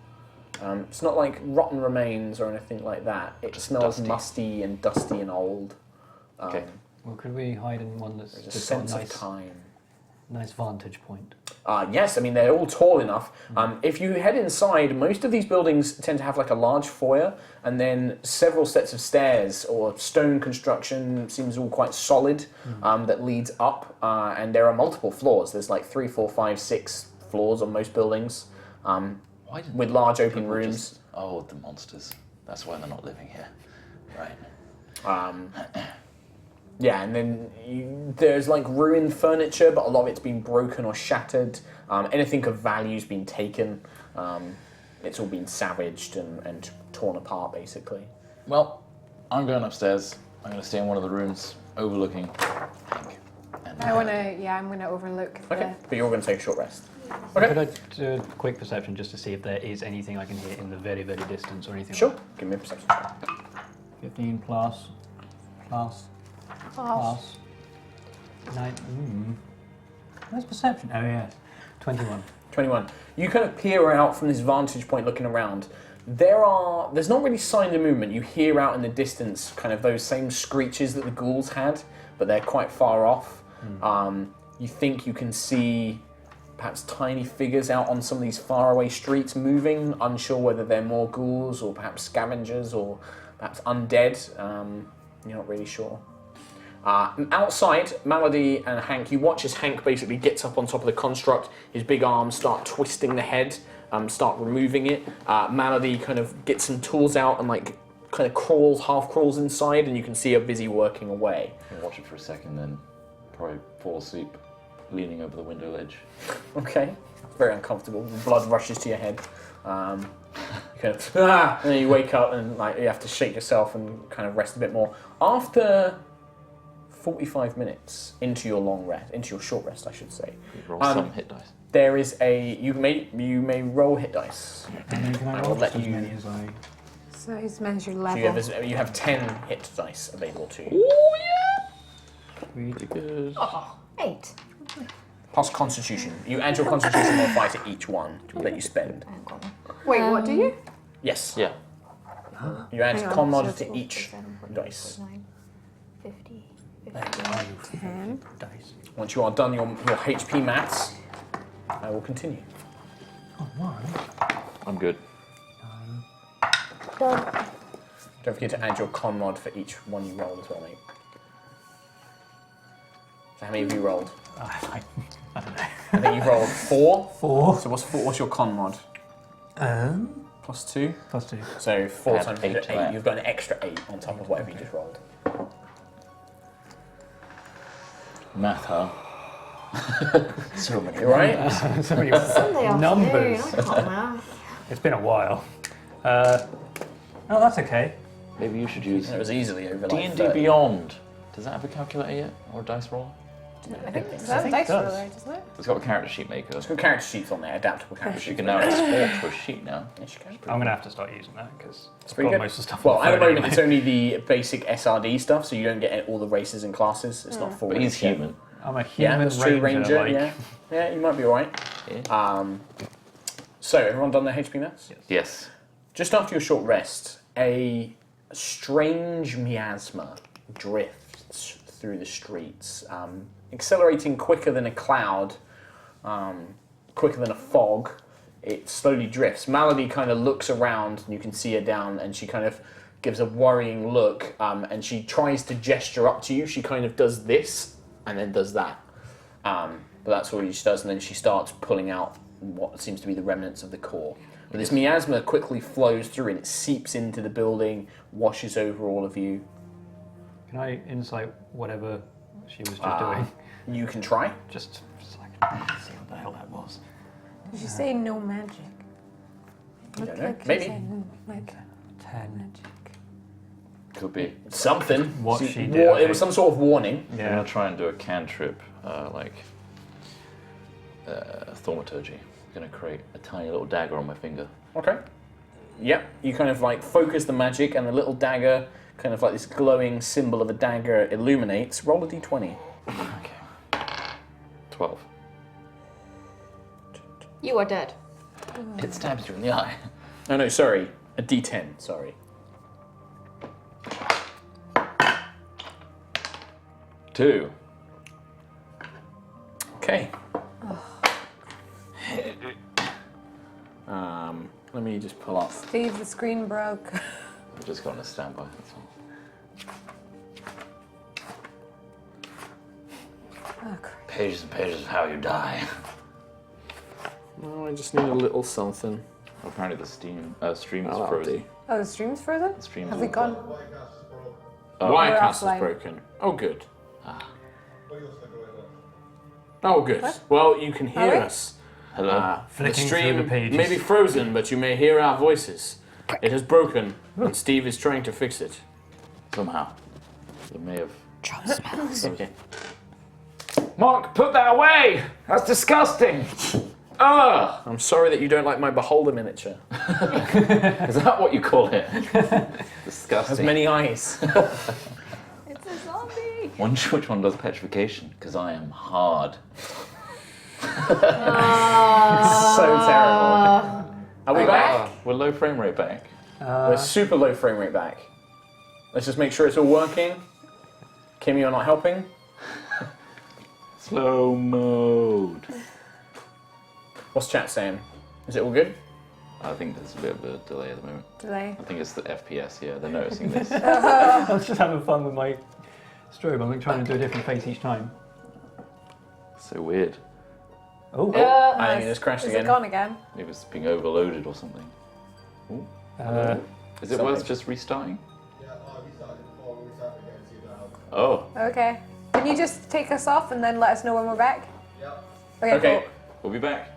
[SPEAKER 1] It's not like rotten remains or anything like that. It
[SPEAKER 2] Just
[SPEAKER 1] smells
[SPEAKER 2] dusty.
[SPEAKER 1] musty and dusty and old.
[SPEAKER 2] Okay.
[SPEAKER 4] Well, could we hide in one that's
[SPEAKER 1] There's a
[SPEAKER 4] just got a
[SPEAKER 1] sense
[SPEAKER 4] nice,
[SPEAKER 1] of time.
[SPEAKER 4] nice vantage point?
[SPEAKER 1] Yes, I mean, they're all tall enough. If you head inside, most of these buildings tend to have like a large foyer and then several sets of stairs or stone construction, seems all quite solid, that leads up. And there are multiple floors. There's like 3, 4, 5, 6 floors on most buildings,
[SPEAKER 2] Why didn't
[SPEAKER 1] with large open
[SPEAKER 2] people
[SPEAKER 1] rooms.
[SPEAKER 2] just- Oh, the monsters. That's why they're not living here. Right.
[SPEAKER 1] Yeah, and then there's like ruined furniture, but a lot of it's been broken or shattered. Anything of value's been taken. It's all been savaged and torn apart, basically.
[SPEAKER 2] Well, I'm going upstairs. I'm going to stay in one of the rooms overlooking Hank. And,
[SPEAKER 5] I'm gonna overlook
[SPEAKER 1] Okay, but you're going to take a short rest.
[SPEAKER 4] Could I do a quick perception just to see if there is anything I can hear in the very, very distance or anything?
[SPEAKER 1] Sure,
[SPEAKER 4] Like
[SPEAKER 1] give me a perception check.
[SPEAKER 4] that? 15 plus. 9. Where's perception? Oh yes, 21.
[SPEAKER 1] 21. You kind of peer out from this vantage point looking around. There's not really sign of movement. You hear out in the distance kind of those same screeches that the ghouls had, but they're quite far off. You think you can see perhaps tiny figures out on some of these faraway streets moving, unsure whether they're more ghouls or perhaps scavengers or perhaps undead. You're not really sure. Outside, Malady and Hank, you watch as Hank basically gets up on top of the construct, his big arms start twisting the head, start removing it. Malady kind of gets some tools out and like kind of half crawls inside, and you can see her busy working away.
[SPEAKER 2] I'll watch it for a second, then probably fall asleep, leaning over the window ledge.
[SPEAKER 1] Okay, very uncomfortable. Blood rushes to your head. You kind of, and then you wake up and like you have to shake yourself and kind of rest a bit more. After 45 minutes into your long rest, into your short rest, I should say.
[SPEAKER 2] Roll some hit dice.
[SPEAKER 1] There is you may roll hit dice.
[SPEAKER 4] And then can I
[SPEAKER 1] I
[SPEAKER 4] roll
[SPEAKER 1] will let
[SPEAKER 4] as
[SPEAKER 1] you-
[SPEAKER 4] many as I...
[SPEAKER 5] So his measure
[SPEAKER 1] So
[SPEAKER 5] level.
[SPEAKER 1] you have 10 hit dice available to you.
[SPEAKER 2] Pretty good.
[SPEAKER 3] 8.
[SPEAKER 1] Plus Constitution. You add your Constitution modifier to each one that you spend.
[SPEAKER 3] I haven't got one.
[SPEAKER 5] Wait, what do you?
[SPEAKER 1] Yes.
[SPEAKER 2] Yeah.
[SPEAKER 1] You add
[SPEAKER 5] Hang on,
[SPEAKER 1] con mod
[SPEAKER 5] so
[SPEAKER 1] to
[SPEAKER 3] Four,
[SPEAKER 1] each
[SPEAKER 3] 7, 14,
[SPEAKER 1] dice.
[SPEAKER 3] 9, 50,
[SPEAKER 4] There
[SPEAKER 3] 50.
[SPEAKER 4] are you
[SPEAKER 5] 10.
[SPEAKER 4] dice.
[SPEAKER 1] Once you are done your HP maths, I will continue.
[SPEAKER 4] Oh, 1.
[SPEAKER 2] I'm good.
[SPEAKER 3] Done.
[SPEAKER 1] Don't forget to add your con mod for each one you roll as well, mate. So how many have you rolled?
[SPEAKER 4] I don't know.
[SPEAKER 1] I think you've rolled 4.
[SPEAKER 4] 4.
[SPEAKER 1] So what's your con mod? Plus 2?
[SPEAKER 4] Plus 2.
[SPEAKER 1] So 4
[SPEAKER 2] Add
[SPEAKER 1] times
[SPEAKER 2] 8
[SPEAKER 1] 8.
[SPEAKER 2] to that.
[SPEAKER 1] You've got an extra 8 on top of whatever you just rolled.
[SPEAKER 2] Math, huh? So many.
[SPEAKER 1] You alright?
[SPEAKER 4] So many
[SPEAKER 3] Sunday afternoon,
[SPEAKER 4] numbers.
[SPEAKER 3] I can't math.
[SPEAKER 4] It's been a while. Oh, that's okay.
[SPEAKER 2] Maybe you should use
[SPEAKER 1] It was easily over like
[SPEAKER 2] D&D
[SPEAKER 1] 30.
[SPEAKER 2] Beyond. Does that have a calculator yet? Or a dice roller?
[SPEAKER 5] I think
[SPEAKER 4] I
[SPEAKER 5] that's
[SPEAKER 4] think it
[SPEAKER 5] dice
[SPEAKER 4] does.
[SPEAKER 5] roller, doesn't it?
[SPEAKER 2] It's got a character sheet maker.
[SPEAKER 1] There's good character sheets on there, adaptable character
[SPEAKER 2] Which
[SPEAKER 1] sheets.
[SPEAKER 2] you can now export to a sheet now.
[SPEAKER 1] Yes, you can.
[SPEAKER 4] I'm going to have to start using that because
[SPEAKER 1] It's
[SPEAKER 4] I've
[SPEAKER 1] pretty
[SPEAKER 4] got
[SPEAKER 1] good.
[SPEAKER 4] most of the stuff
[SPEAKER 1] Well,
[SPEAKER 4] on
[SPEAKER 1] at the
[SPEAKER 4] phone
[SPEAKER 1] moment it's
[SPEAKER 4] anyway.
[SPEAKER 1] only the basic SRD stuff, so you don't get all the races and classes. It's not full.
[SPEAKER 2] But he's
[SPEAKER 1] race yet.
[SPEAKER 2] human.
[SPEAKER 4] I'm a
[SPEAKER 1] Yeah,
[SPEAKER 4] human
[SPEAKER 1] that's true,
[SPEAKER 4] ranger. Like,
[SPEAKER 1] yeah, you might be alright.
[SPEAKER 2] Yeah.
[SPEAKER 1] So, everyone done their HP maths?
[SPEAKER 2] Yes.
[SPEAKER 1] Just after your short rest, a strange miasma drifts through the streets, accelerating quicker than a cloud, quicker than a fog. It slowly drifts. Malady kind of looks around, and you can see her down, and she kind of gives a worrying look, and she tries to gesture up to you. She kind of does this, and then does that. But that's all she does, and then she starts pulling out what seems to be the remnants of the core. But this miasma quickly flows through, and it seeps into the building, washes over all of you.
[SPEAKER 4] can I insight whatever she was just doing?
[SPEAKER 1] You can try.
[SPEAKER 4] Just so I can see what the hell that was.
[SPEAKER 5] Did you say no magic?
[SPEAKER 1] You don't know.
[SPEAKER 5] Like you
[SPEAKER 1] Maybe.
[SPEAKER 5] said, like
[SPEAKER 4] 10.
[SPEAKER 5] magic.
[SPEAKER 2] Could be.
[SPEAKER 1] Something.
[SPEAKER 4] What
[SPEAKER 1] See,
[SPEAKER 4] she did,
[SPEAKER 1] It was some sort of warning.
[SPEAKER 2] I'm gonna try and do a cantrip, thaumaturgy. I'm gonna create a tiny little dagger on my finger.
[SPEAKER 1] Okay. Yep. You kind of like focus the magic, and the little dagger, kind of like this glowing symbol of a dagger, illuminates. Roll a d20.
[SPEAKER 2] Okay. 12.
[SPEAKER 3] You are dead.
[SPEAKER 2] It stabs you in the eye.
[SPEAKER 1] Oh no, sorry. A d10. Sorry.
[SPEAKER 2] 2.
[SPEAKER 1] Okay. Let me just pull up.
[SPEAKER 5] Steve, the screen broke.
[SPEAKER 2] I'm just going to stand by. That's all.
[SPEAKER 5] Oh, crap.
[SPEAKER 2] Pages and pages of how you die.
[SPEAKER 1] Oh, I just need a little something.
[SPEAKER 2] Apparently the stream is
[SPEAKER 1] that'll
[SPEAKER 2] frozen.
[SPEAKER 1] do.
[SPEAKER 5] Oh, the stream's frozen?
[SPEAKER 2] The stream
[SPEAKER 5] Have
[SPEAKER 2] is
[SPEAKER 5] we
[SPEAKER 2] all
[SPEAKER 5] gone?
[SPEAKER 2] done.
[SPEAKER 1] Wirecast is
[SPEAKER 5] offline.
[SPEAKER 1] broken. Oh, good. Oh, good.
[SPEAKER 5] What?
[SPEAKER 1] Well, you can hear
[SPEAKER 5] Are we?
[SPEAKER 1] us.
[SPEAKER 2] Hello.
[SPEAKER 1] The
[SPEAKER 4] Flicking
[SPEAKER 1] stream
[SPEAKER 4] through the pages.
[SPEAKER 1] may be frozen, but you may hear our voices. It has broken, and Steve is trying to fix it.
[SPEAKER 2] Somehow. It may have...
[SPEAKER 3] Troll smells.
[SPEAKER 2] Mark, put that away! That's disgusting!
[SPEAKER 1] Ah! I'm sorry that you don't like my beholder miniature.
[SPEAKER 2] Is that what you call it? Disgusting.
[SPEAKER 1] Has many eyes.
[SPEAKER 3] It's a zombie.
[SPEAKER 2] Wonder which one does petrification, because I am hard.
[SPEAKER 1] So terrible. Are we back?
[SPEAKER 2] We're low frame rate back.
[SPEAKER 1] We're super low frame rate back. Let's just make sure it's all working. Kimmy, you're not helping.
[SPEAKER 2] Slow mode.
[SPEAKER 1] What's chat saying? Is it all good?
[SPEAKER 2] I think there's a bit of a delay at the moment.
[SPEAKER 5] Delay.
[SPEAKER 2] I think it's the FPS, yeah, they're noticing this.
[SPEAKER 4] I was just having fun with my strobe. I'm trying to do a different face each time.
[SPEAKER 2] So weird.
[SPEAKER 4] Oh,
[SPEAKER 1] I think it just crashed
[SPEAKER 5] Is
[SPEAKER 1] again.
[SPEAKER 5] it gone again?
[SPEAKER 2] Maybe it's being overloaded or something. Ooh. Is it worth just restarting? Oh,
[SPEAKER 5] Okay. Can you just take us off and then let us know when we're back?
[SPEAKER 6] Yep.
[SPEAKER 5] Okay,
[SPEAKER 1] Okay.
[SPEAKER 5] cool.
[SPEAKER 2] we'll be back.